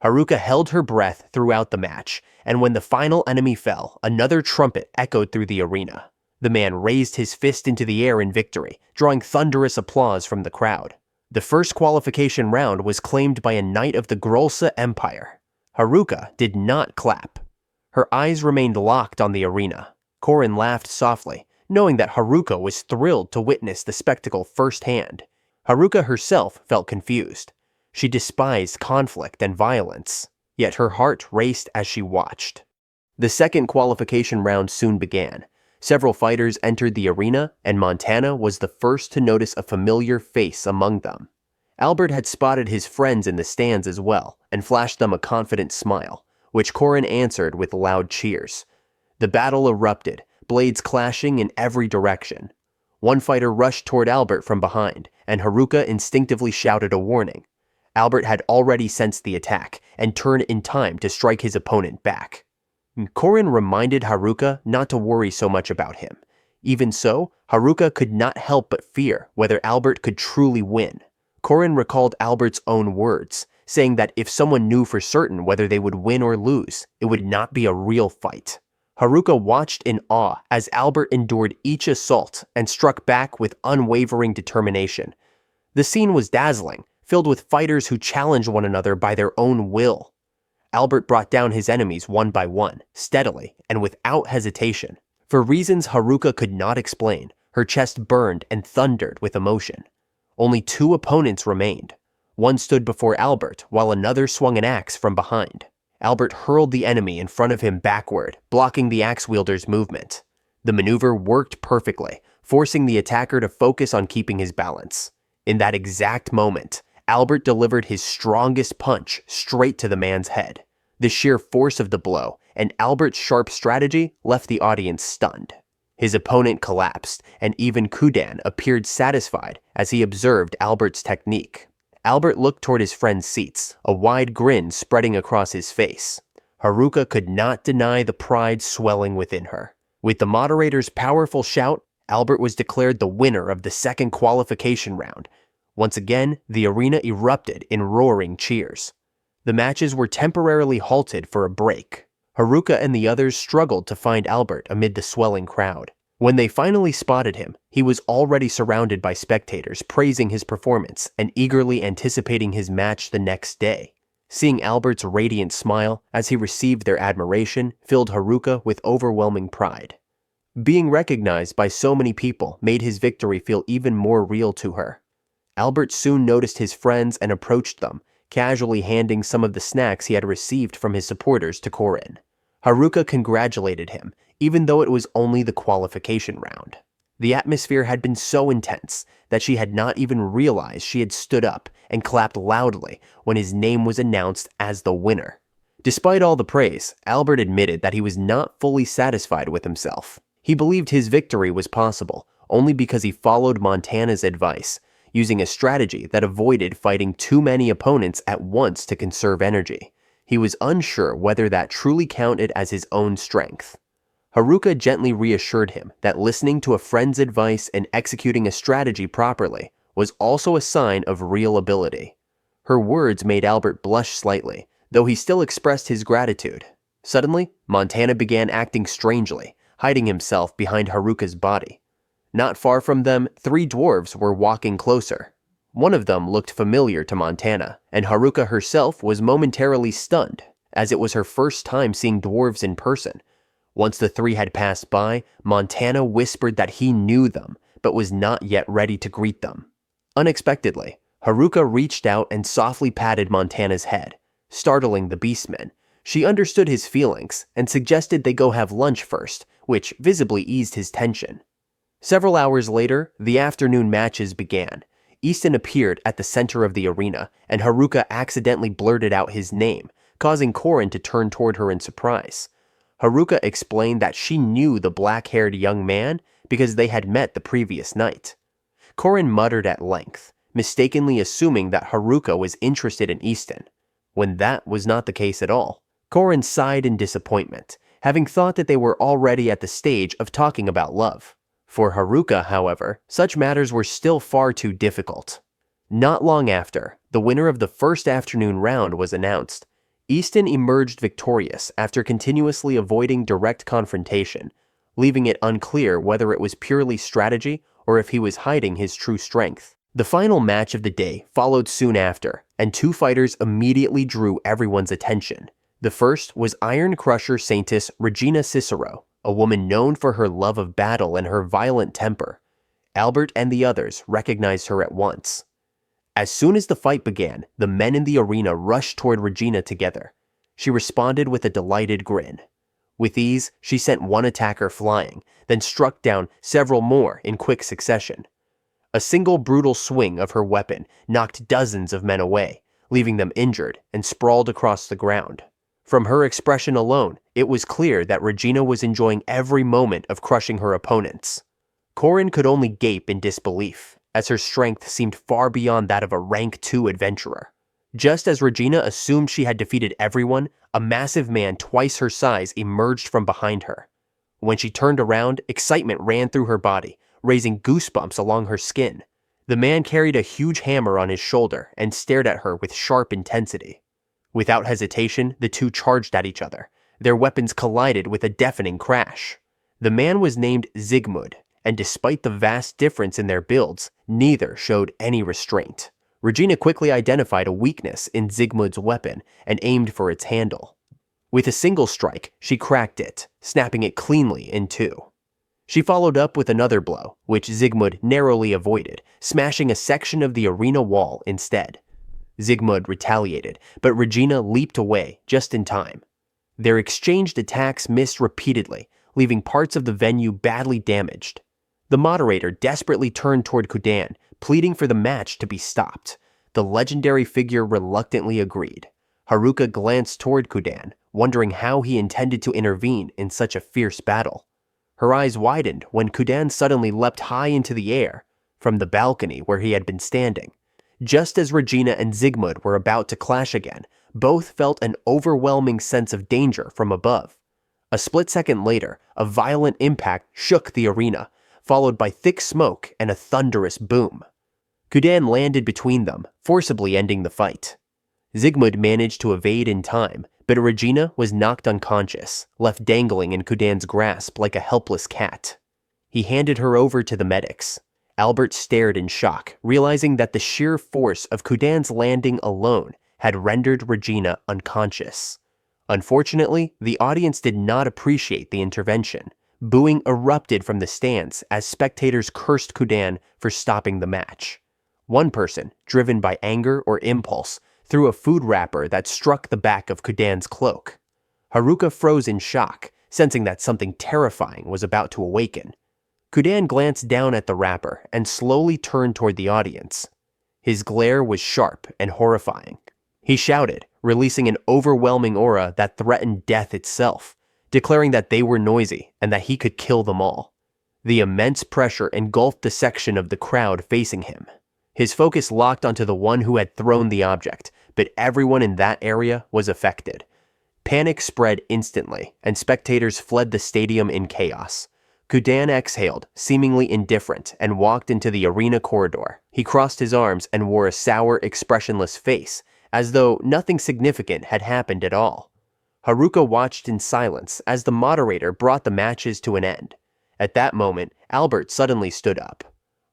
Haruka held her breath throughout the match, and when the final enemy fell, another trumpet echoed through the arena. The man raised his fist into the air in victory, drawing thunderous applause from the crowd. The first qualification round was claimed by a knight of the Grolsa Empire. Haruka did not clap. Her eyes remained locked on the arena. Corin laughed softly, knowing that Haruka was thrilled to witness the spectacle firsthand. Haruka herself felt confused. She despised conflict and violence, yet her heart raced as she watched. The second qualification round soon began. Several fighters entered the arena, and Montana was the first to notice a familiar face among them. Albert had spotted his friends in the stands as well, and flashed them a confident smile, which Korin answered with loud cheers. The battle erupted, blades clashing in every direction. One fighter rushed toward Albert from behind, and Haruka instinctively shouted a warning. Albert had already sensed the attack, and turned in time to strike his opponent back. Korin reminded Haruka not to worry so much about him. Even so, Haruka could not help but fear whether Albert could truly win. Korin recalled Albert's own words, saying that if someone knew for certain whether they would win or lose, it would not be a real fight. Haruka watched in awe as Albert endured each assault and struck back with unwavering determination. The scene was dazzling, filled with fighters who challenged one another by their own will. Albert brought down his enemies one by one, steadily and without hesitation. For reasons Haruka could not explain, her chest burned and thundered with emotion. Only two opponents remained. One stood before Albert, while another swung an axe from behind. Albert hurled the enemy in front of him backward, blocking the axe wielder's movement. The maneuver worked perfectly, forcing the attacker to focus on keeping his balance. In that exact moment, Albert delivered his strongest punch straight to the man's head. The sheer force of the blow and Albert's sharp strategy left the audience stunned. His opponent collapsed, and even Kudan appeared satisfied as he observed Albert's technique. Albert looked toward his friend's seats, a wide grin spreading across his face. Haruka could not deny the pride swelling within her. With the moderator's powerful shout, Albert was declared the winner of the second qualification round. Once again, the arena erupted in roaring cheers. The matches were temporarily halted for a break. Haruka and the others struggled to find Albert amid the swelling crowd. When they finally spotted him, he was already surrounded by spectators praising his performance and eagerly anticipating his match the next day. Seeing Albert's radiant smile as he received their admiration filled Haruka with overwhelming pride. Being recognized by so many people made his victory feel even more real to her. Albert soon noticed his friends and approached them, casually handing some of the snacks he had received from his supporters to Korin. Haruka congratulated him, even though it was only the qualification round. The atmosphere had been so intense that she had not even realized she had stood up and clapped loudly when his name was announced as the winner. Despite all the praise, Albert admitted that he was not fully satisfied with himself. He believed his victory was possible only because he followed Montana's advice, using a strategy that avoided fighting too many opponents at once to conserve energy. He was unsure whether that truly counted as his own strength. Haruka gently reassured him that listening to a friend's advice and executing a strategy properly was also a sign of real ability. Her words made Albert blush slightly, though he still expressed his gratitude. Suddenly, Montana began acting strangely, hiding himself behind Haruka's body. Not far from them, three dwarves were walking closer. One of them looked familiar to Montana, and Haruka herself was momentarily stunned, as it was her first time seeing dwarves in person. Once the three had passed by, Montana whispered that he knew them, but was not yet ready to greet them. Unexpectedly, Haruka reached out and softly patted Montana's head, startling the beastmen. She understood his feelings and suggested they go have lunch first, which visibly eased his tension. Several hours later, the afternoon matches began. Easton appeared at the center of the arena, and Haruka accidentally blurted out his name, causing Korin to turn toward her in surprise. Haruka explained that she knew the black-haired young man because they had met the previous night. Korin muttered at length, mistakenly assuming that Haruka was interested in Easton, when that was not the case at all. Korin sighed in disappointment, having thought that they were already at the stage of talking about love. For Haruka, however, such matters were still far too difficult. Not long after, the winner of the first afternoon round was announced. Easton emerged victorious after continuously avoiding direct confrontation, leaving it unclear whether it was purely strategy or if he was hiding his true strength. The final match of the day followed soon after, and two fighters immediately drew everyone's attention. The first was Iron Crusher Saintess Regina Cicero, a woman known for her love of battle and her violent temper. Albert and the others recognized her at once. As soon as the fight began, the men in the arena rushed toward Regina together. She responded with a delighted grin. With ease, she sent one attacker flying, then struck down several more in quick succession. A single brutal swing of her weapon knocked dozens of men away, leaving them injured and sprawled across the ground. From her expression alone, it was clear that Regina was enjoying every moment of crushing her opponents. Korin could only gape in disbelief, as her strength seemed far beyond that of a rank 2 adventurer. Just as Regina assumed she had defeated everyone, a massive man twice her size emerged from behind her. When she turned around, excitement ran through her body, raising goosebumps along her skin. The man carried a huge hammer on his shoulder and stared at her with sharp intensity. Without hesitation, the two charged at each other. Their weapons collided with a deafening crash. The man was named Zygmunt, and despite the vast difference in their builds, neither showed any restraint. Regina quickly identified a weakness in Zygmunt's weapon and aimed for its handle. With a single strike, she cracked it, snapping it cleanly in two. She followed up with another blow, which Zygmunt narrowly avoided, smashing a section of the arena wall instead. Zygmunt retaliated, but Regina leaped away just in time. Their exchanged attacks missed repeatedly, leaving parts of the venue badly damaged. The moderator desperately turned toward Kudan, pleading for the match to be stopped. The legendary figure reluctantly agreed. Haruka glanced toward Kudan, wondering how he intended to intervene in such a fierce battle. Her eyes widened when Kudan suddenly leapt high into the air from the balcony where he had been standing. Just as Regina and Zygmunt were about to clash again, both felt an overwhelming sense of danger from above. A split second later, a violent impact shook the arena, followed by thick smoke and a thunderous boom. Kudan landed between them, forcibly ending the fight. Zygmunt managed to evade in time, but Regina was knocked unconscious, left dangling in Kudan's grasp like a helpless cat. He handed her over to the medics. Albert stared in shock, realizing that the sheer force of Kudan's landing alone had rendered Regina unconscious. Unfortunately, the audience did not appreciate the intervention. Booing erupted from the stands as spectators cursed Kudan for stopping the match. One person, driven by anger or impulse, threw a food wrapper that struck the back of Kudan's cloak. Haruka froze in shock, sensing that something terrifying was about to awaken. Kudan glanced down at the wrapper and slowly turned toward the audience. His glare was sharp and horrifying. He shouted, releasing an overwhelming aura that threatened death itself, declaring that they were noisy and that he could kill them all. The immense pressure engulfed the section of the crowd facing him. His focus locked onto the one who had thrown the object, but everyone in that area was affected. Panic spread instantly, and spectators fled the stadium in chaos. Kudan exhaled, seemingly indifferent, and walked into the arena corridor. He crossed his arms and wore a sour, expressionless face, as though nothing significant had happened at all. Haruka watched in silence as the moderator brought the matches to an end. At that moment, Albert suddenly stood up.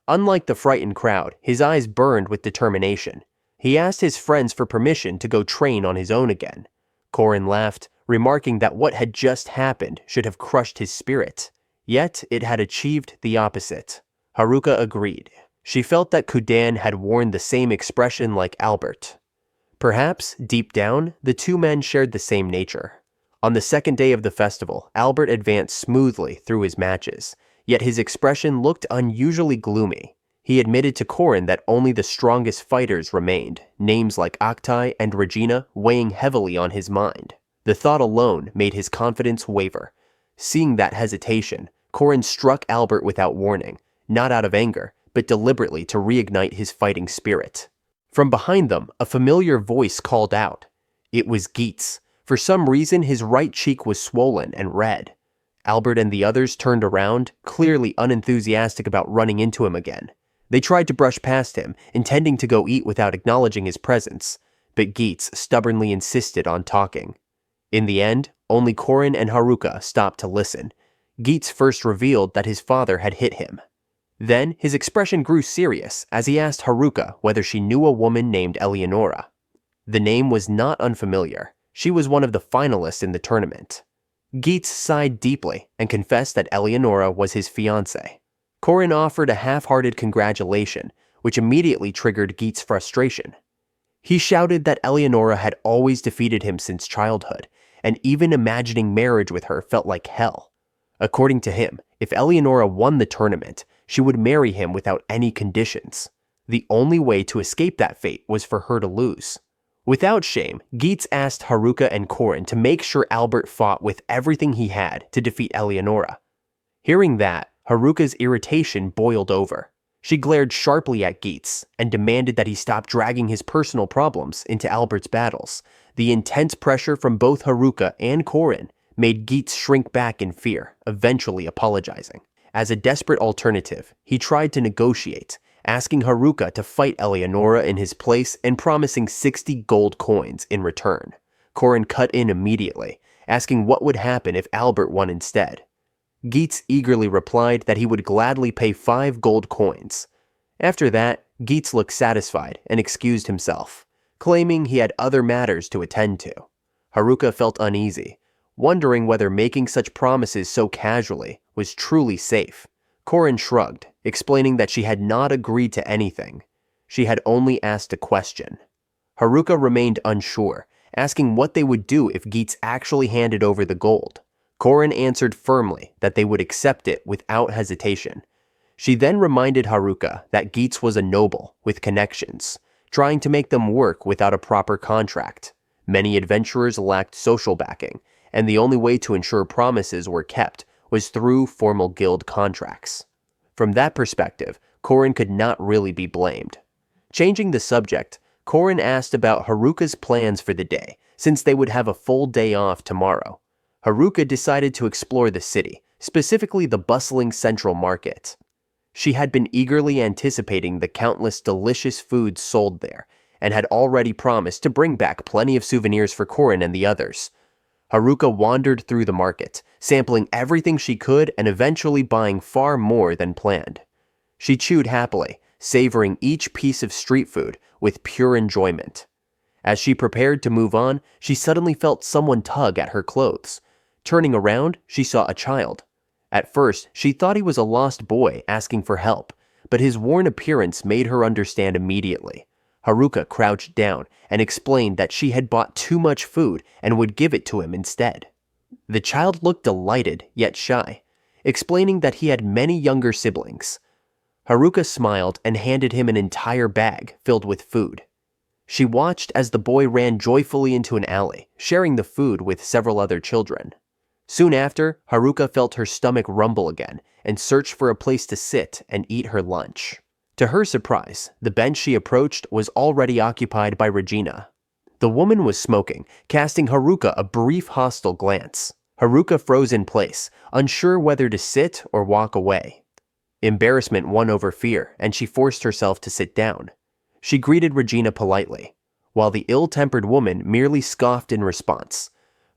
Unlike the frightened crowd, his eyes burned with determination. He asked his friends for permission to go train on his own again. Korin laughed, remarking that what had just happened should have crushed his spirit. Yet it had achieved the opposite. Haruka agreed. She felt that Kudan had worn the same expression like Albert. Perhaps, deep down, the two men shared the same nature. On the second day of the festival, Albert advanced smoothly through his matches, yet his expression looked unusually gloomy. He admitted to Korin that only the strongest fighters remained, names like Octai and Regina weighing heavily on his mind. The thought alone made his confidence waver. Seeing that hesitation, Korin struck Albert without warning, not out of anger, but deliberately to reignite his fighting spirit. From behind them, a familiar voice called out. It was Geats. For some reason, his right cheek was swollen and red. Albert and the others turned around, clearly unenthusiastic about running into him again. They tried to brush past him, intending to go eat without acknowledging his presence, but Geats stubbornly insisted on talking. In the end, only Korin and Haruka stopped to listen. Geats first revealed that his father had hit him. Then, his expression grew serious as he asked Haruka whether she knew a woman named Eleonora. The name was not unfamiliar. She was one of the finalists in the tournament. Geats sighed deeply and confessed that Eleonora was his fiancée. Korin offered a half-hearted congratulation, which immediately triggered Geet's frustration. He shouted that Eleonora had always defeated him since childhood, and even imagining marriage with her felt like hell. According to him, if Eleonora won the tournament, she would marry him without any conditions. The only way to escape that fate was for her to lose. Without shame, Geets asked Haruka and Korin to make sure Albert fought with everything he had to defeat Eleonora. Hearing that, Haruka's irritation boiled over. She glared sharply at Geets and demanded that he stop dragging his personal problems into Albert's battles. The intense pressure from both Haruka and Korin made Geets shrink back in fear, eventually apologizing. As a desperate alternative, he tried to negotiate, asking Haruka to fight Eleonora in his place and promising 60 gold coins in return. Korin cut in immediately, asking what would happen if Albert won instead. Geets eagerly replied that he would gladly pay 5 gold coins. After that, Geets looked satisfied and excused himself, claiming he had other matters to attend to. Haruka felt uneasy, wondering whether making such promises so casually was truly safe. Korin shrugged, explaining that she had not agreed to anything. She had only asked a question. Haruka remained unsure, asking what they would do if Geets actually handed over the gold. Korin answered firmly that they would accept it without hesitation. She then reminded Haruka that Geets was a noble with connections, trying to make them work without a proper contract. Many adventurers lacked social backing, and the only way to ensure promises were kept was through formal guild contracts. From that perspective, Korin could not really be blamed. Changing the subject, Korin asked about Haruka's plans for the day, since they would have a full day off tomorrow. Haruka decided to explore the city, specifically the bustling central market. She had been eagerly anticipating the countless delicious foods sold there, and had already promised to bring back plenty of souvenirs for Korin and the others. Haruka wandered through the market, sampling everything she could and eventually buying far more than planned. She chewed happily, savoring each piece of street food with pure enjoyment. As she prepared to move on, she suddenly felt someone tug at her clothes. Turning around, she saw a child. At first, she thought he was a lost boy asking for help, but his worn appearance made her understand immediately. Haruka crouched down and explained that she had bought too much food and would give it to him instead. The child looked delighted, yet shy, explaining that he had many younger siblings. Haruka smiled and handed him an entire bag filled with food. She watched as the boy ran joyfully into an alley, sharing the food with several other children. Soon after, Haruka felt her stomach rumble again and searched for a place to sit and eat her lunch. To her surprise, the bench she approached was already occupied by Regina. The woman was smoking, casting Haruka a brief hostile glance. Haruka froze in place, unsure whether to sit or walk away. Embarrassment won over fear, and she forced herself to sit down. She greeted Regina politely, while the ill-tempered woman merely scoffed in response.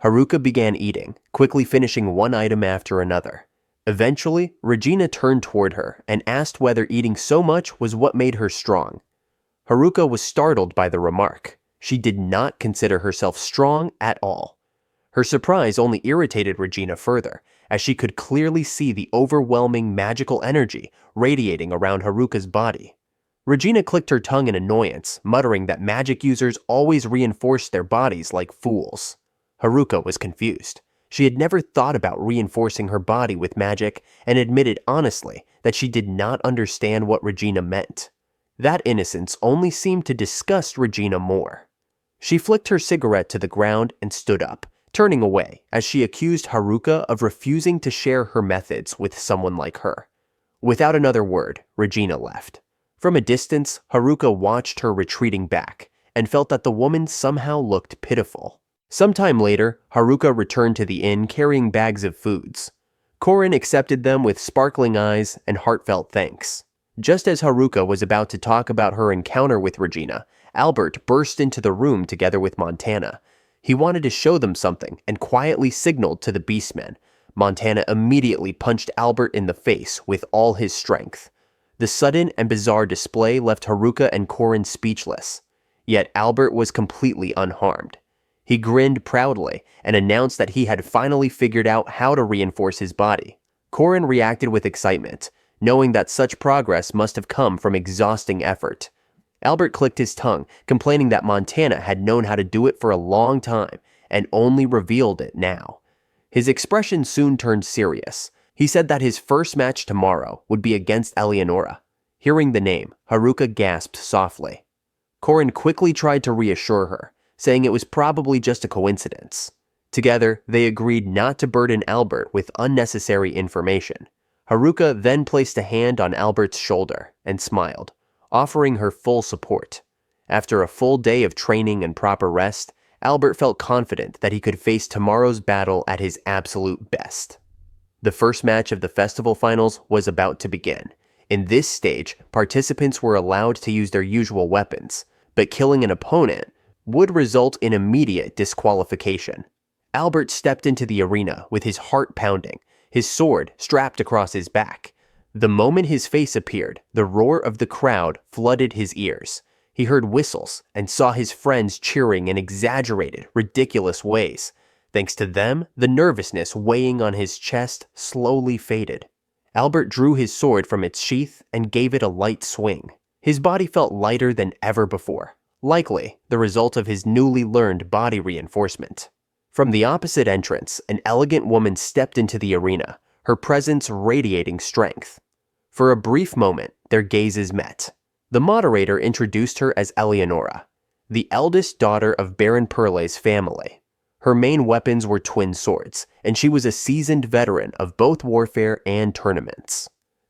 Haruka began eating, quickly finishing one item after another. Eventually, Regina turned toward her and asked whether eating so much was what made her strong. Haruka was startled by the remark. She did not consider herself strong at all. Her surprise only irritated Regina further, as she could clearly see the overwhelming magical energy radiating around Haruka's body. Regina clicked her tongue in annoyance, muttering that magic users always reinforce their bodies like fools. Haruka was confused. She had never thought about reinforcing her body with magic and admitted honestly that she did not understand what Regina meant. That innocence only seemed to disgust Regina more. She flicked her cigarette to the ground and stood up, turning away as she accused Haruka of refusing to share her methods with someone like her. Without another word, Regina left. From a distance, Haruka watched her retreating back and felt that the woman somehow looked pitiful. Sometime later, Haruka returned to the inn carrying bags of foods. Korin accepted them with sparkling eyes and heartfelt thanks. Just as Haruka was about to talk about her encounter with Regina, Albert burst into the room together with Montana. He wanted to show them something and quietly signaled to the beastmen. Montana immediately punched Albert in the face with all his strength. The sudden and bizarre display left Haruka and Korin speechless. Yet Albert was completely unharmed. He grinned proudly and announced that he had finally figured out how to reinforce his body. Korin reacted with excitement, knowing that such progress must have come from exhausting effort. Albert clicked his tongue, complaining that Montana had known how to do it for a long time and only revealed it now. His expression soon turned serious. He said that his first match tomorrow would be against Eleonora. Hearing the name, Haruka gasped softly. Korin quickly tried to reassure her, saying it was probably just a coincidence. Together, they agreed not to burden Albert with unnecessary information. Haruka then placed a hand on Albert's shoulder and smiled, offering her full support. After a full day of training and proper rest, Albert felt confident that he could face tomorrow's battle at his absolute best. The first match of the festival finals was about to begin. In this stage, participants were allowed to use their usual weapons, but killing an opponent would result in immediate disqualification. Albert stepped into the arena with his heart pounding, his sword strapped across his back. The moment his face appeared, the roar of the crowd flooded his ears. He heard whistles and saw his friends cheering in exaggerated, ridiculous ways. Thanks to them, the nervousness weighing on his chest slowly faded. Albert drew his sword from its sheath and gave it a light swing. His body felt lighter than ever before, likely the result of his newly learned body reinforcement. From the opposite entrance, an elegant woman stepped into the arena, her presence radiating strength. For a brief moment, their gazes met. The moderator introduced her as Eleonora, the eldest daughter of Baron Perle's family. Her main weapons were twin swords, and she was a seasoned veteran of both warfare and tournaments.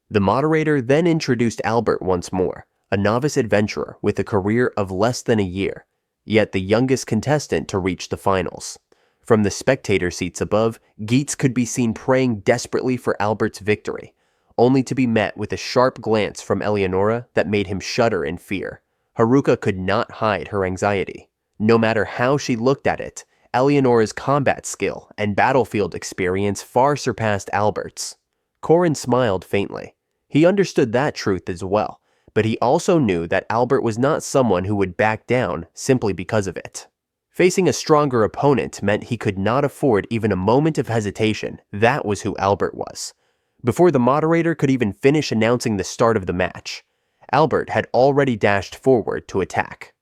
The moderator then introduced Albert once more, a novice adventurer with a career of less than a year, yet the youngest contestant to reach the finals. From the spectator seats above, Geets could be seen praying desperately for Albert's victory, only to be met with a sharp glance from Eleonora that made him shudder in fear. Haruka could not hide her anxiety. No matter how she looked at it, Eleonora's combat skill and battlefield experience far surpassed Albert's. Korin smiled faintly. He understood that truth as well, but he also knew that Albert was not someone who would back down simply because of it. Facing a stronger opponent meant he could not afford even a moment of hesitation. That was who Albert was. Before the moderator could even finish announcing the start of the match, Albert had already dashed forward to attack.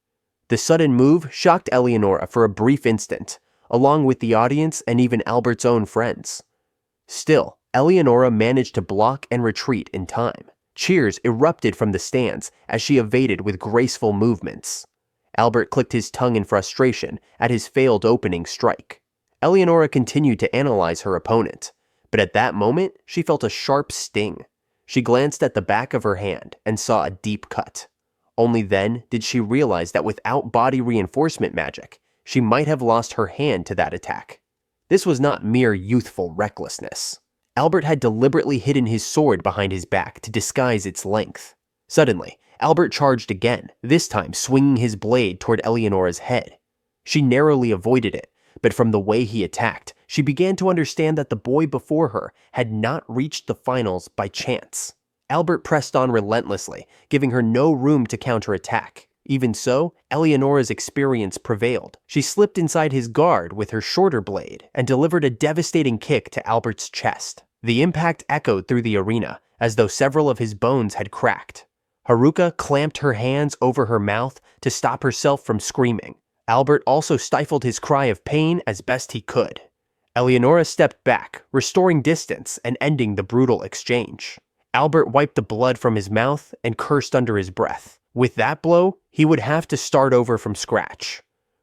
The sudden move shocked Eleonora for a brief instant, along with the audience and even Albert's own friends. Still, Eleonora managed to block and retreat in time. Cheers erupted from the stands as she evaded with graceful movements. Albert clicked his tongue in frustration at his failed opening strike. Eleonora continued to analyze her opponent, but at that moment, she felt a sharp sting. She glanced at the back of her hand and saw a deep cut. Only then did she realize that without body reinforcement magic, she might have lost her hand to that attack. This was not mere youthful recklessness. Albert had deliberately hidden his sword behind his back to disguise its length. Suddenly, Albert charged again, this time swinging his blade toward Eleonora's head. She narrowly avoided it, but from the way he attacked, she began to understand that the boy before her had not reached the finals by chance. Albert pressed on relentlessly, giving her no room to counterattack. Even so, Eleonora's experience prevailed. She slipped inside his guard with her shorter blade and delivered a devastating kick to Albert's chest. The impact echoed through the arena, as though several of his bones had cracked. Haruka clamped her hands over her mouth to stop herself from screaming. Albert also stifled his cry of pain as best he could. Eleonora stepped back, restoring distance and ending the brutal exchange. Albert wiped the blood from his mouth and cursed under his breath. With that blow, he would have to start over from scratch.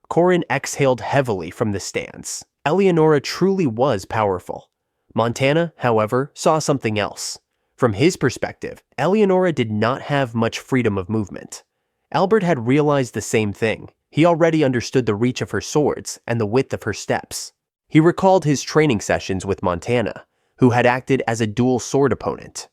Korin exhaled heavily from the stands. Eleonora truly was powerful. Montana, however, saw something else. From his perspective, Eleonora did not have much freedom of movement. Albert had realized the same thing. He already understood the reach of her swords and the width of her steps. He recalled his training sessions with Montana, who had acted as a dual sword opponent.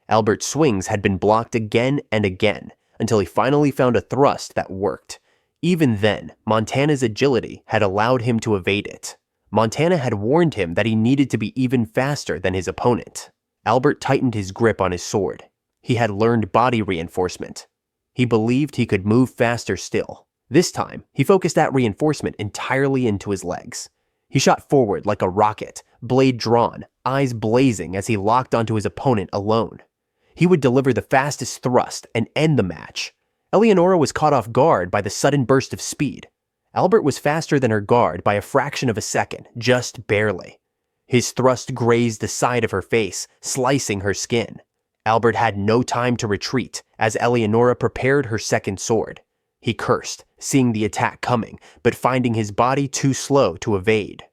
Albert's swings had been blocked again and again, until he finally found a thrust that worked. Even then, Montana's agility had allowed him to evade it. Montana had warned him that he needed to be even faster than his opponent. Albert tightened his grip on his sword. He had learned body reinforcement. He believed he could move faster still. This time, he focused that reinforcement entirely into his legs. He shot forward like a rocket, blade drawn, eyes blazing as he locked onto his opponent alone. He would deliver the fastest thrust and end the match. Eleonora was caught off guard by the sudden burst of speed. Albert was faster than her guard by a fraction of a second, just barely. His thrust grazed the side of her face, slicing her skin. Albert had no time to retreat as Eleonora prepared her second sword. He cursed, seeing the attack coming, but finding his body too slow to evade.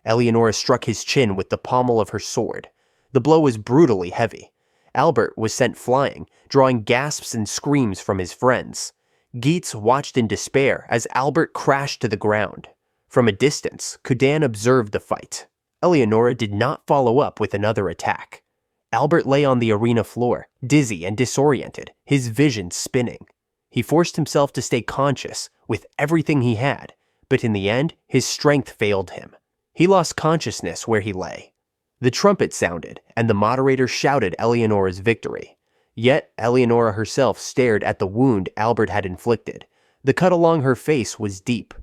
Eleonora struck his chin with the pommel of her sword. The blow was brutally heavy. Albert was sent flying, drawing gasps and screams from his friends. Geats watched in despair as Albert crashed to the ground. From a distance, Kudan observed the fight. Eleonora did not follow up with another attack. Albert lay on the arena floor, dizzy and disoriented, his vision spinning. He forced himself to stay conscious with everything he had, but in the end, his strength failed him. He lost consciousness where he lay. The trumpet sounded, and the moderator shouted Eleonora's victory. Yet, Eleonora herself stared at the wound Albert had inflicted. The cut along her face was deep.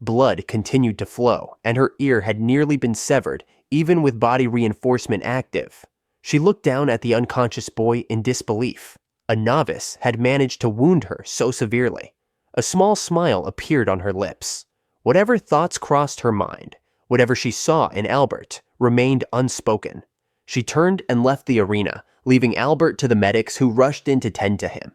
Blood continued to flow, and her ear had nearly been severed, even with body reinforcement active. She looked down at the unconscious boy in disbelief. A novice had managed to wound her so severely. A small smile appeared on her lips. Whatever thoughts crossed her mind, whatever she saw in Albert, remained unspoken. She turned and left the arena, leaving Albert to the medics who rushed in to tend to him.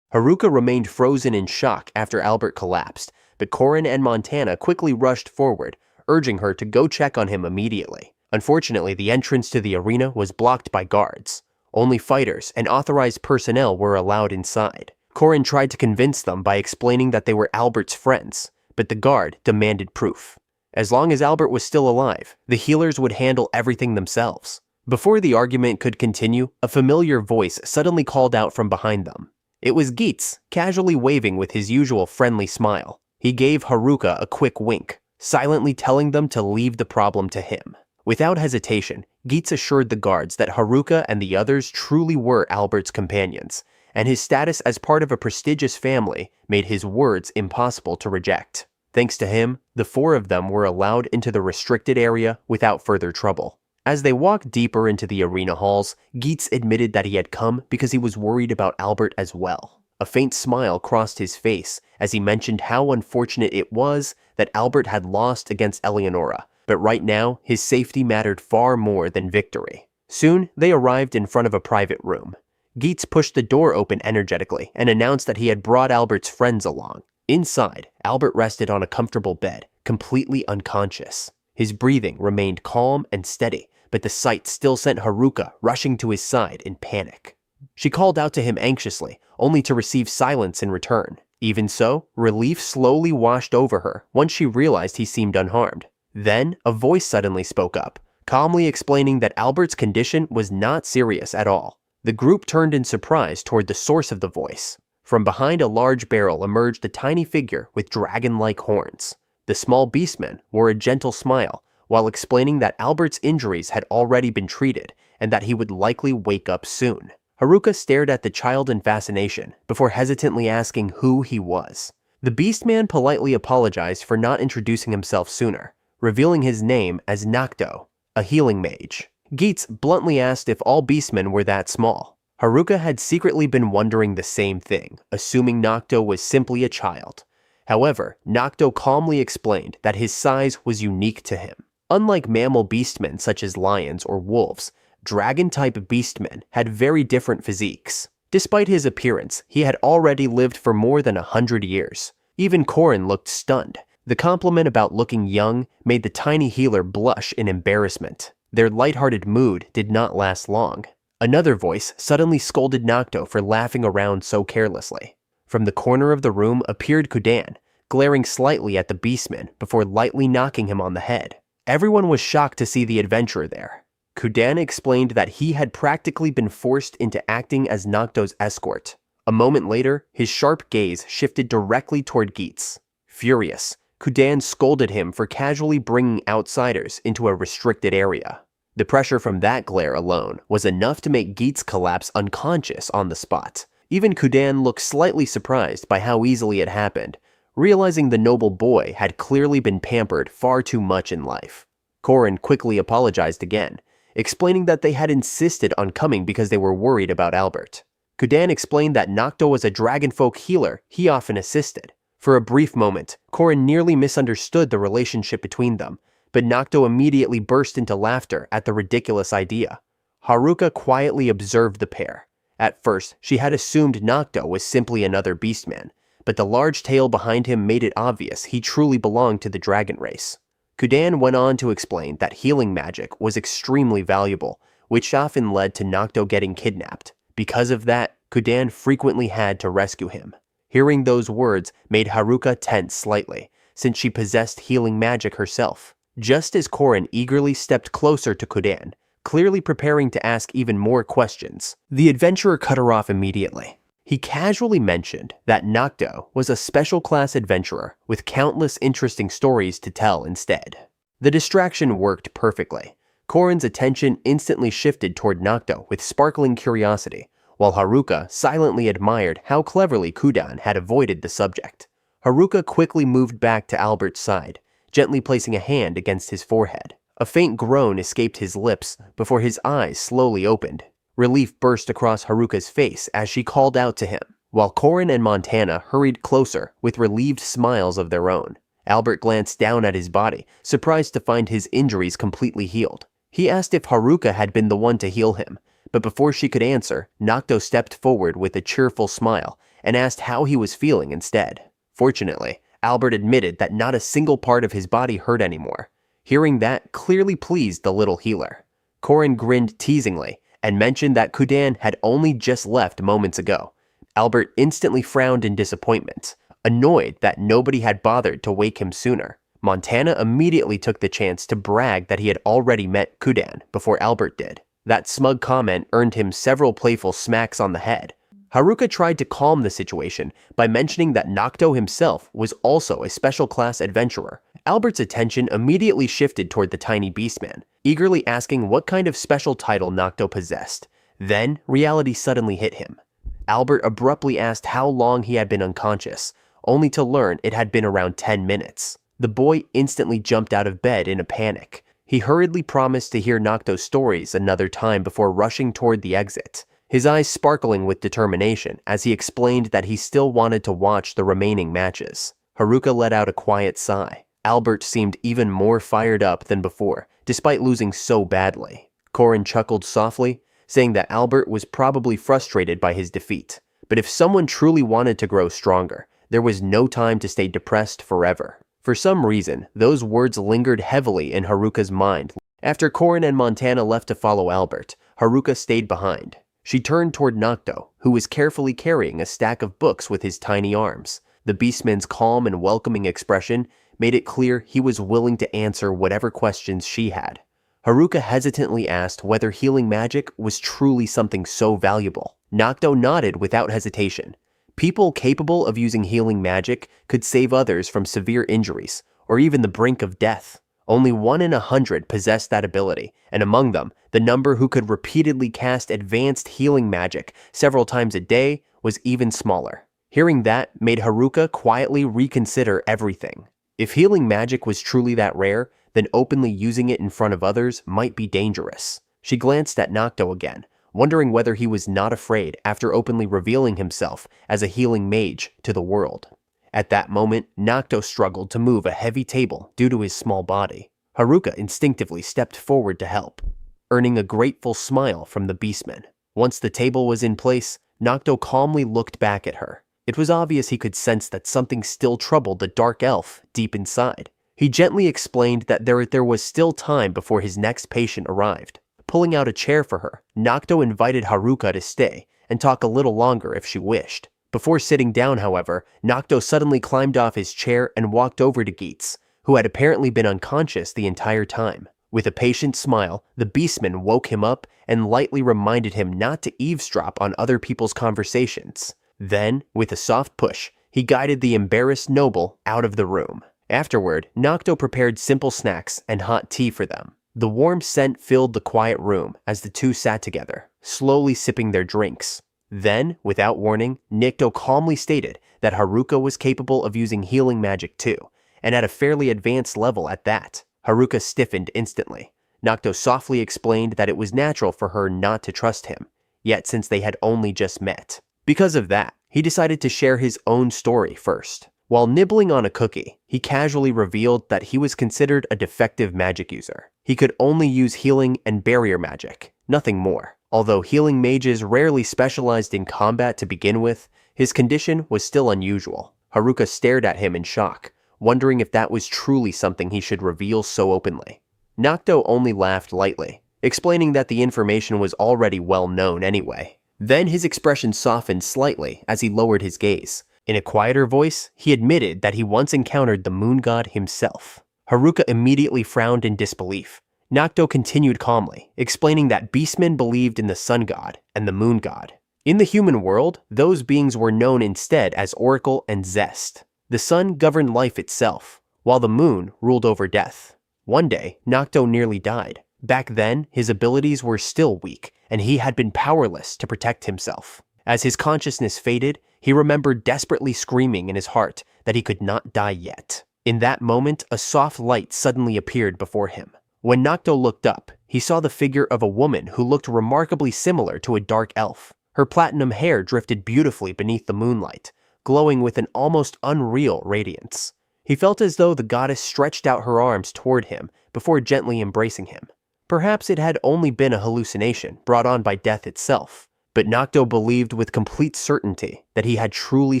Haruka remained frozen in shock after Albert collapsed, but Korin and Montana quickly rushed forward, urging her to go check on him immediately. Unfortunately, the entrance to the arena was blocked by guards. Only fighters and authorized personnel were allowed inside. Korin tried to convince them by explaining that they were Albert's friends, but the guard demanded proof. As long as Albert was still alive, the healers would handle everything themselves. Before the argument could continue, a familiar voice suddenly called out from behind them. It was Geats, casually waving with his usual friendly smile. He gave Haruka a quick wink, silently telling them to leave the problem to him. Without hesitation, Geats assured the guards that Haruka and the others truly were Albert's companions, and his status as part of a prestigious family made his words impossible to reject. Thanks to him, the four of them were allowed into the restricted area without further trouble. As they walked deeper into the arena halls, Geats admitted that he had come because he was worried about Albert as well. A faint smile crossed his face as he mentioned how unfortunate it was that Albert had lost against Eleonora, but right now his safety mattered far more than victory. Soon, they arrived in front of a private room. Geats pushed the door open energetically and announced that he had brought Albert's friends along. Inside, Albert rested on a comfortable bed, completely unconscious. His breathing remained calm and steady, but the sight still sent Haruka rushing to his side in panic. She called out to him anxiously, only to receive silence in return. Even so, relief slowly washed over her once she realized he seemed unharmed. Then, a voice suddenly spoke up, calmly explaining that Albert's condition was not serious at all. The group turned in surprise toward the source of the voice. From behind a large barrel emerged a tiny figure with dragon-like horns. The small beastman wore a gentle smile, while explaining that Albert's injuries had already been treated and that he would likely wake up soon. Haruka stared at the child in fascination before hesitantly asking who he was. The beastman politely apologized for not introducing himself sooner, revealing his name as Nocto, a healing mage. Geats bluntly asked if all beastmen were that small. Haruka had secretly been wondering the same thing, assuming Nocto was simply a child. However, Nocto calmly explained that his size was unique to him. Unlike mammal beastmen such as lions or wolves, dragon-type beastmen had very different physiques. Despite his appearance, he had already lived for more than 100 years. Even Korin looked stunned. The compliment about looking young made the tiny healer blush in embarrassment. Their lighthearted mood did not last long. Another voice suddenly scolded Nocto for laughing around so carelessly. From the corner of the room appeared Kudan, glaring slightly at the beastman before lightly knocking him on the head. Everyone was shocked to see the adventurer there. Kudan explained that he had practically been forced into acting as Nocto's escort. A moment later, his sharp gaze shifted directly toward Geats. Furious, Kudan scolded him for casually bringing outsiders into a restricted area. The pressure from that glare alone was enough to make Geats collapse unconscious on the spot. Even Kudan looked slightly surprised by how easily it happened, realizing the noble boy had clearly been pampered far too much in life. Korin quickly apologized again, explaining that they had insisted on coming because they were worried about Albert. Kudan explained that Nocto was a dragonfolk healer he often assisted. For a brief moment, Korin nearly misunderstood the relationship between them, but Nocto immediately burst into laughter at the ridiculous idea. Haruka quietly observed the pair. At first, she had assumed Nocto was simply another beastman, but the large tail behind him made it obvious he truly belonged to the dragon race. Kudan went on to explain that healing magic was extremely valuable, which often led to Nocto getting kidnapped. Because of that, Kudan frequently had to rescue him. Hearing those words made Haruka tense slightly, since she possessed healing magic herself. Just as Korin eagerly stepped closer to Kudan, clearly preparing to ask even more questions, the adventurer cut her off immediately. He casually mentioned that Nocto was a special class adventurer with countless interesting stories to tell instead. The distraction worked perfectly. Korin's attention instantly shifted toward Nocto with sparkling curiosity, while Haruka silently admired how cleverly Kudan had avoided the subject. Haruka quickly moved back to Albert's side, gently placing a hand against his forehead. A faint groan escaped his lips before his eyes slowly opened. Relief burst across Haruka's face as she called out to him, while Korin and Montana hurried closer with relieved smiles of their own. Albert glanced down at his body, surprised to find his injuries completely healed. He asked if Haruka had been the one to heal him, but before she could answer, Nocto stepped forward with a cheerful smile and asked how he was feeling instead. Fortunately, Albert admitted that not a single part of his body hurt anymore. Hearing that clearly pleased the little healer. Korin grinned teasingly and mentioned that Kudan had only just left moments ago. Albert instantly frowned in disappointment, annoyed that nobody had bothered to wake him sooner. Montana immediately took the chance to brag that he had already met Kudan before Albert did. That smug comment earned him several playful smacks on the head. Haruka tried to calm the situation by mentioning that Nocto himself was also a special class adventurer. Albert's attention immediately shifted toward the tiny beastman, eagerly asking what kind of special title Nocto possessed. Then, reality suddenly hit him. Albert abruptly asked how long he had been unconscious, only to learn it had been around 10 minutes. The boy instantly jumped out of bed in a panic. He hurriedly promised to hear Nocto's stories another time before rushing toward the exit, his eyes sparkling with determination as he explained that he still wanted to watch the remaining matches. Haruka let out a quiet sigh. Albert seemed even more fired up than before, despite losing so badly. Korin chuckled softly, saying that Albert was probably frustrated by his defeat. But if someone truly wanted to grow stronger, there was no time to stay depressed forever. For some reason, those words lingered heavily in Haruka's mind. After Korin and Montana left to follow Albert, Haruka stayed behind. She turned toward Nocto, who was carefully carrying a stack of books with his tiny arms. The beastman's calm and welcoming expression made it clear he was willing to answer whatever questions she had. Haruka hesitantly asked whether healing magic was truly something so valuable. Nocto nodded without hesitation. People capable of using healing magic could save others from severe injuries, or even the brink of death. Only 1 in 100 possessed that ability, and among them, the number who could repeatedly cast advanced healing magic several times a day was even smaller. Hearing that made Haruka quietly reconsider everything. If healing magic was truly that rare, then openly using it in front of others might be dangerous. She glanced at Nocto again, wondering whether he was not afraid after openly revealing himself as a healing mage to the world. At that moment, Nocto struggled to move a heavy table due to his small body. Haruka instinctively stepped forward to help, earning a grateful smile from the beastman. Once the table was in place, Nocto calmly looked back at her. It was obvious he could sense that something still troubled the dark elf deep inside. He gently explained that there was still time before his next patient arrived. Pulling out a chair for her, Nocto invited Haruka to stay and talk a little longer if she wished. Before sitting down, however, Nocto suddenly climbed off his chair and walked over to Geets, who had apparently been unconscious the entire time. With a patient smile, the beastman woke him up and lightly reminded him not to eavesdrop on other people's conversations. Then, with a soft push, he guided the embarrassed noble out of the room. Afterward, Nocto prepared simple snacks and hot tea for them. The warm scent filled the quiet room as the two sat together, slowly sipping their drinks. Then, without warning, Nocto calmly stated that Haruka was capable of using healing magic too, and at a fairly advanced level at that. Haruka stiffened instantly. Nocto softly explained that it was natural for her not to trust him, yet since they had only just met. Because of that, he decided to share his own story first. While nibbling on a cookie, he casually revealed that he was considered a defective magic user. He could only use healing and barrier magic, nothing more. Although healing mages rarely specialized in combat to begin with, his condition was still unusual. Haruka stared at him in shock, wondering if that was truly something he should reveal so openly. Nocto only laughed lightly, explaining that the information was already well known anyway. Then his expression softened slightly as he lowered his gaze. In a quieter voice, he admitted that he once encountered the moon god himself. Haruka immediately frowned in disbelief. Nocto continued calmly, explaining that beastmen believed in the sun god and the moon god. In the human world, those beings were known instead as Oracle and Zest. The sun governed life itself, while the moon ruled over death. One day, Nocto nearly died. Back then, his abilities were still weak, and he had been powerless to protect himself. As his consciousness faded, he remembered desperately screaming in his heart that he could not die yet. In that moment, a soft light suddenly appeared before him. When Nocto looked up, he saw the figure of a woman who looked remarkably similar to a dark elf. Her platinum hair drifted beautifully beneath the moonlight, glowing with an almost unreal radiance. He felt as though the goddess stretched out her arms toward him before gently embracing him. Perhaps it had only been a hallucination brought on by death itself. But Nocto believed with complete certainty that he had truly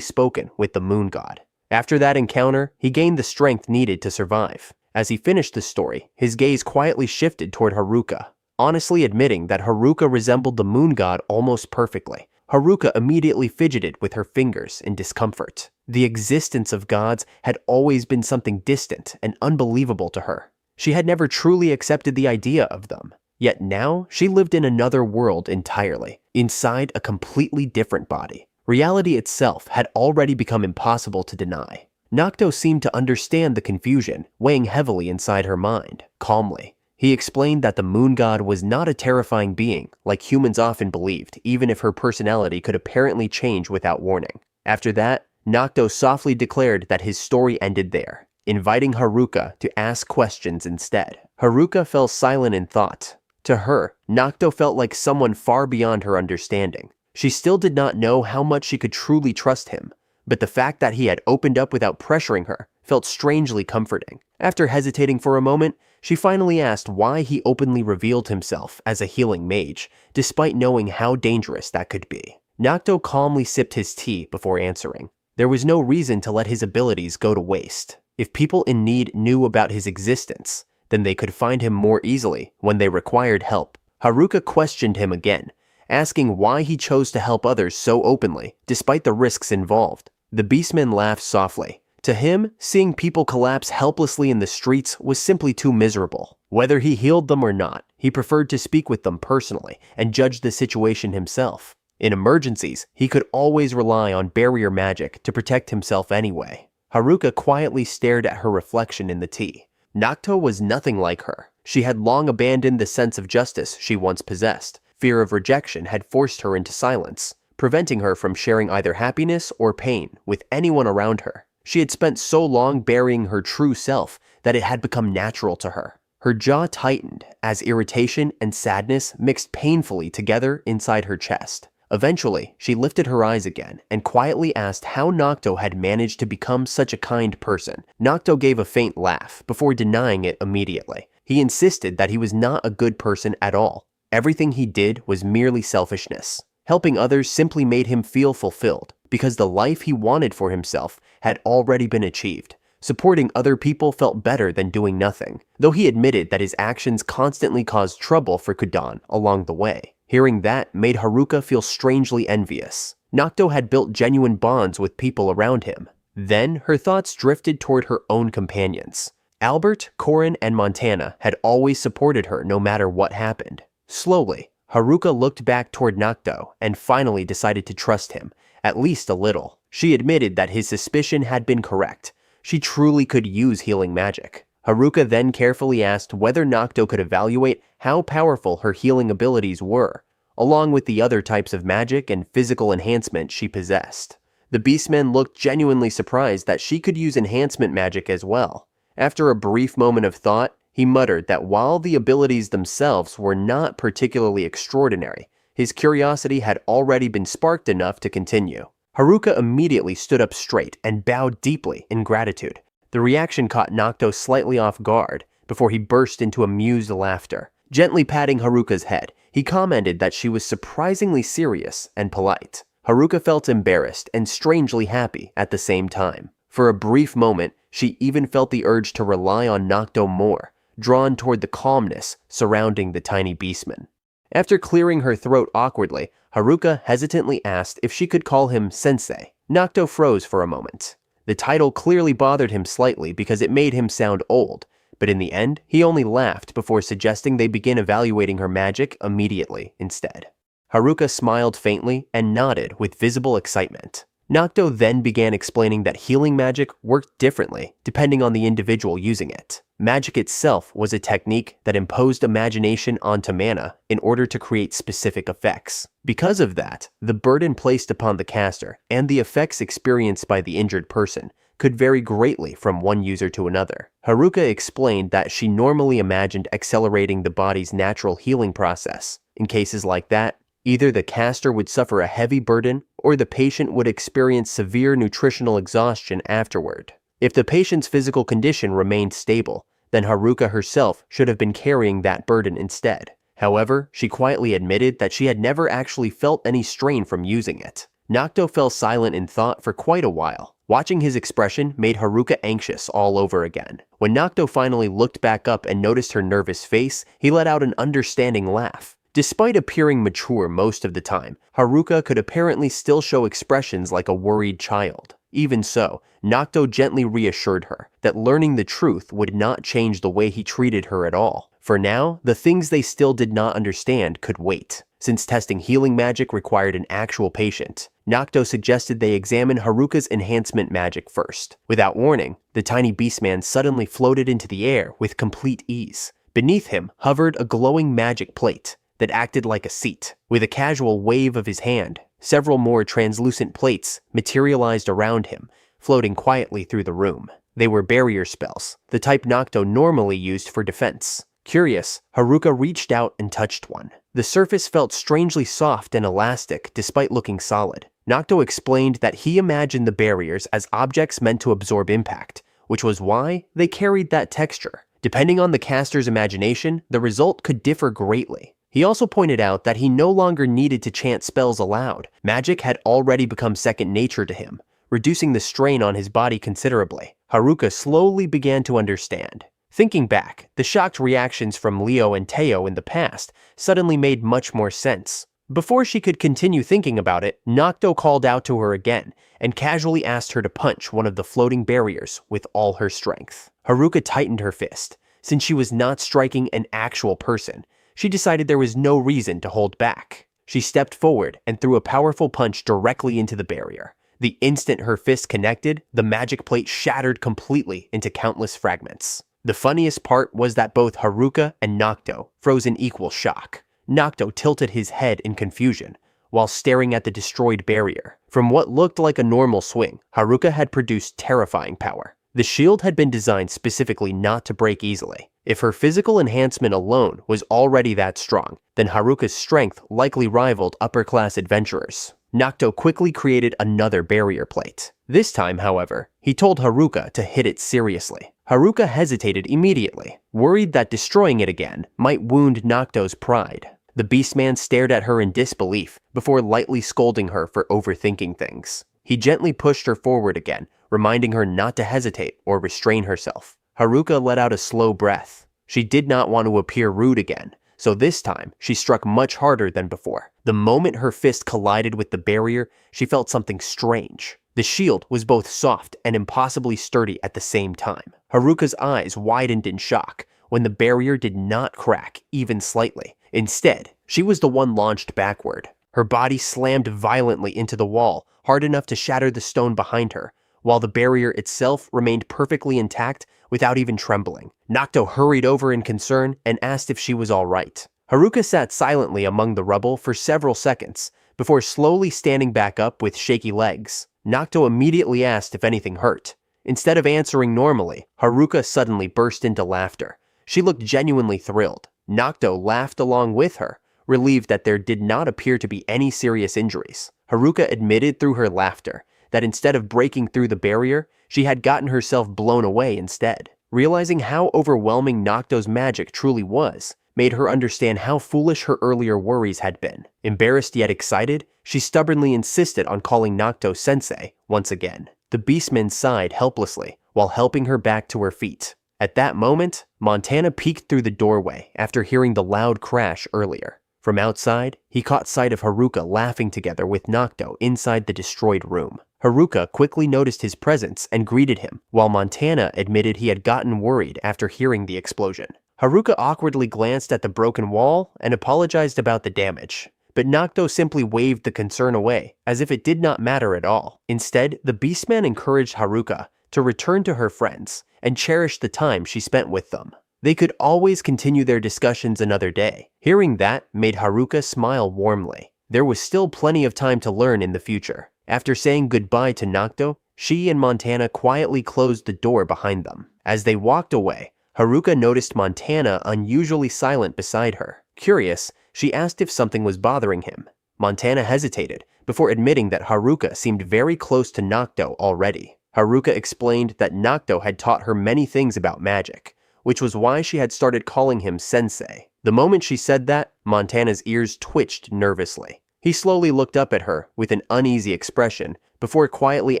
spoken with the moon god. After that encounter, he gained the strength needed to survive. As he finished the story, his gaze quietly shifted toward Haruka, honestly admitting that Haruka resembled the moon god almost perfectly. Haruka immediately fidgeted with her fingers in discomfort. The existence of gods had always been something distant and unbelievable to her. She had never truly accepted the idea of them. Yet now, she lived in another world entirely, inside a completely different body. Reality itself had already become impossible to deny. Nocto seemed to understand the confusion weighing heavily inside her mind. Calmly, he explained that the moon god was not a terrifying being like humans often believed, even if her personality could apparently change without warning. After that, Nocto softly declared that his story ended there, inviting Haruka to ask questions instead. Haruka fell silent in thought. To her, Nocto felt like someone far beyond her understanding. She still did not know how much she could truly trust him, but the fact that he had opened up without pressuring her felt strangely comforting. After hesitating for a moment, she finally asked why he openly revealed himself as a healing mage, despite knowing how dangerous that could be. Nocto calmly sipped his tea before answering. There was no reason to let his abilities go to waste. If people in need knew about his existence, then they could find him more easily when they required help. Haruka questioned him again, asking why he chose to help others so openly, despite the risks involved. The beastman laughed softly. To him, seeing people collapse helplessly in the streets was simply too miserable. Whether he healed them or not, he preferred to speak with them personally and judge the situation himself. In emergencies, he could always rely on barrier magic to protect himself anyway. Haruka quietly stared at her reflection in the tea. Nocto was nothing like her. She had long abandoned the sense of justice she once possessed. Fear of rejection had forced her into silence, preventing her from sharing either happiness or pain with anyone around her. She had spent so long burying her true self that it had become natural to her. Her jaw tightened as irritation and sadness mixed painfully together inside her chest. Eventually, she lifted her eyes again and quietly asked how Nocto had managed to become such a kind person. Nocto gave a faint laugh before denying it immediately. He insisted that he was not a good person at all. Everything he did was merely selfishness. Helping others simply made him feel fulfilled, because the life he wanted for himself had already been achieved. Supporting other people felt better than doing nothing, though he admitted that his actions constantly caused trouble for Kudan along the way. Hearing that made Haruka feel strangely envious. Nocto had built genuine bonds with people around him. Then her thoughts drifted toward her own companions. Albert, Corin, and Montana had always supported her no matter what happened. Slowly, Haruka looked back toward Nocto and finally decided to trust him, at least a little. She admitted that his suspicion had been correct. She truly could use healing magic. Haruka then carefully asked whether Nocto could evaluate how powerful her healing abilities were, along with the other types of magic and physical enhancement she possessed. The beastman looked genuinely surprised that she could use enhancement magic as well. After a brief moment of thought, he muttered that while the abilities themselves were not particularly extraordinary, his curiosity had already been sparked enough to continue. Haruka immediately stood up straight and bowed deeply in gratitude. The reaction caught Nocto slightly off guard before he burst into amused laughter. Gently patting Haruka's head, he commented that she was surprisingly serious and polite. Haruka felt embarrassed and strangely happy at the same time. For a brief moment, she even felt the urge to rely on Nocto more, drawn toward the calmness surrounding the tiny beastman. After clearing her throat awkwardly, Haruka hesitantly asked if she could call him sensei. Nocto froze for a moment. The title clearly bothered him slightly because it made him sound old, but in the end, he only laughed before suggesting they begin evaluating her magic immediately instead. Haruka smiled faintly and nodded with visible excitement. Nocto then began explaining that healing magic worked differently depending on the individual using it. Magic itself was a technique that imposed imagination onto mana in order to create specific effects. Because of that, the burden placed upon the caster and the effects experienced by the injured person could vary greatly from one user to another. Haruka explained that she normally imagined accelerating the body's natural healing process. In cases like that, either the caster would suffer a heavy burden or the patient would experience severe nutritional exhaustion afterward. If the patient's physical condition remained stable, then Haruka herself should have been carrying that burden instead. However, she quietly admitted that she had never actually felt any strain from using it. Nocto fell silent in thought for quite a while. Watching his expression made Haruka anxious all over again. When Nocto finally looked back up and noticed her nervous face, he let out an understanding laugh. Despite appearing mature most of the time, Haruka could apparently still show expressions like a worried child. Even so, Nocto gently reassured her that learning the truth would not change the way he treated her at all. For now, the things they still did not understand could wait. Since testing healing magic required an actual patient, Nocto suggested they examine Haruka's enhancement magic first. Without warning, the tiny beastman suddenly floated into the air with complete ease. Beneath him hovered a glowing magic plate that acted like a seat. With a casual wave of his hand, several more translucent plates materialized around him, floating quietly through the room. They were barrier spells, the type Nocto normally used for defense. Curious, Haruka reached out and touched one. The surface felt strangely soft and elastic despite looking solid. Nocto explained that he imagined the barriers as objects meant to absorb impact, which was why they carried that texture. Depending on the caster's imagination, the result could differ greatly. He also pointed out that he no longer needed to chant spells aloud. Magic had already become second nature to him, reducing the strain on his body considerably. Haruka slowly began to understand. Thinking back, the shocked reactions from Leo and Teo in the past suddenly made much more sense. Before she could continue thinking about it, Nocto called out to her again and casually asked her to punch one of the floating barriers with all her strength. Haruka tightened her fist. Since she was not striking an actual person, she decided there was no reason to hold back. She stepped forward and threw a powerful punch directly into the barrier. The instant her fist connected, the magic plate shattered completely into countless fragments. The funniest part was that both Haruka and Nocto froze in equal shock. Nocto tilted his head in confusion while staring at the destroyed barrier. From what looked like a normal swing, Haruka had produced terrifying power. The shield had been designed specifically not to break easily. If her physical enhancement alone was already that strong, then Haruka's strength likely rivaled upper-class adventurers. Nocto quickly created another barrier plate. This time, however, he told Haruka to hit it seriously. Haruka hesitated immediately, worried that destroying it again might wound Nocto's pride. The beastman stared at her in disbelief before lightly scolding her for overthinking things. He gently pushed her forward again, reminding her not to hesitate or restrain herself. Haruka let out a slow breath. She did not want to appear rude again, so this time she struck much harder than before. The moment her fist collided with the barrier, she felt something strange. The shield was both soft and impossibly sturdy at the same time. Haruka's eyes widened in shock when the barrier did not crack even slightly. Instead, she was the one launched backward. Her body slammed violently into the wall, hard enough to shatter the stone behind her, while the barrier itself remained perfectly intact without even trembling. Nocto hurried over in concern and asked if she was all right. Haruka sat silently among the rubble for several seconds before slowly standing back up with shaky legs. Nocto immediately asked if anything hurt. Instead of answering normally, Haruka suddenly burst into laughter, She looked genuinely thrilled. Nocto laughed along with her, relieved that there did not appear to be any serious injuries. Haruka admitted through her laughter that instead of breaking through the barrier, she had gotten herself blown away instead. Realizing how overwhelming Nocto's magic truly was, made her understand how foolish her earlier worries had been. Embarrassed yet excited, she stubbornly insisted on calling Nocto sensei once again. The beastman sighed helplessly while helping her back to her feet. At that moment, Montana peeked through the doorway after hearing the loud crash earlier. From outside, he caught sight of Haruka laughing together with Nocto inside the destroyed room. Haruka quickly noticed his presence and greeted him, while Montana admitted he had gotten worried after hearing the explosion. Haruka awkwardly glanced at the broken wall and apologized about the damage, but Nocto simply waved the concern away, as if it did not matter at all. Instead, the beastman encouraged Haruka to return to her friends and cherish the time she spent with them. They could always continue their discussions another day. Hearing that made Haruka smile warmly. There was still plenty of time to learn in the future. After saying goodbye to Nocto, she and Montana quietly closed the door behind them. As they walked away, Haruka noticed Montana unusually silent beside her. Curious, she asked if something was bothering him. Montana hesitated before admitting that Haruka seemed very close to Nocto already. Haruka explained that Nocto had taught her many things about magic, which was why she had started calling him sensei. The moment she said that, Montana's ears twitched nervously. He slowly looked up at her with an uneasy expression before quietly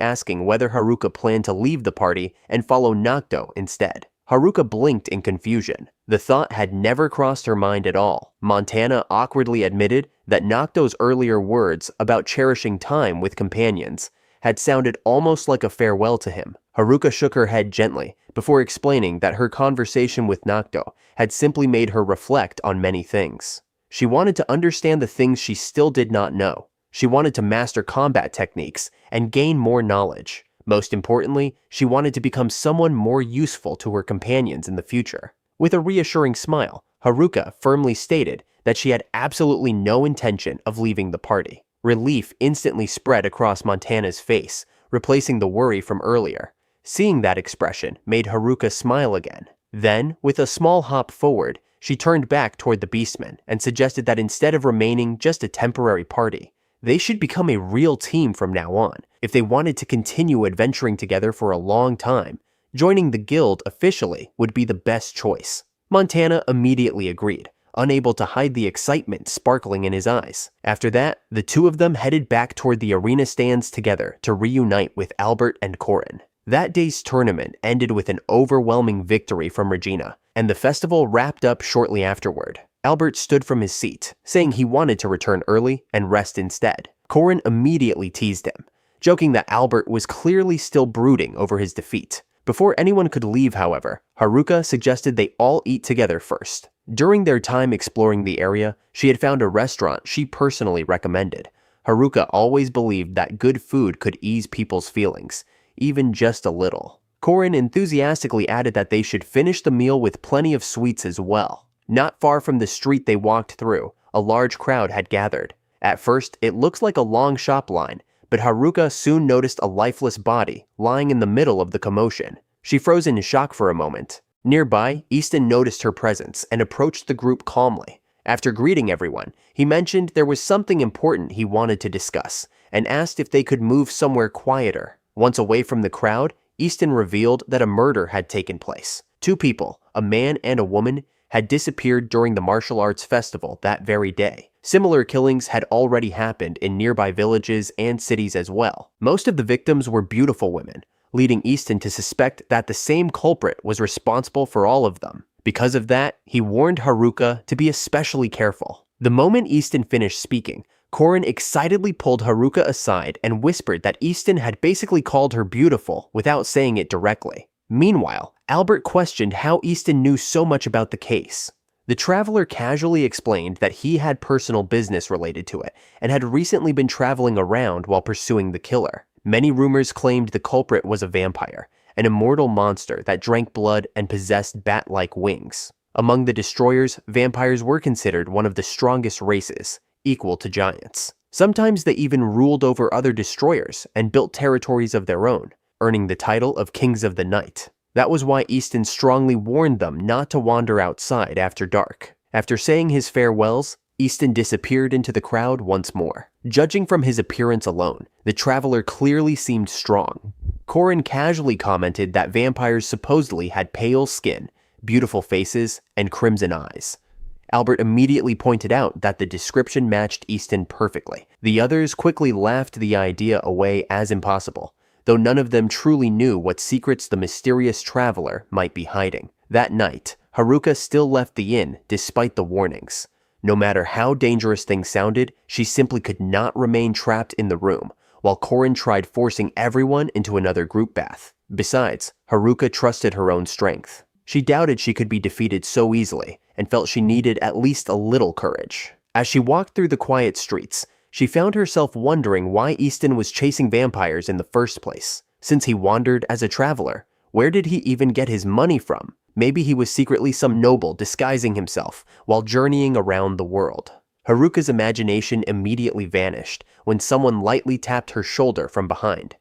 asking whether Haruka planned to leave the party and follow Nocto instead. Haruka blinked in confusion. The thought had never crossed her mind at all. Montana awkwardly admitted that Nocto's earlier words about cherishing time with companions had sounded almost like a farewell to him. Haruka shook her head gently before explaining that her conversation with Nocto had simply made her reflect on many things. She wanted to understand the things she still did not know. She wanted to master combat techniques and gain more knowledge. Most importantly, she wanted to become someone more useful to her companions in the future. With a reassuring smile, Haruka firmly stated that she had absolutely no intention of leaving the party. Relief instantly spread across Montana's face, replacing the worry from earlier. Seeing that expression made Haruka smile again. Then, with a small hop forward, she turned back toward the beastmen and suggested that instead of remaining just a temporary party, they should become a real team from now on. If they wanted to continue adventuring together for a long time, joining the guild officially would be the best choice. Montana immediately agreed, unable to hide the excitement sparkling in his eyes. After that, the two of them headed back toward the arena stands together to reunite with Albert and Corin. That day's tournament ended with an overwhelming victory from Regina, and the festival wrapped up shortly afterward. Albert stood from his seat, saying he wanted to return early and rest instead. Corin immediately teased him, joking that Albert was clearly still brooding over his defeat. Before anyone could leave, however, Haruka suggested they all eat together first. During their time exploring the area, she had found a restaurant she personally recommended. Haruka always believed that good food could ease people's feelings, even just a little. Corin enthusiastically added that they should finish the meal with plenty of sweets as well. Not far from the street they walked through, a large crowd had gathered. At first, it looked like a long shop line, but Haruka soon noticed a lifeless body lying in the middle of the commotion. She froze in shock for a moment. Nearby, Easton noticed her presence and approached the group calmly. After greeting everyone, he mentioned there was something important he wanted to discuss and asked if they could move somewhere quieter. Once away from the crowd, Easton revealed that a murder had taken place. Two people, a man and a woman, had disappeared during the martial arts festival that very day. Similar killings had already happened in nearby villages and cities as well. Most of the victims were beautiful women, leading Easton to suspect that the same culprit was responsible for all of them. Because of that, he warned Haruka to be especially careful. The moment Easton finished speaking, Corin excitedly pulled Haruka aside and whispered that Easton had basically called her beautiful without saying it directly. Meanwhile, Albert questioned how Easton knew so much about the case. The traveler casually explained that he had personal business related to it and had recently been traveling around while pursuing the killer. Many rumors claimed the culprit was a vampire, an immortal monster that drank blood and possessed bat-like wings. Among the destroyers, vampires were considered one of the strongest races, equal to giants. Sometimes they even ruled over other destroyers and built territories of their own, earning the title of Kings of the Night. That was why Easton strongly warned them not to wander outside after dark. After saying his farewells, Easton disappeared into the crowd once more. Judging from his appearance alone, the traveler clearly seemed strong. Corin casually commented that vampires supposedly had pale skin, beautiful faces, and crimson eyes. Albert immediately pointed out that the description matched Easton perfectly. The others quickly laughed the idea away as impossible, though none of them truly knew what secrets the mysterious traveler might be hiding. That night, Haruka still left the inn despite the warnings. No matter how dangerous things sounded, she simply could not remain trapped in the room, while Corin tried forcing everyone into another group bath. Besides, Haruka trusted her own strength. She doubted she could be defeated so easily, and felt she needed at least a little courage. As she walked through the quiet streets, she found herself wondering why Easton was chasing vampires in the first place. Since he wandered as a traveler, where did he even get his money from? Maybe he was secretly some noble disguising himself while journeying around the world. Haruka's imagination immediately vanished when someone lightly tapped her shoulder from behind.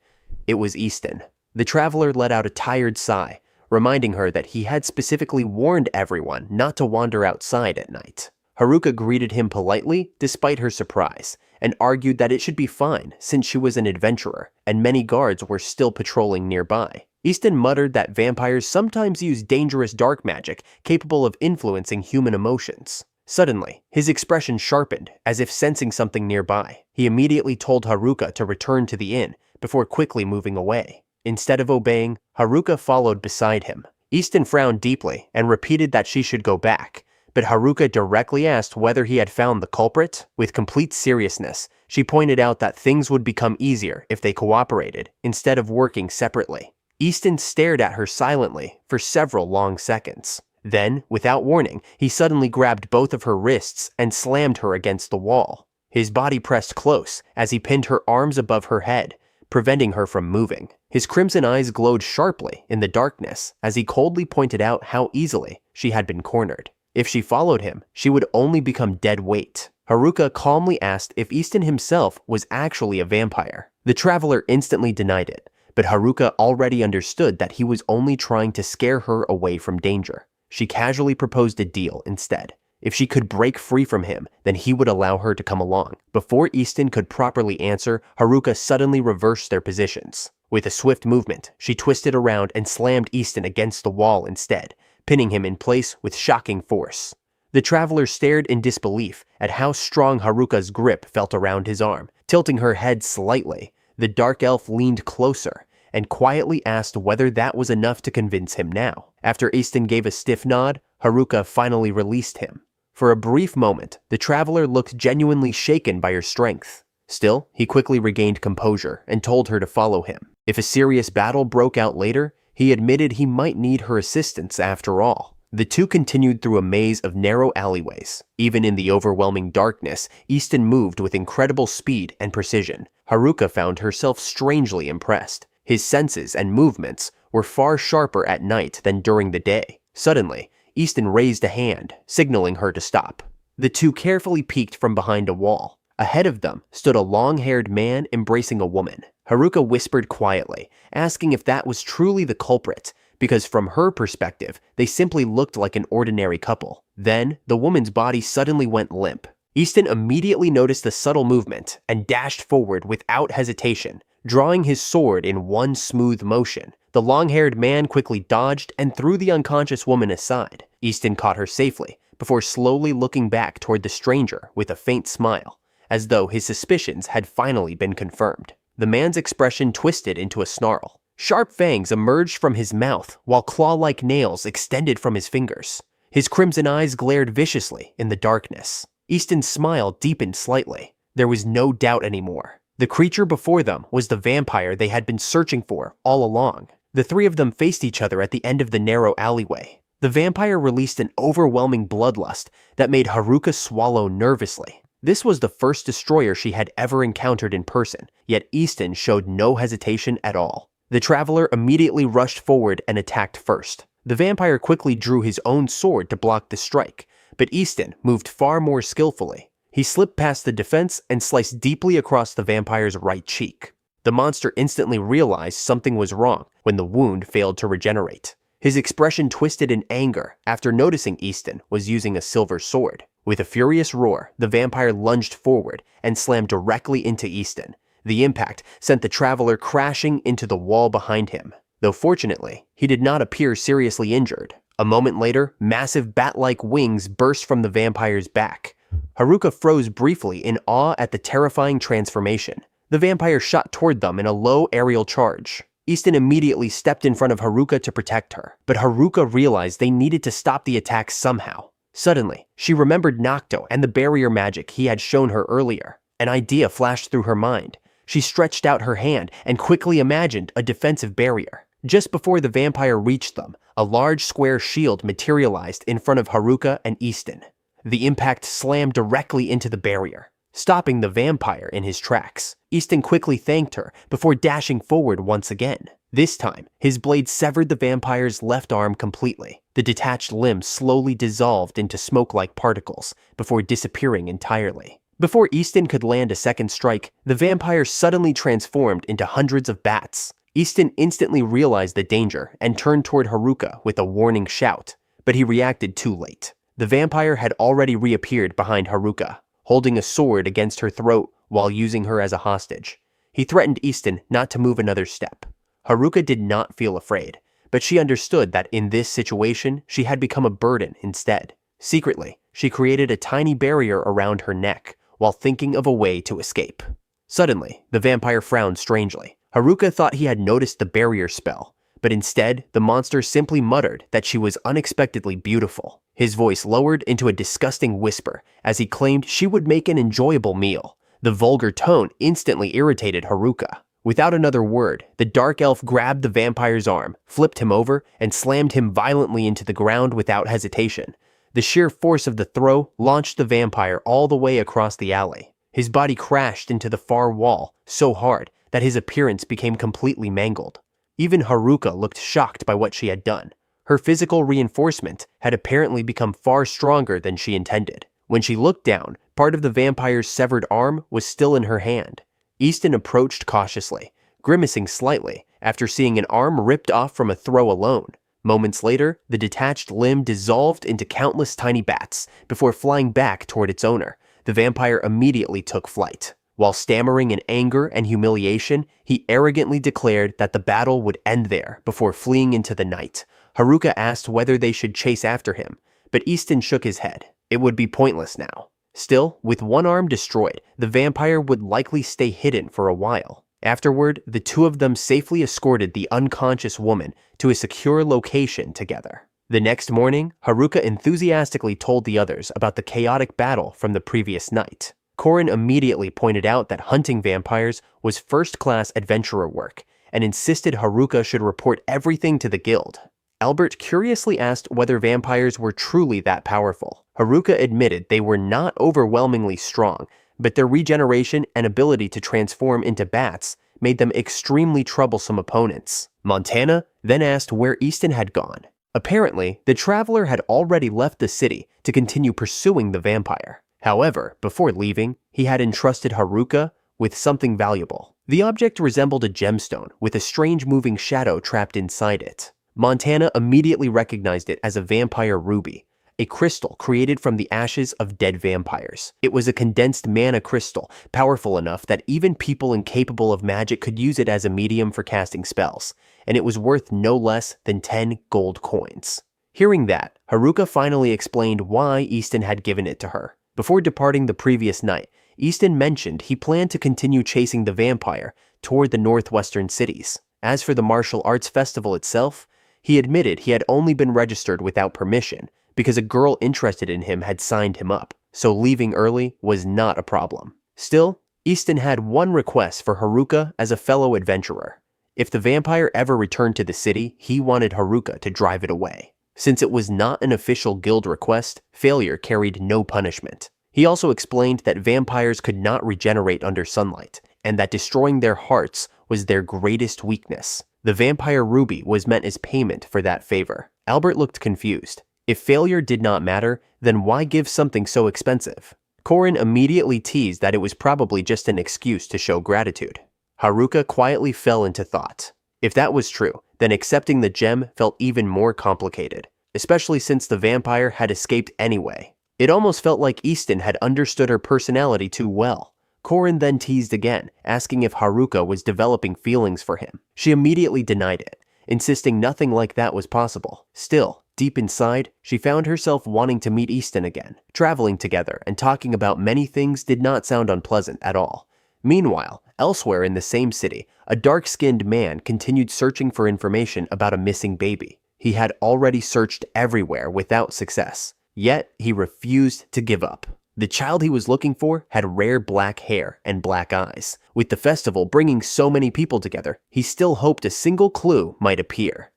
It was Easton. The traveler let out a tired sigh, reminding her that he had specifically warned everyone not to wander outside at night. Haruka greeted him politely despite her surprise, and argued that it should be fine since she was an adventurer, and many guards were still patrolling nearby. Easton muttered that vampires sometimes use dangerous dark magic capable of influencing human emotions. Suddenly, his expression sharpened, as if sensing something nearby. He immediately told Haruka to return to the inn, before quickly moving away. Instead of obeying, Haruka followed beside him. Easton frowned deeply and repeated that she should go back, but Haruka directly asked whether he had found the culprit. With complete seriousness, she pointed out that things would become easier if they cooperated, instead of working separately. Easton stared at her silently for several long seconds. Then, without warning, he suddenly grabbed both of her wrists and slammed her against the wall. His body pressed close as he pinned her arms above her head, preventing her from moving. His crimson eyes glowed sharply in the darkness as he coldly pointed out how easily she had been cornered. If she followed him, she would only become dead weight. Haruka calmly asked if Easton himself was actually a vampire. The traveler instantly denied it, but Haruka already understood that he was only trying to scare her away from danger. She casually proposed a deal instead. If she could break free from him, then he would allow her to come along. Before Easton could properly answer, Haruka suddenly reversed their positions. With a swift movement, she twisted around and slammed Easton against the wall instead, pinning him in place with shocking force. The traveler stared in disbelief at how strong Haruka's grip felt around his arm. Tilting her head slightly, the dark elf leaned closer and quietly asked whether that was enough to convince him now. After Easton gave a stiff nod, Haruka finally released him. For a brief moment, the traveler looked genuinely shaken by her strength. Still, he quickly regained composure and told her to follow him. If a serious battle broke out later, he admitted he might need her assistance after all. The two continued through a maze of narrow alleyways. Even in the overwhelming darkness, Easton moved with incredible speed and precision. Haruka found herself strangely impressed. His senses and movements were far sharper at night than during the day. Suddenly, Easton raised a hand, signaling her to stop. The two carefully peeked from behind a wall. Ahead of them stood a long-haired man embracing a woman. Haruka whispered quietly, asking if that was truly the culprit, because from her perspective, they simply looked like an ordinary couple. Then, the woman's body suddenly went limp. Easton immediately noticed the subtle movement and dashed forward without hesitation, drawing his sword in one smooth motion. The long-haired man quickly dodged and threw the unconscious woman aside. Easton caught her safely, before slowly looking back toward the stranger with a faint smile, as though his suspicions had finally been confirmed. The man's expression twisted into a snarl. Sharp fangs emerged from his mouth, while claw-like nails extended from his fingers. His crimson eyes glared viciously in the darkness. Easton's smile deepened slightly. There was no doubt anymore. The creature before them was the vampire they had been searching for all along. The three of them faced each other at the end of the narrow alleyway. The vampire released an overwhelming bloodlust that made Haruka swallow nervously. This was the first destroyer she had ever encountered in person, yet Easton showed no hesitation at all. The traveler immediately rushed forward and attacked first. The vampire quickly drew his own sword to block the strike, but Easton moved far more skillfully. He slipped past the defense and sliced deeply across the vampire's right cheek. The monster instantly realized something was wrong when the wound failed to regenerate. His expression twisted in anger after noticing Easton was using a silver sword. With a furious roar, the vampire lunged forward and slammed directly into Easton. The impact sent the traveler crashing into the wall behind him, though fortunately, he did not appear seriously injured. A moment later, massive bat-like wings burst from the vampire's back. Haruka froze briefly in awe at the terrifying transformation. The vampire shot toward them in a low aerial charge. Easton immediately stepped in front of Haruka to protect her, but Haruka realized they needed to stop the attack somehow. Suddenly, she remembered Nocto and the barrier magic he had shown her earlier. An idea flashed through her mind. She stretched out her hand and quickly imagined a defensive barrier. Just before the vampire reached them, a large square shield materialized in front of Haruka and Easton. The impact slammed directly into the barrier, stopping the vampire in his tracks. Easton quickly thanked her before dashing forward once again. This time, his blade severed the vampire's left arm completely. The detached limb slowly dissolved into smoke-like particles before disappearing entirely. Before Easton could land a second strike, the vampire suddenly transformed into hundreds of bats. Easton instantly realized the danger and turned toward Haruka with a warning shout, but he reacted too late. The vampire had already reappeared behind Haruka, holding a sword against her throat while using her as a hostage. He threatened Easton not to move another step. Haruka did not feel afraid, but she understood that in this situation, she had become a burden instead. Secretly, she created a tiny barrier around her neck while thinking of a way to escape. Suddenly, the vampire frowned strangely. Haruka thought he had noticed the barrier spell, but instead, the monster simply muttered that she was unexpectedly beautiful. His voice lowered into a disgusting whisper as he claimed she would make an enjoyable meal. The vulgar tone instantly irritated Haruka. Without another word, the dark elf grabbed the vampire's arm, flipped him over, and slammed him violently into the ground without hesitation. The sheer force of the throw launched the vampire all the way across the alley. His body crashed into the far wall so hard that his appearance became completely mangled. Even Haruka looked shocked by what she had done. Her physical reinforcement had apparently become far stronger than she intended. When she looked down, part of the vampire's severed arm was still in her hand. Easton approached cautiously, grimacing slightly after seeing an arm ripped off from a throw alone. Moments later, the detached limb dissolved into countless tiny bats before flying back toward its owner. The vampire immediately took flight. While stammering in anger and humiliation, he arrogantly declared that the battle would end there before fleeing into the night. Haruka asked whether they should chase after him, but Easton shook his head. It would be pointless now. Still, with one arm destroyed, the vampire would likely stay hidden for a while. Afterward, the two of them safely escorted the unconscious woman to a secure location together. The next morning, Haruka enthusiastically told the others about the chaotic battle from the previous night. Korin immediately pointed out that hunting vampires was first-class adventurer work and insisted Haruka should report everything to the guild. Albert curiously asked whether vampires were truly that powerful. Haruka admitted they were not overwhelmingly strong, but their regeneration and ability to transform into bats made them extremely troublesome opponents. Montana then asked where Easton had gone. Apparently, the traveler had already left the city to continue pursuing the vampire. However, before leaving, he had entrusted Haruka with something valuable. The object resembled a gemstone with a strange moving shadow trapped inside it. Montana immediately recognized it as a vampire ruby, a crystal created from the ashes of dead vampires. It was a condensed mana crystal, powerful enough that even people incapable of magic could use it as a medium for casting spells, and it was worth no less than 10 gold coins. Hearing that, Haruka finally explained why Easton had given it to her. Before departing the previous night, Easton mentioned he planned to continue chasing the vampire toward the northwestern cities. As for the martial arts festival itself, he admitted he had only been registered without permission because a girl interested in him had signed him up, so leaving early was not a problem. Still, Easton had one request for Haruka as a fellow adventurer. If the vampire ever returned to the city, he wanted Haruka to drive it away. Since it was not an official guild request, failure carried no punishment. He also explained that vampires could not regenerate under sunlight, and that destroying their hearts was their greatest weakness. The vampire ruby was meant as payment for that favor. Albert looked confused. If failure did not matter, then why give something so expensive? Korin immediately teased that it was probably just an excuse to show gratitude. Haruka quietly fell into thought. If that was true, then accepting the gem felt even more complicated, especially since the vampire had escaped anyway. It almost felt like Easton had understood her personality too well. Corin then teased again, asking if Haruka was developing feelings for him. She immediately denied it, insisting nothing like that was possible. Still, deep inside, she found herself wanting to meet Easton again. Traveling together and talking about many things did not sound unpleasant at all. Meanwhile, elsewhere in the same city, a dark-skinned man continued searching for information about a missing baby. He had already searched everywhere without success, yet he refused to give up. The child he was looking for had rare black hair and black eyes. With the festival bringing so many people together, he still hoped a single clue might appear.